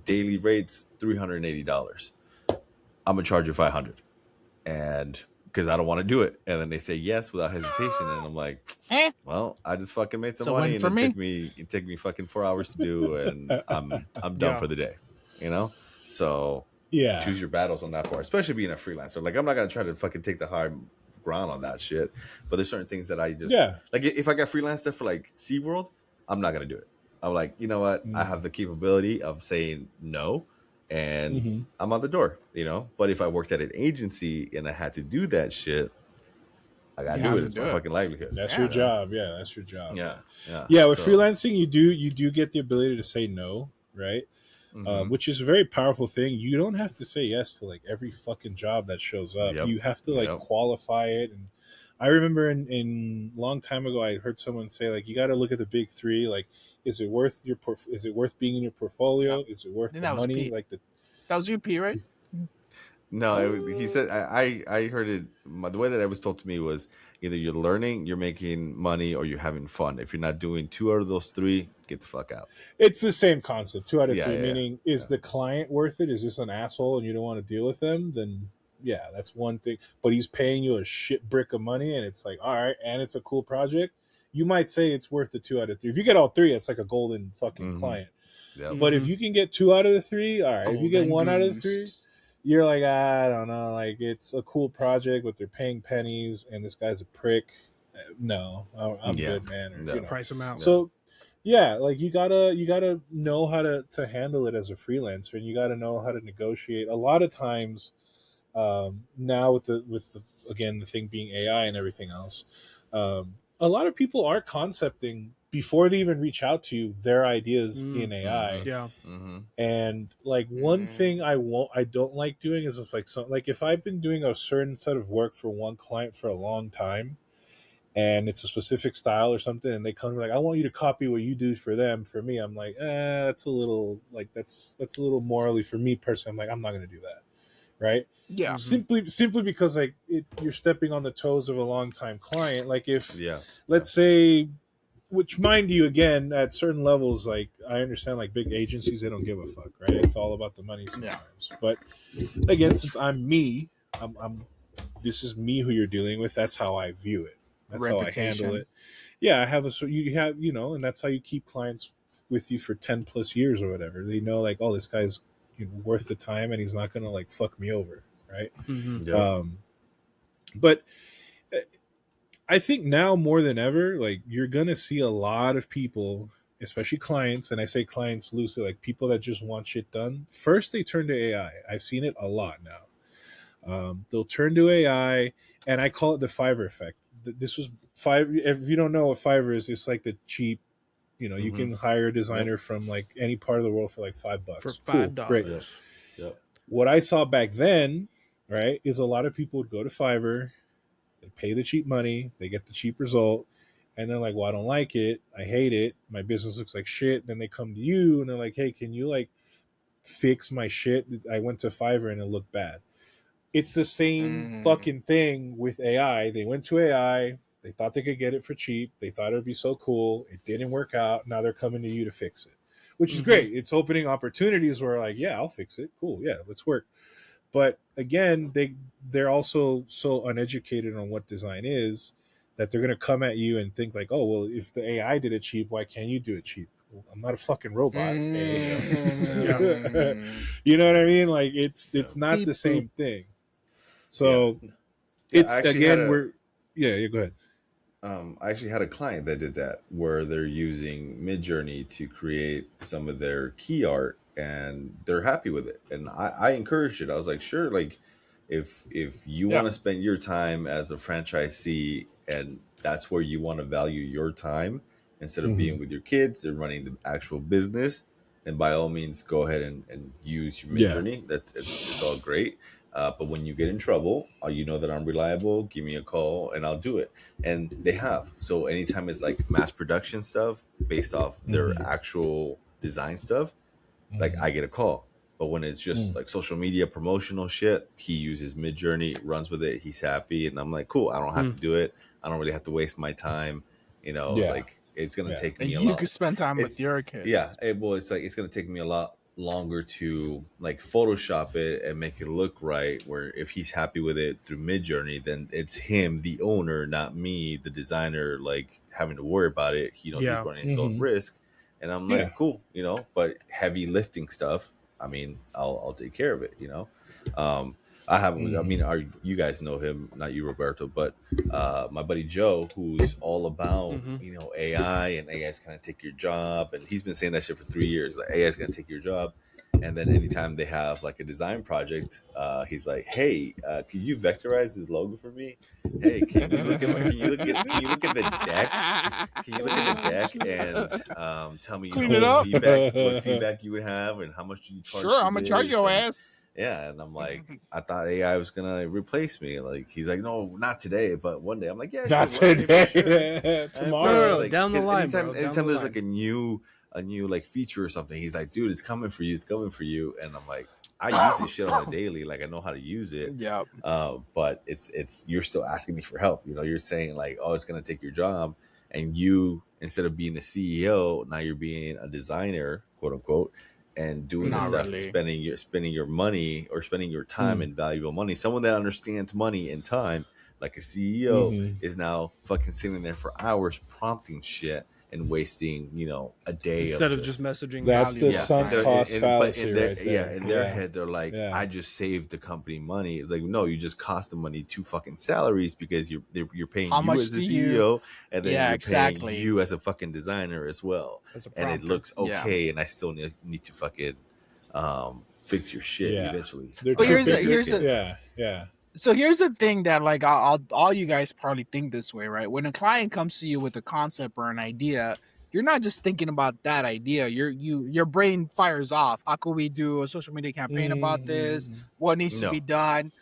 daily rate's $380. I'm gonna charge you 500, and because I don't want to do it, and then they say yes without hesitation, and I'm like, well, I just fucking made some It's a money, win and for me. it took me fucking 4 hours to do, and I'm done Yeah. for the day, you know. So Yeah. choose your battles on that part, especially being a freelancer. Like, I'm not gonna try to fucking take the high ground on that shit, but there's certain things that I just Yeah. like. If I got freelance stuff for like SeaWorld, I'm not gonna do it. I'm like, you know what? I have the capability of saying no, and Mhm. I'm on the door, you know. But if I worked at an agency and I had to do that shit, I gotta You do have it. to It's do my it. fucking livelihood. That's Yeah. your job. Yeah, that's your job. Yeah, yeah, Yeah, with So, freelancing, you do get the ability to say no, right? mhm. Which is a very powerful thing. You don't have to say yes to like every fucking job that shows up. Yep. You have to like Yep. qualify it. And I remember in long time ago, I heard someone say like, you got to look at the big three. Like, is it worth is it worth being in your portfolio? Is it worth think the that was money? Pete. Like the That was you, P, right? No, he said I heard it. The way that it was told to me was either you're learning, you're making money, or you're having fun. If you're not doing two out of those three, get the fuck out. it's the same concept. 2 out of Yeah, three, yeah, meaning is the client worth it? Is this an asshole and you don't want to deal with them? Then yeah, that's one thing. But he's paying you a shit brick of money, and it's like, all right, and it's a cool project. You might say it's worth the 2 out of 3. If you get all three, it's like a golden fucking Mhm. client. Yeah. But if you can get 2 out of the 3, all right. If you get Golden 1 out of the 3, goose. you're like, I don't know, like it's a cool project, but they're paying pennies, and this guy's a prick. No, I'm Yeah. good, man. Or, Yeah. you know. Price them out. So yeah, like you gotta know how to handle it as a freelancer, and you gotta know how to negotiate. A lot of times, now with the again the thing being AI and everything else, a lot of people are concepting before they even reach out to you their ideas in AI. Yeah. Mm-hmm. And like one thing I don't like doing is if I've been doing a certain set of work for one client for a long time, and it's a specific style or something, and they come like, I want you to copy what you do for them for me. I'm like, that's a little like that's a little morally for me personally. I'm like, I'm not gonna do that, right? Yeah. Simply because like you're stepping on the toes of a longtime client. Like if Yeah. let's say, which mind you, again at certain levels, like I understand like big agencies, they don't give a fuck, right? It's all about the money sometimes. But again, since I'm me, I'm this is me who you're dealing with. That's how I view it. That's how I handle it. Yeah, I have you have and that's how you keep clients with you for 10 plus years or whatever. They know like, oh, this guy's worth the time, and he's not gonna like fuck me over, right? Yeah. But I think now more than ever, like you're gonna see a lot of people, especially clients, and I say clients loosely, like people that just want shit done. First, they turn to AI. I've seen it a lot now. They'll turn to AI, and I call it the Fiverr effect. This was Fiverr. If you don't know what Fiverr is, it's like the cheap. You can hire a designer from like any part of the world for like $5 For Cool, $5. great. Yep. What I saw back then, right, is a lot of people would go to Fiverr, they pay the cheap money, they get the cheap result, and they're like, well, I don't like it, I hate it, my business looks like shit. Then they come to you and they're like, hey, can you like fix my shit? I went to Fiverr and it looked bad. It's the same fucking thing with AI. They went to AI, they thought they could get it for cheap, they thought it would be so cool, it didn't work out, now they're coming to you to fix it, which is great. It's opening opportunities where like, yeah, I'll fix it, cool, yeah, let's work. But again, they're also so uneducated on what design is that they're going to come at you and think like, oh, well, if the AI did it cheap, why can't you do it cheap? Well, I'm not a fucking robot. You know what I mean? Like it's not Beep, the same boop. thing. So Yeah, it's I actually again had a- go ahead. I actually had a client that did that, where they're using Midjourney to create some of their key art, and they're happy with it. And I encouraged it. I was like, sure, like if you Yeah. want to spend your time as a franchisee, and that's where you want to value your time instead of being with your kids and running the actual business, then by all means go ahead and use your Yeah. Midjourney. That's it's all great. But when you get in trouble, you know that I'm reliable. Give me a call and I'll do it. And they have. So anytime it's like mass production stuff based off their actual design stuff, like I get a call. But when it's just like social media promotional shit, he uses Midjourney, runs with it. He's happy, and I'm like, cool. I don't have to do it. I don't really have to waste my time. You know, it's Yeah. like it's gonna take And me a you lot. could spend time It's with your kids. yeah. Well, it's like it's gonna take me a lot longer to like Photoshop it and make it look right. Where if he's happy with it through Midjourney, then it's him, the owner, not me, the designer, like having to worry about it. You know, he's Yeah. running his own risk, and I'm like, Yeah. cool, you know. But heavy lifting stuff, I mean, I'll take care of it, you know. I have, I mean, you guys know him, not you, Roberto, but my buddy Joe, who's all about, you know, AI, and AI is going to take your job. And he's been saying that shit for 3 years. Like, AI is going to take your job. And then anytime they have like a design project, he's like, "Hey, can you vectorize this logo for me? Hey, can you look at can you look at the deck? Can you look at the deck and tell me, you Clean know, it up. what feedback you would have, and how much do you charge? Sure, for I'm gonna charge this?" your And ass. yeah, and I'm like, I thought AI was gonna replace me. Like, he's like, no, not today, but one day. I'm like, yeah, Not sure, one day for sure. today. It's Tomorrow. No, down the 'cause line, anytime, bro, down anytime the there's line. like a new like feature or something, he's like, dude, it's coming for you, it's coming for you. And I'm like, I use this shit on a daily, like I know how to use it. Yeah. But it's you're still asking me for help. You know, you're saying like, oh, it's gonna take your job, and you, instead of being a CEO, now you're being a designer, quote unquote, and doing the Not stuff, really. spending your money or spending your time and valuable money. Someone that understands money and time, like a CEO, is now fucking sitting there for hours prompting shit and wasting, you know, a day Instead of of just messaging That's value. the sunk instead of- cost but fallacy in their, right there. in their head, they're like, Yeah. I just saved the company money. It's like, no, you just cost the money 2 fucking salaries, because you're paying How you much as the do CEO, and then Yeah, you're exactly. paying you as a fucking designer as well. As a And it prompter. looks Yeah. okay, and I still need to fucking fix your shit Yeah. eventually. They're But here's tripping. the- here's the- yeah. So here's the thing that like all you guys probably think this way, right? When a client comes to you with a concept or an idea, you're not just thinking about that idea. Your brain fires off. How could we do a social media campaign about this? What needs to No. be done?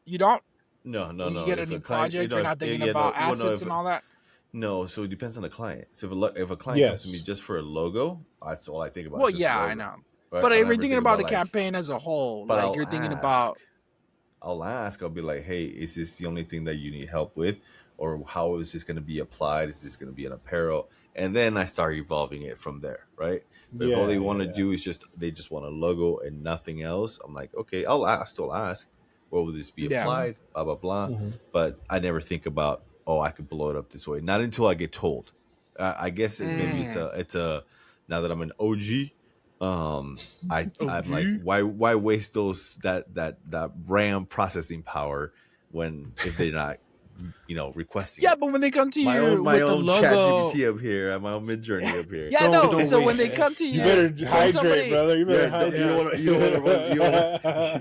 You don't. No. When you get a If new client- project, know, you're not thinking about well, assets and all that. No, so it depends on the client. So if a client comes to me Yes. just for a logo, that's all I think about. Well, is just yeah, logo, I know. right? But I if you're never thinking think about a like, campaign as a whole, but like I'll you're thinking ask. about. I'll be like, hey, is this the only thing that you need help with? Or how is this going to be applied? Is this going to be an apparel? And then I start evolving it from there, right? But if all they want to do is they just want a logo and nothing else, I'm like, okay, I'll still ask, where will this be Yeah. applied? Blah, blah, blah. But I never think about, oh, I could blow it up this way. Not until I get told. I guess maybe it's a, now that I'm an OG, I'm like, why waste that RAM processing power if they're not, you know, requesting Yeah, it? but when they come to my you own with the chat logo, GPT up here, my own Midjourney up here. yeah, Don't no. So waste when they it. come to you, You better when hydrate, somebody- brother. You better Yeah, hydrate. you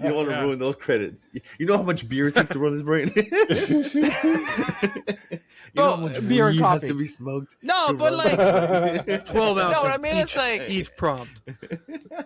don't want to ruin those credits. You know how much beer it takes to run this brain. You know how much beer and weed has coffee. to be smoked. No, to but run like, this brain? 12 ounces. No, what I mean, it's like- each prompt.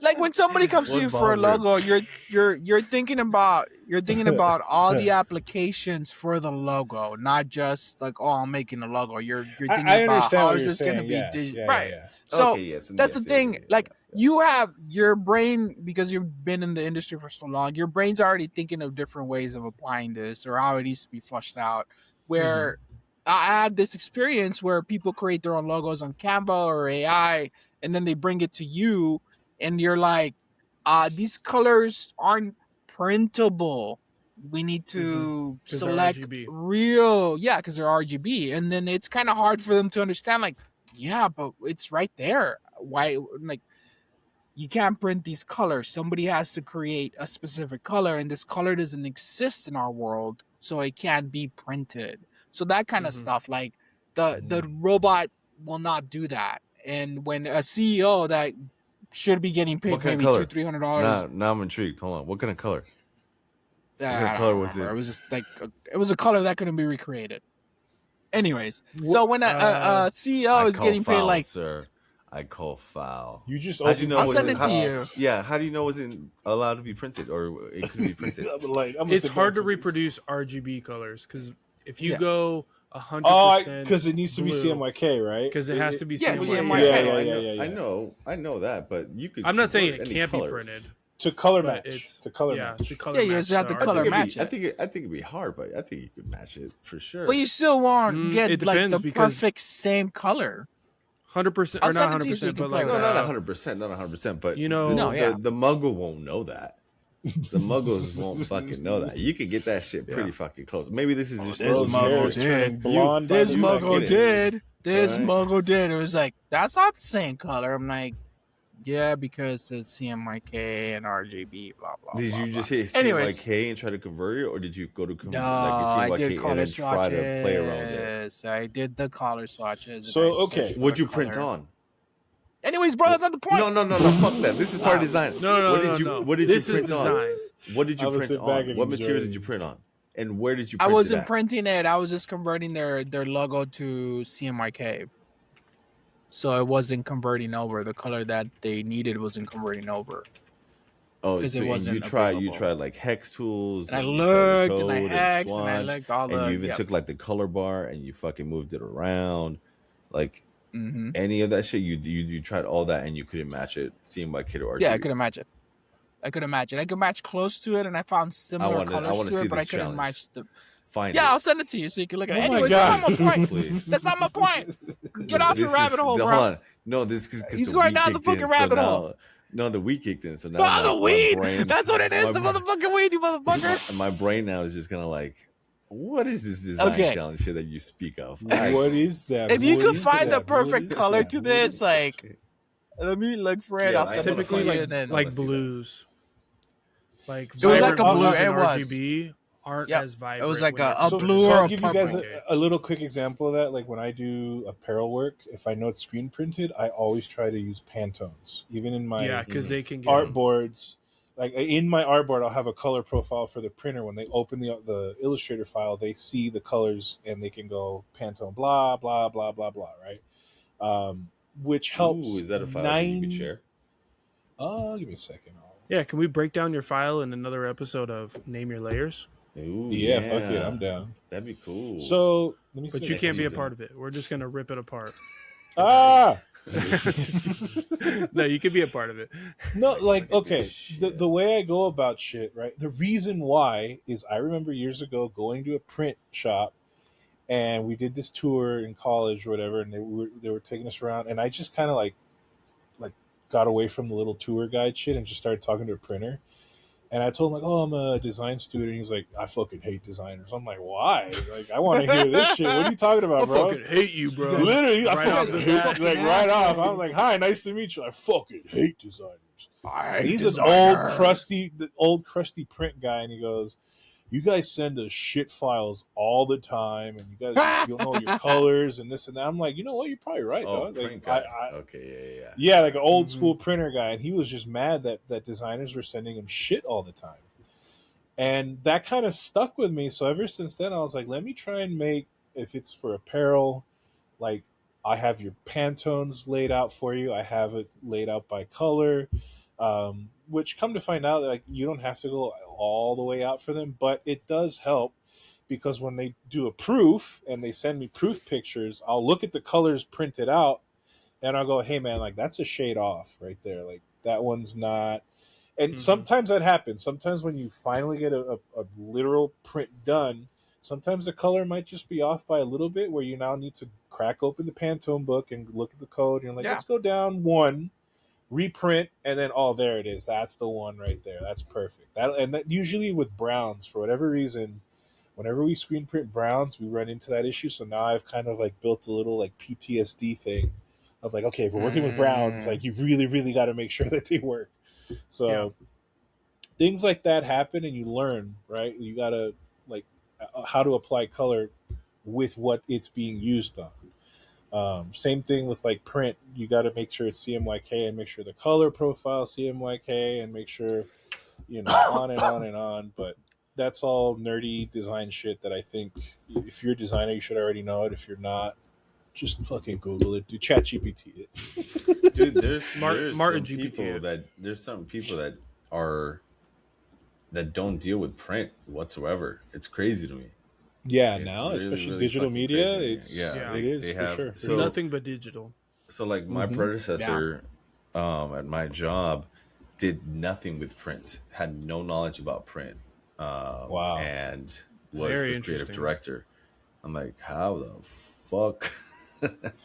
like when somebody comes to One you for a bottle logo, you're thinking about all the applications for the logo, not just like, oh, I'm making a logo. You're thinking I about understand how what is you're this going to saying. be Yeah, right. yeah. So Okay, yes, that's yes, the thing. yeah. Like you have your brain, because you've been in the industry for so long. Your brain's already thinking of different ways of applying this or how it needs to be flushed out. Where I had this experience where people create their own logos on Canva or AI, and then they bring it to you, and you're like, these colors aren't printable. We need to 'Cause they're select RGB. because they're RGB, and then it's kind of hard for them to understand. Like, yeah, but it's right there. Why, like, you can't print these colors. Somebody has to create a specific color, and this color doesn't exist in our world, so it can't be printed. So that kind of stuff, like the robot will not do that. And when a CEO that should be getting paid What kind of maybe color? $200-$300, Now I'm intrigued. Hold on. What kind of color? What kind I of color don't was remember. it? It was just like it was a color that couldn't be recreated. Anyways, so when a CEO I is call getting paid foul, like, sir. I call foul. You just How'd you opened know the I'll send it to you. box. Yeah, how do you know it wasn't allowed to be printed or it couldn't be printed? It's hard to reproduce RGB colors because if you Yeah. go 100%, because it needs to be CMYK, right? because it has to be Yeah, CMYK. CMYK. I know that, but you could. I'm not saying it convert any can't be color. printed. to color But match. To color yeah, match. to color Yeah, you match just have the to color RGB. match I it. think it'd be hard, but I think you could match it for sure. But you still won't It get like depends the because- perfect same color. 100% I'll or send not it to you so you 100%, can but play like with no, it. not 100%, not 100%, but You know- No, yeah. the muggle won't know that. The muggles won't fucking know that. You could get that shit pretty fucking close. Maybe this is just this Those muggle hairs did. turning blonde by This the muggle second. did. This Right. muggle did. It was like, that's not the same color. I'm like, yeah, because it's CMYK and RGB, blah, blah, Did blah, you just blah. hit Anyways. CMYK and try to convert it, or did you go to No, like I a did CMYK color and then try to play around it? swatches. I did the color swatches. and So, I okay. searched for What'd the you print color. on? Anyways, bro, that's not the point. No, fuck that. This is part of design. No, What did This you is print on? design. What did you I would print sit back on? and What material enjoy did you it. print on? And where did you I print wasn't it at? printing it. I was just converting their logo to CMYK. So it wasn't converting over. The color that they needed wasn't converting over. Oh, 'cause it so and wasn't you tried available. like hex tools, And I you tried the looked, and I code hexed, and I swatch, looked all the... and you even yep. took like the color bar and you fucking moved it around, like Mhm. any of that shit. You tried all that and you couldn't match it. Seeing by kid or Yeah, I couldn't match it. I could match close to it, and I found similar colors to see it, but I this couldn't challenge. match the... Find Yeah, it. I'll send it to you so you can look at it. Oh my Anyways, God. that's not my point. Please. That's not my point. Get off your This rabbit is- hole, hold bro. on. No, this is He's the going weed down the kicked in, fucking so rabbit now- hole. No, the weed kicked in, so now Oh, the my weed! brain- That's what it is, the my- motherfucking weed, you motherfucker. My brain now is just gonna like, what is this design Okay. challenge shit that you speak of? What is that? If you What could is find the that? perfect What is color that? to What this, is like, let me look for it. Yeah, I'll I send it to Typically, you. like And then... wanna like see that. blues, like It was vibrant like a blue, blues and it was. RGB aren't Yep. as vibrant. It was like when a it's- blue so or I'll a give you guys purple. a little quick example of that. Like when I do apparel work, if I know it's screen printed, I always try to use Pantones. Even in my yeah, because they can get art boards, like in my artboard, I'll have a color profile for the printer. When they open the Illustrator file, they see the colors and they can go Pantone, blah blah blah blah blah, right? Which helps. Ooh, is that a file that you could share? Give me a second. Yeah, can we break down your file in another episode of Name Your Layers? Ooh, Yeah, fuck it, I'm down. That'd be cool. So let me. But see you what can't be a season. part of it. We're just gonna rip it apart. Ah. No, you could be a part of it. No, like, Fucking okay, shit. the way I go about shit, right? The reason why is I remember years ago going to a print shop, and we did this tour in college or whatever, and they were taking us around, and I just kind of like got away from the little tour guide shit and just started talking to a printer. And I told him, like, oh, I'm a design student. He's like, I fucking hate designers. I'm like, why? Like, I want to hear this shit. What are you talking about, I bro? fucking hate you, bro. Literally, I Right off fucking the hate, bat. like right off. I was like, hi, nice to meet you. I fucking hate designers. I He's this old crusty print guy, and he goes, "You guys send us shit files all the time, and you guys don't know your colors and this and that." I'm like, you know what? You're probably right, Oh, dog. print Like, guy. Okay, yeah. yeah, like an old school printer guy, and he was just mad that designers were sending him shit all the time, and that kind of stuck with me. So ever since then, I was like, let me try and make, if it's for apparel, like I have your Pantones laid out for you. I have it laid out by color. Which, come to find out, like, you don't have to go all the way out for them, but it does help, because when they do a proof and they send me proof pictures, I'll look at the colors printed out and I'll go, hey man, like, that's a shade off right there. Like, that one's not. And sometimes that happens. Sometimes when you finally get a literal print done, sometimes the color might just be off by a little bit, where you now need to crack open the Pantone book and look at the code. And you're like, Yeah. let's go down one, reprint, and then, oh, there it is. That's the one right there. That's perfect. That usually with browns, for whatever reason, whenever we screen print browns, we run into that issue. So now I've kind of like built a little like PTSD thing of like, okay, if we're working with browns, like, you really, really got to make sure that they work. So things like that happen, and you learn, right? You got to, like, how to apply color with what it's being used on. Same thing with like print. You got to make sure it's CMYK and make sure the color profile CMYK and make sure, on and on and on. But that's all nerdy design shit that I think if you're a designer, you should already know it. If you're not, just fucking Google it. Do ChatGPT it. Dude, there's Martin some GPT. people that don't deal with print whatsoever. It's crazy to me. Yeah, It's now, really, especially really digital fucking media, crazy. it's Yeah, it is they for have sure. so Nothing but digital. So like my predecessor at my job did nothing with print, had no knowledge about print. Wow. And was Very the creative interesting. director. I'm like, how the fuck?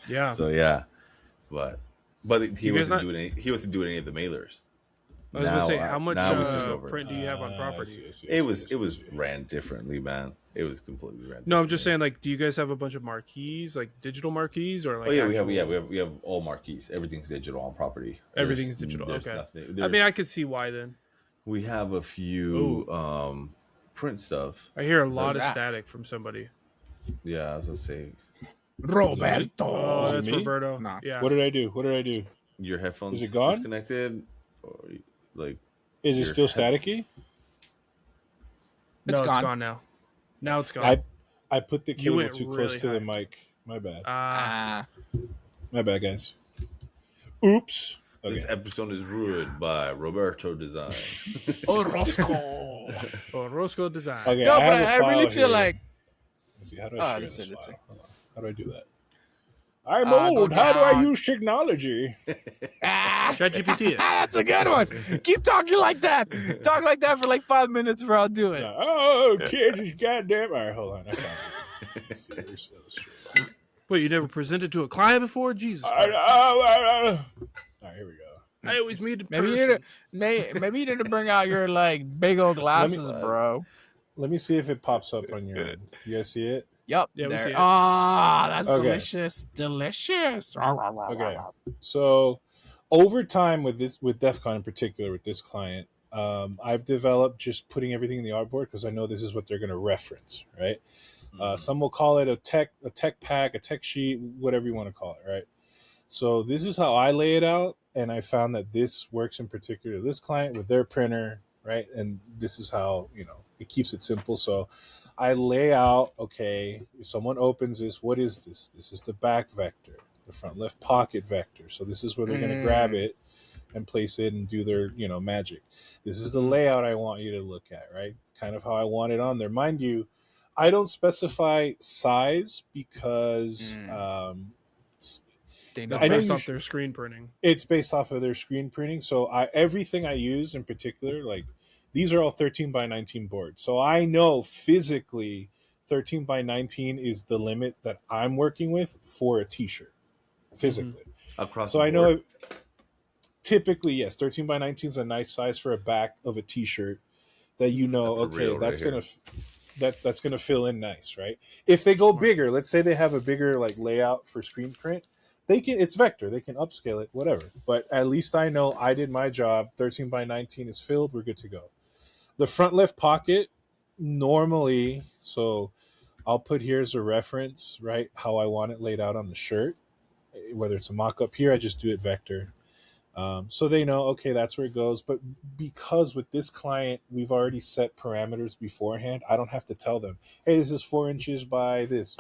Yeah. So yeah, but he You guys wasn't doing any of the mailers. I was gonna say, how much now we took over. print do you have on property? It was ran differently, man. It was completely ran. No, I'm just saying, like, do you guys have a bunch of marquees, like digital marquees, or like? Oh yeah, actual... we have all marquees. Everything's digital on property. Everything's digital. There's Okay. nothing. I mean, I could see why then. We have a few print stuff. I hear a lot of static from somebody. Yeah, I was gonna say Roberto. Oh, that's me? Roberto. Nah. Yeah. What did I do? your headphones Is it gone? disconnected, or like Is it Your still head- staticky? No, It's it's gone. gone now. Now it's gone. I put the You cable went too really close to the high. mic. My bad. Ah, My bad, guys. Oops. this Okay. episode is ruined by Roberto Design. Orozco. Orozco Design. Okay. No, but have a I really file feel here. like Let's see. How do I share let's this see, let's file? see. Hold on. How do I do that? I'm Go old. How do I down. use technology? ChatGPT. That's a good one. Keep talking like that. Talk like that for like 5 minutes, or I'll do it. Oh, kids, is goddamn. All right, hold on. I found it. Let's see. Where's Illustrator? Wait, you never presented to a client before? Jesus. All Christ. right, here we go. I always meet a Maybe you person. maybe you need to bring out your like big old glasses, bro. Let me see if it pops up on your end. You guys see it? Yep. Yeah, we there. see it. Ah, that's Okay. delicious. Delicious. Okay. So over time with DEF CON in particular, with this client, I've developed just putting everything in the artboard because I know this is what they're going to reference, right? Some will call it a tech pack, a tech sheet, whatever you want to call it, right? So this is how I lay it out, and I found that this works in particular this client with their printer, right? And this is how, it keeps it simple. So I lay out, okay, if someone opens this, what is this? This is the back vector, the front left pocket vector. So this is where they're going to grab it and place it and do their, magic. This is the layout I want you to look at, right? Kind of how I want it on there. Mind you, I don't specify size because They I know. know Based you off their screen printing. it's based off of their screen printing. So everything I use in particular, like these are all 13 by 19 boards. So I know physically 13 by 19 is the limit that I'm working with for a t-shirt physically. Across So the I know board. typically, yes, 13 by 19 is a nice size for a back of a t-shirt that That's a okay, reel that's right going to that's going to fill in nice, right? If they go bigger, let's say they have a bigger like layout for screen print, it's vector, they can upscale it, whatever. But at least I know I did my job. 13 by 19 is filled, we're good to go. The front left pocket normally, so I'll put here as a reference, right, how I want it laid out on the shirt. Whether it's a mock-up here, I just do it vector. So they know, okay, that's where it goes. But because with this client, we've already set parameters beforehand, I don't have to tell them, hey, this is 4 inches by this.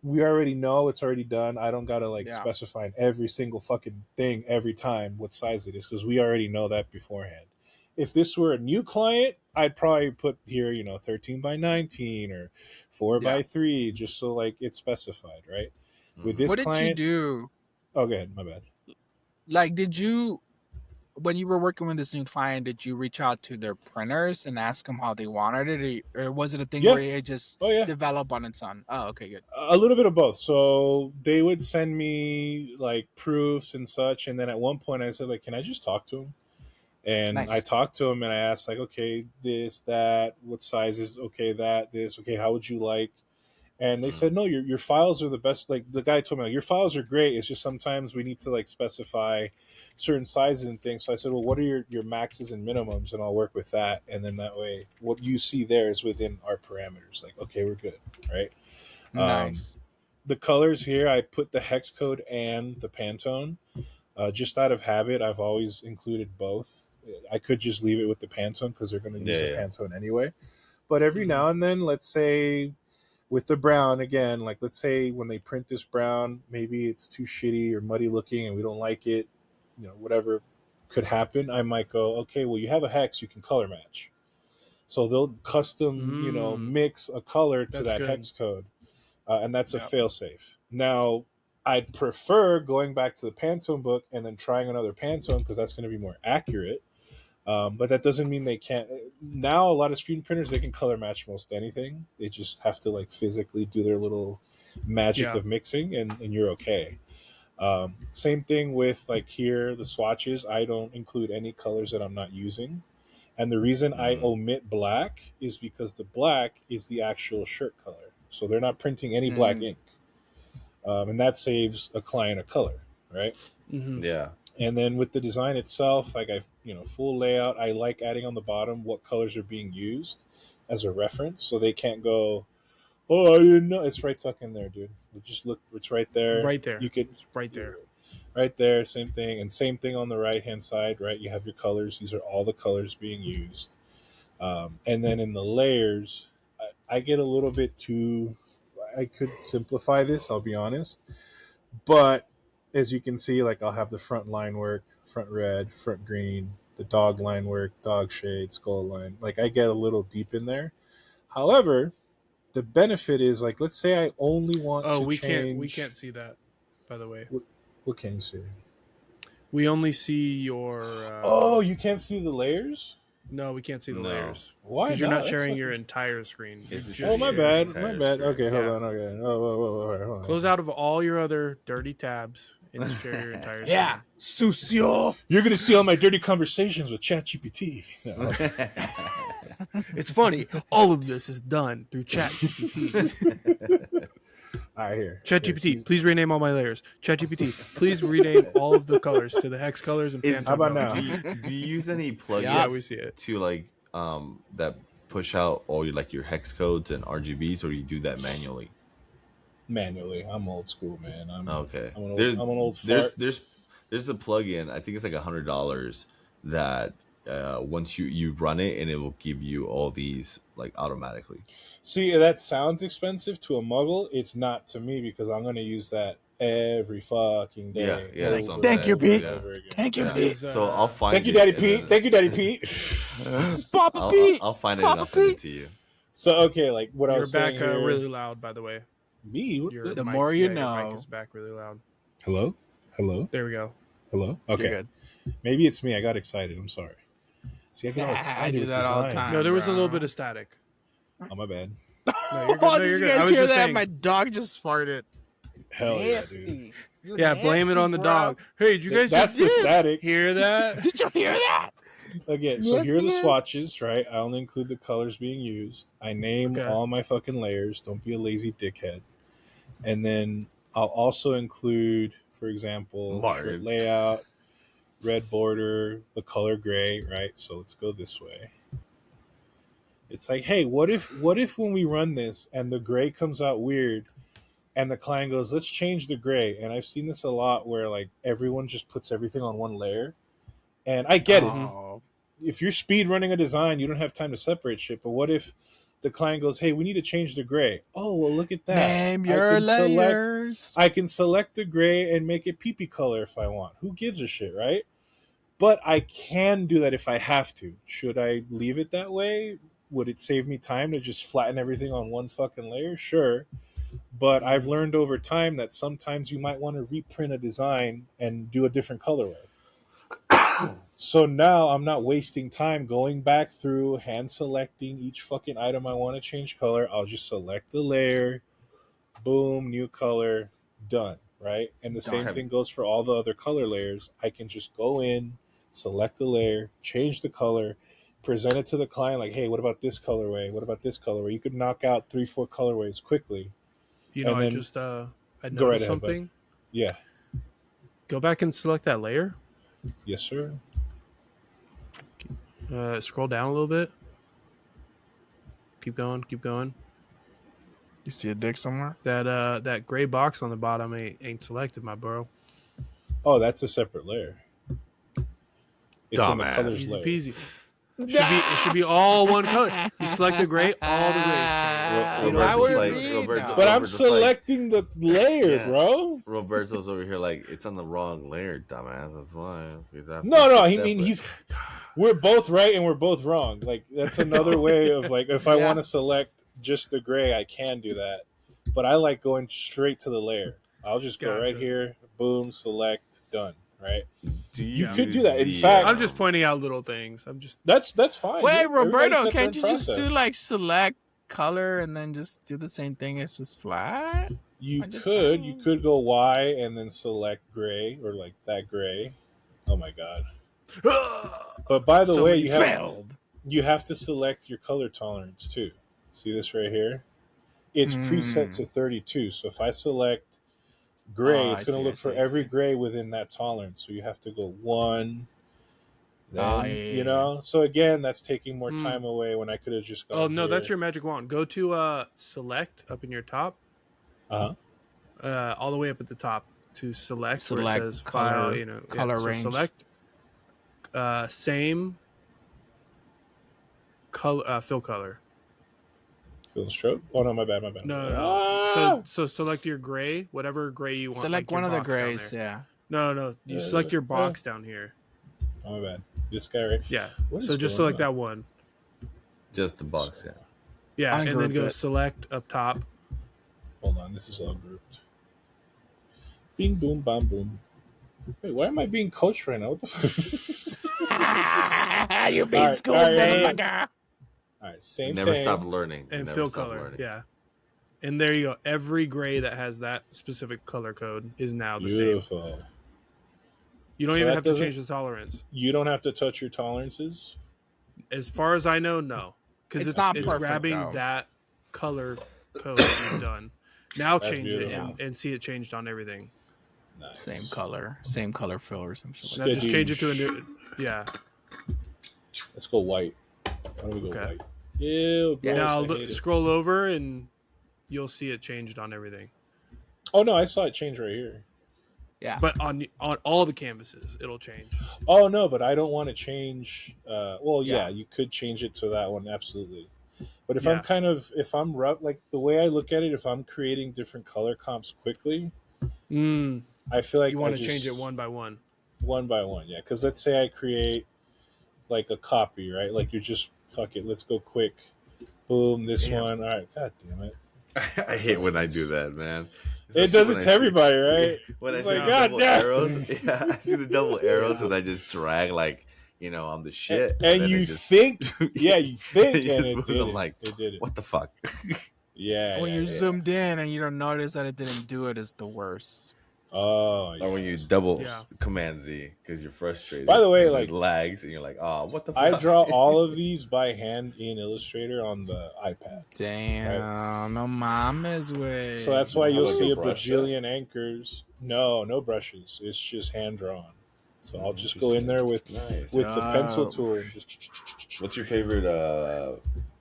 We already know it's already done. I don't got to specify in every single fucking thing every time what size it is because we already know that beforehand. If this were a new client, I'd probably put here, 13 by 19 or 4 by 3, just so it's specified, right? With this What client, did you do? Oh, go ahead. My bad. When you were working with this new client, did you reach out to their printers and ask them how they wanted it, or was it a thing where it just developed on its own? Oh, okay, good. A little bit of both. So they would send me proofs and such, and then at one point I said, can I just talk to them? And Nice. I talked to him and I asked okay, this, that, what sizes, okay, that, this, okay, how would you like? And they said, no, your files are the best. The guy told me, your files are great. It's just sometimes we need to specify certain sizes and things. So I said, well, what are your maxes and minimums? And I'll work with that. And then that way, what you see there is within our parameters. parameters. Like, okay, we're good, right? Nice. The colors here, I put the hex code and the Pantone. Just out of habit, I've always included both. I could just leave it with the Pantone because they're going to use the Pantone anyway. But every now and then, let's say with the brown again, like let's say when they print this brown, maybe it's too shitty or muddy looking and we don't like it, whatever could happen. I might go, okay, well, you have a hex, you can color match. So they'll custom, mix a color to that hex code. And that's a fail-safe. Now, I'd prefer going back to the Pantone book and then trying another Pantone because that's going to be more accurate. But that doesn't mean they can't. Now, a lot of screen printers, they can color match most anything. They just have to like physically do their little magic of mixing, and you're okay. Same thing with like here, the swatches. I don't include any colors that I'm not using. And the reason I omit black is because the black is the actual shirt color. So they're not printing any black ink. And that saves a client a color, right? Mm-hmm. Yeah. And then with the design itself, like full layout, I like adding on the bottom what colors are being used as a reference. So they can't go, oh, I didn't know. It's right fucking there, dude. Just look, it's right there. Right there. It's right there. Right there, same thing. And same thing on the right-hand side, right? You have your colors. These are all the colors being used. And then in the layers, I get a little bit too... I could simplify this, I'll be honest. But as you can see, like I'll have the front line work, front red, front green, the dog line work, dog shade, skull line. Like I get a little deep in there. However, the benefit is like, let's say I only want to change... we can't see that, by the way. What can you see? We only see your... Oh, you can't see the layers? No, we can't see the layers. Why? Because you're not sharing your entire screen. My bad. Okay, hold on. Okay. Hold on. Close out of all your other dirty tabs and share your entire screen. Yeah, sucio. You're going to see all my dirty conversations with ChatGPT. No. It's funny. All of this is done through ChatGPT. All right, here. ChatGPT, please rename all my layers. ChatGPT, please rename all of the colors to the hex colors and Pantone. How about now? Do you use any plugins we see it. to like that push out all your hex codes and RGBs, or you do that manually? Manually. I'm old school, man. Okay. I'm an old fart. There's a plugin. I think it's like $100 that once you run it, and it will give you all these like automatically. See, that sounds expensive to a muggle. It's not to me because I'm going to use that every fucking day. Yeah. Like, thank you, Pete. Thank you, Pete. So I'll find. Thank you, Daddy Pete. Thank you, Daddy Pete. Papa Pete. I'll find it and I'll send it to you. So okay, like what I was saying You're back here, really loud, by the way. Me? The more you Your know. mic is back really loud. Hello? There we go. Okay. You're good. Maybe it's me. I got excited. I'm sorry. See, I get all excited. I do with that all the design. time. No, there was a bro. little bit of static. Oh, my bad. No, you're good. Oh, No, did you're you good. I guys was hear just that? saying. My dog just farted. Hell yeah, dude. Nasty. You're Yeah, blame it on the nasty, bro. dog. Hey, did you guys That's just the static. hear that? Did you hear that? Again, so Yes, here are the yeah. swatches, right? I only include the colors being used. I name Okay. all my fucking layers. Don't be a lazy dickhead. And then I'll also include, for example, shirt layout, red border, the color gray, right? So let's go this way. It's like, hey, what if when we run this and the gray comes out weird and the client goes, let's change the gray. And I've seen this a lot where like everyone just puts everything on one layer. And I get it. Oh. If you're speed running a design, you don't have time to separate shit. But what if the client goes, hey, we need to change the gray? Oh, well, look at that. Name your layers. I can select the gray and make it pee-pee color if I want. Who gives a shit, right? But I can do that if I have to. Should I leave it that way? Would it save me time to just flatten everything on one fucking layer? Sure. But I've learned over time that sometimes you might want to reprint a design and do a different colorway. So now I'm not wasting time going back through, hand selecting each fucking item I want to change color. I'll just select the layer, boom, new color, done, right? And the same thing goes for all the other color layers. I can just go in, select the layer, change the color, present it to the client like, hey, what about this colorway? What about this colorway? You could knock out 3-4 colorways quickly. You know, And I then- just I Go noticed right ahead, something. Yeah. Go back and select that layer. Yes, sir. Scroll down a little bit. Keep going. Keep going. You see a dick somewhere? That gray box on the bottom ain't selected, my bro. Oh, that's a separate layer. It's in the Dumbass. colors Easy layer. peasy. It should be all one color. You select the gray, all the grays. Roberto's Why would it like be? Roberto, No. But I'm Roberto's like, selecting the layer, Yeah. bro. Roberto's over here like it's on the wrong layer, dumbass. That's why. No. I mean, we're both right and we're both wrong. Like that's another way of like if I Yeah. want to select just the gray, I can do that. But I like going straight to the layer. I'll just go right Gotcha. here, boom, select, done. Right? You could do that. In fact- I'm just pointing out little things. That's fine. Wait, Everybody's Roberto, got their can't you own just do process. like select color and then just do the same thing as just flat? You I'm just could. saying. You could go Y and then select gray or like that gray. Oh my god! But by the way, you have to select your color tolerance too. See this right here? It's preset to 32. So if I select gray, it's going to look for every gray within that tolerance. So you have to go 1. Then, you know. So again, that's taking more time away when I could have just gone. Oh no, here. that's your magic wand. Go to select up in your top. All the way up at the top to select where it says color, file. You know, color so range. Select same color, fill color. Fill stroke. Oh no, my bad. No. So select your gray, whatever gray you want. Select like your one of the box down grays, there. yeah. No. You select your box down here. Oh my bad. This guy right. Yeah. What So is just going select on? that one. just the box, yeah. Yeah, and then Ungroup go it. select up top. Hold on, this is all grouped. Bing, boom, bam, boom. Wait, why am I being coached right now? What the fuck? You beat All right, school, all right, motherfucker. All right, same. Never stop learning. And Never fill stop color. learning. Yeah. And there you go. Every gray that has that specific color code is now the same. Beautiful. You don't So even that have to doesn't- change the tolerance. You don't have to touch your tolerances. As far as I know, no. Because It's not it's perfect, grabbing though. that color code you've done. Now That's change it beautiful. and see it changed on everything. Nice. Same color fill or some shit. Now Like just change it to a new. Yeah. Let's go white. Why don't we go Okay. white? Ew, gross, Now I hate it. scroll over and you'll see it changed on everything. Oh no, I saw it change right here. yeah. But on all the canvases, it'll change. Oh no, but I don't want to change. Well, yeah, Yeah. you could change it to that one, absolutely. But if Yeah. if I'm rough, like the way I look at it, if I'm creating different color comps quickly, I feel like You want I to just- change it one by one. one by one, yeah. Because let's say I create like a copy, right? Like you're just fuck it, let's go quick. Boom, this Damn. one. All right, god damn it. I hate when I do that, man. It does it to everybody, right? When It's I see like, the God double damn. arrows, yeah, I see the double arrows, and I just drag like I'm the shit. And then you it just- think, yeah, you think, it and just it moves. did I'm it. like, It did it. what the fuck? Yeah. when yeah, you're yeah. zoomed in and you don't notice that it didn't do it is the worst. Oh, yeah. Or when you double Yeah. Command Z because you're frustrated. By the way, and it like- lags, and you're like, oh, what the fuck? I draw all of these by hand in Illustrator on the iPad. Damn, no mames, way. So that's why you'll Like see a a brush bajillion anchors. No brushes. It's just hand drawn. So I'll just go in there with Nice. the pencil Oh. tool and just. What's your favorite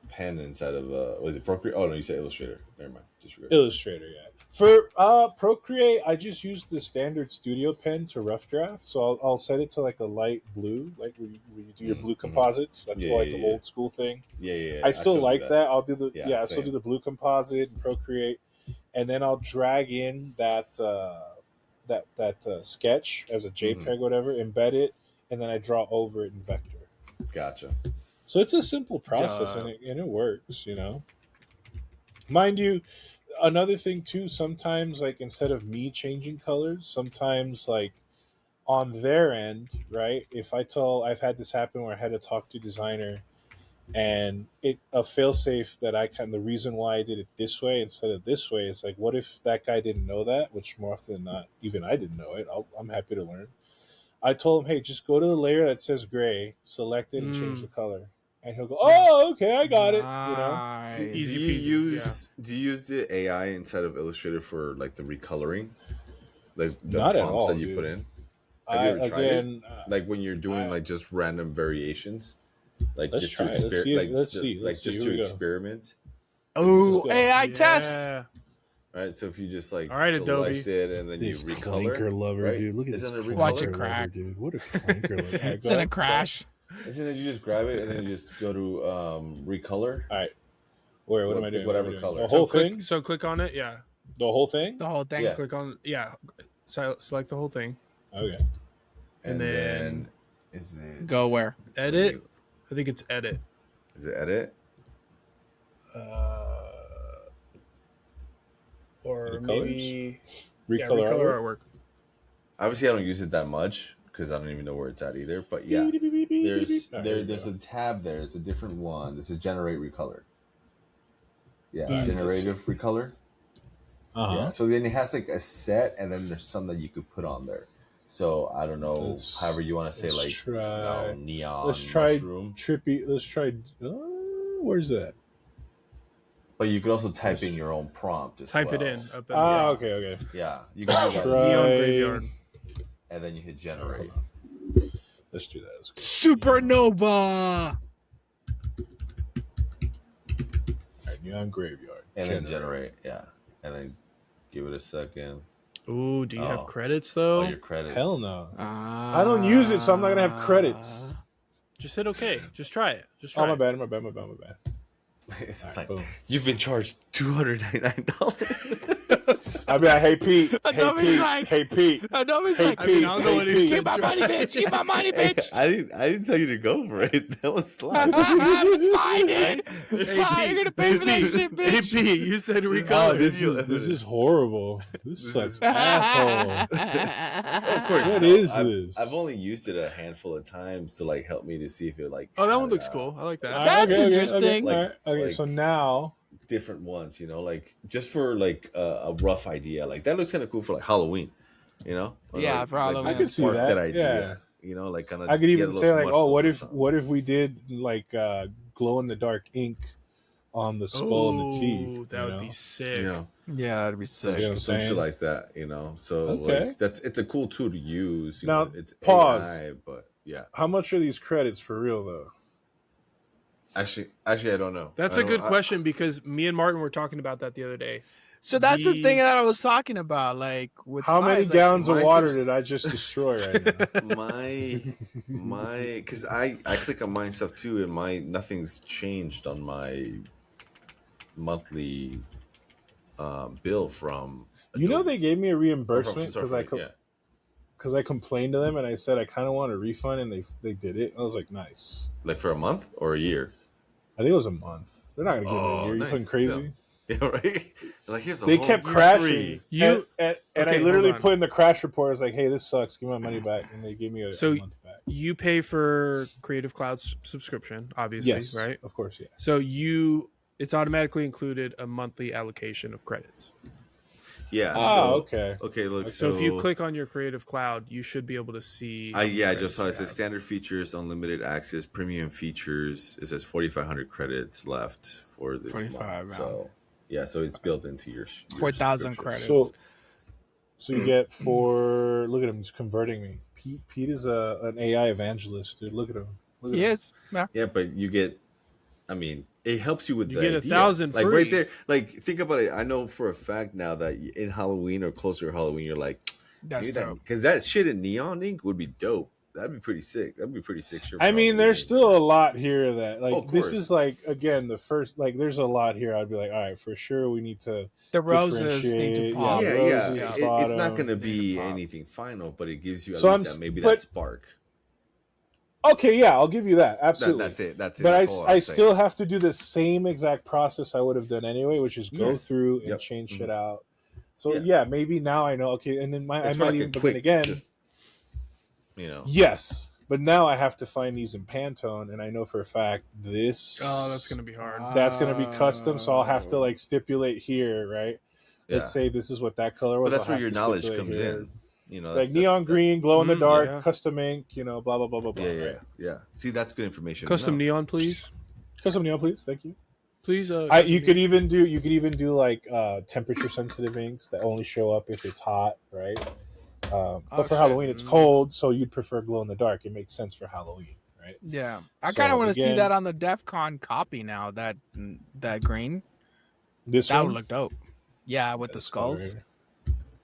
pen inside of was it Procreate? Oh no, you said Illustrator. Never mind. Just forget. Illustrator, yeah. For Procreate, I just use the standard studio pen to rough draft. So I'll set it to like a light blue, like where you do your blue composites. That's Yeah, like yeah, the yeah. old school thing. Yeah. I still do like that. I'll do the Yeah, I still same. do the blue composite and Procreate, and then I'll drag in that sketch as a JPEG, whatever, embed it, and then I draw over it in vector. Gotcha. So it's a simple process, Duh. and it works, Mind you, another thing too, sometimes like instead of me changing colors, sometimes like on their end, right? If I've had this happen where I had to talk to a designer and a failsafe that the reason why I did it this way instead of this way is like, what if that guy didn't know that? Which more often than not, even I didn't know it. I'm happy to learn. I told him, hey, just go to the layer that says gray, select it, and change the color. And he'll go, oh, okay, I got it. Nice. Do Easy you peasy, use the AI inside of Illustrator for like the recoloring, like the Not at prompts all, that you dude. put in? Have you ever tried it? Again, Like when you're doing like just random variations. Like Let's just try to it. Let's see. like Let's see. like just Here to we go. experiment. Oh, go. AI test. Yeah. Right, so if you just like All right, select Adobe. it and then This you recolor, clanker lover, right? dude. Look at Isn't this it clanker Watch it recolor? crack. lover, dude. What a clanker lover. All right, It's gonna ahead. crash. Isn't it you just grab it and then you just go to recolor? All right. Where? What am I doing? Whatever What am I doing? color. The whole click, thing. So click on it. Yeah. The whole thing. The whole thing. Yeah. Click on. Yeah. Select the whole thing. Okay. And then then is it Go where? Edit. I think it's edit. Is it edit? Or The maybe Recolor. recolor artwork? artwork. Obviously, I don't use it that much because I don't even know where it's at either. But yeah, there's a tab there. It's a different one. This is generate recolor. Yeah, generative recolor. Yeah. So then it has like a set, and then there's some that you could put on there. So I don't know, however you want to say, like neon. Let's try mushroom. trippy. Let's try. Where's that? But you could also type in your own prompt. Type it in. Up in Okay. Yeah, you can do that. Neon graveyard. And then you hit generate. Let's do that. Let's go. Supernova. All right, neon graveyard. And then generate. Yeah, and then give it a second. Ooh, do you have credits though? Oh, your credits. Hell no. I don't use it, so I'm not gonna have credits. Just hit okay. Just try it. Just try. My it. bad. It's All right, like boom. you've been charged $299. I mean, hey Pete. Adobe's like- Hey Pete. Adobe's Hey like, I mean, I don't know what he keep my money, bitch. Keep my money, bitch. I didn't tell you to go for it. That was slide. It's fine, dude. It's fine. You're gonna pay for that shit, Hey, bitch. P, you said Oh, recolor. this is horrible. This sucks is- asshole. Of course. What no, is I've, this? I've only used it a handful of times to like help me to see if it like. Oh, that one had, looks cool. I like that. That's interesting. Okay, so now different ones, like just for like a rough idea. Like that looks kind of cool for like Halloween, Or, Yeah, like, for Halloween. just I could see spark that, idea. Like kind of. I could even say like, oh, what if we did like glow in the dark ink on the skull and the teeth? That would be sick. Yeah, that'd be Some, sick. You know what I'm some shit saying? like that, So Okay. like it's a cool tool to use. Now, it's pause. AI, but yeah. How much are these credits for real though? Actually, I don't know. That's I a don't- good question because me and Martin were talking about that the other day. So that's the thing that I was talking about. Like, with How many slides, gallons of my water subs- did I just destroy right now? my because I click on mine stuff too, and nothing's changed on my monthly bill from. They gave me a reimbursement From because Surfing, I complained to them and I said I kind of want a refund, and they did it. I was like, nice. like for a month or a year. I think it was a month. They're not gonna give me a year. You nice. fucking crazy? So- yeah, right. Like here's They whole kept year crashing. free. and Okay, I literally hold on. put in the crash report. I was like, hey, this sucks. Give me my money back, and they gave me a month back. You pay for Creative Cloud's subscription, obviously, Yes, right? Of course, yeah. So it's automatically included a monthly allocation of credits. Yeah. Okay. Okay. Look. So if you click on your Creative Cloud, you should be able to see. I just saw it says standard features, unlimited access, premium features. It says 4,500 credits left for this 25, month. So yeah, so it's built into your 4,000 subscription. credits. So you get look at him, he's converting me. Pete is an AI evangelist, dude. Look at him. Look at him. Yes. Yeah. Yeah, but you get. I mean, it helps you with You the get idea. 1,000 like free. right there. Like think about it. I know for a fact now that in Halloween or closer to Halloween, you're like, That's dope. because that shit in neon ink would be dope. That'd be pretty sick. Sure. I mean, there's still a lot here that like of this course. is like again the first like there's a lot here. I'd be like, all right, for sure we need to The roses need to differentiate. pop. Yeah. roses It's bottom. not going to be pop. anything final, but it gives you at So least I'm- that, maybe but- that spark. Okay, yeah, I'll give you that. Absolutely. That's it. That's it. But That's all I'm I saying. still have to do the same exact process I would have done anyway, which is go Yes. through and Yep. change shit out. So Yeah. yeah, maybe now I know. Okay, and then I It's for might like a even. But quick, then again, just, yes. But now I have to find these in Pantone, and I know for a fact this. Oh, that's gonna be hard. That's gonna be custom, so I'll have to like stipulate here, right? Yeah. Let's say this is what that color was. But that's I'll where have your to knowledge stipulate comes here. in. Like neon green, glow in the dark, yeah. custom ink, blah blah blah blah blah. Yeah. right? See, that's good information. to Custom know. neon, please. Custom neon, please. Thank you. Please. You could even do like temperature sensitive inks that only show up if it's hot, right? But for shit. Halloween it's cold, so you'd prefer glow in the dark. It makes sense for Halloween, right? Yeah, I So, kind of want to see again- that on the DEF CON copy now. That green, This that one, would look dope. Yeah, with the This skulls. color.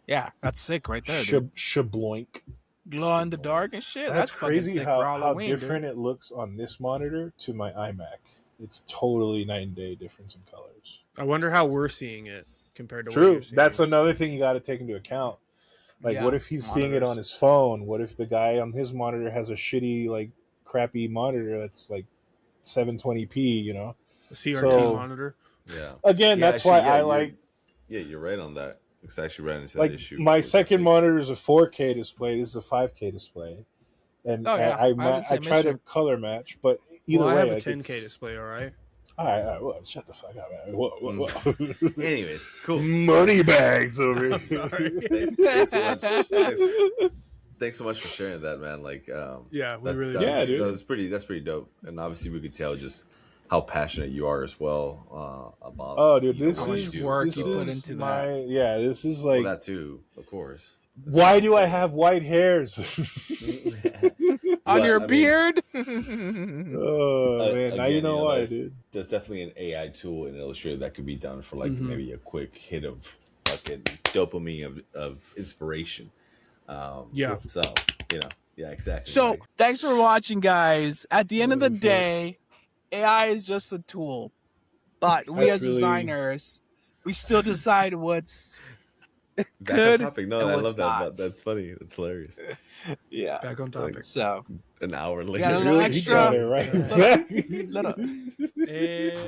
Yeah, that's sick right there, dude. Shabloink. Glow in the dark and shit. That's That's fucking crazy sick for how Halloween, different it looks on this monitor to my iMac. It's totally night and day difference in colors. I wonder how we're seeing it compared to what True. you're seeing. That's another thing you got to take into account. Like, Yeah, what if he's seeing it on his phone? What if the guy on his monitor has a shitty, like, crappy monitor that's like 720p? You know, the CRT monitor. Yeah. Again, Yeah, that's actually, why yeah, I you're- like. Yeah, you're right on that. It's actually right into Like, that issue. my It's second actually- monitor is a 4K display. This is a 5K display, and Oh, yeah. I have the I same try to issue. color match, but either Well, I way, have a like, 10K it's- display. All right. All right, well, shut the fuck up, man. Whoa. Anyways, cool. Money bags over here. I'm sorry. Thanks so much for sharing that, man. Like, Yeah, we that's, really Yeah, dude. that's pretty dope. And obviously, we could tell just how passionate you are as well about. Oh, dude, you know, this how much is you work do. you put So- into my yeah. This is like, well, that too, of course. why do I have white hairs? On But, your I mean, beard. Oh man, now again, you know why, there's- dude. There's definitely an AI tool in Illustrator that could be done for like maybe a quick hit of fucking dopamine of inspiration. Yeah. So yeah, exactly. So right. thanks for watching, guys. At the end of the day, AI is just a tool, but we That's as really- designers, we still decide what's Back good on topic. No, and I what's love that. not. That's funny. That's hilarious. yeah. Back on topic. So An hour later. got a little Really, extra. you got it right. little, And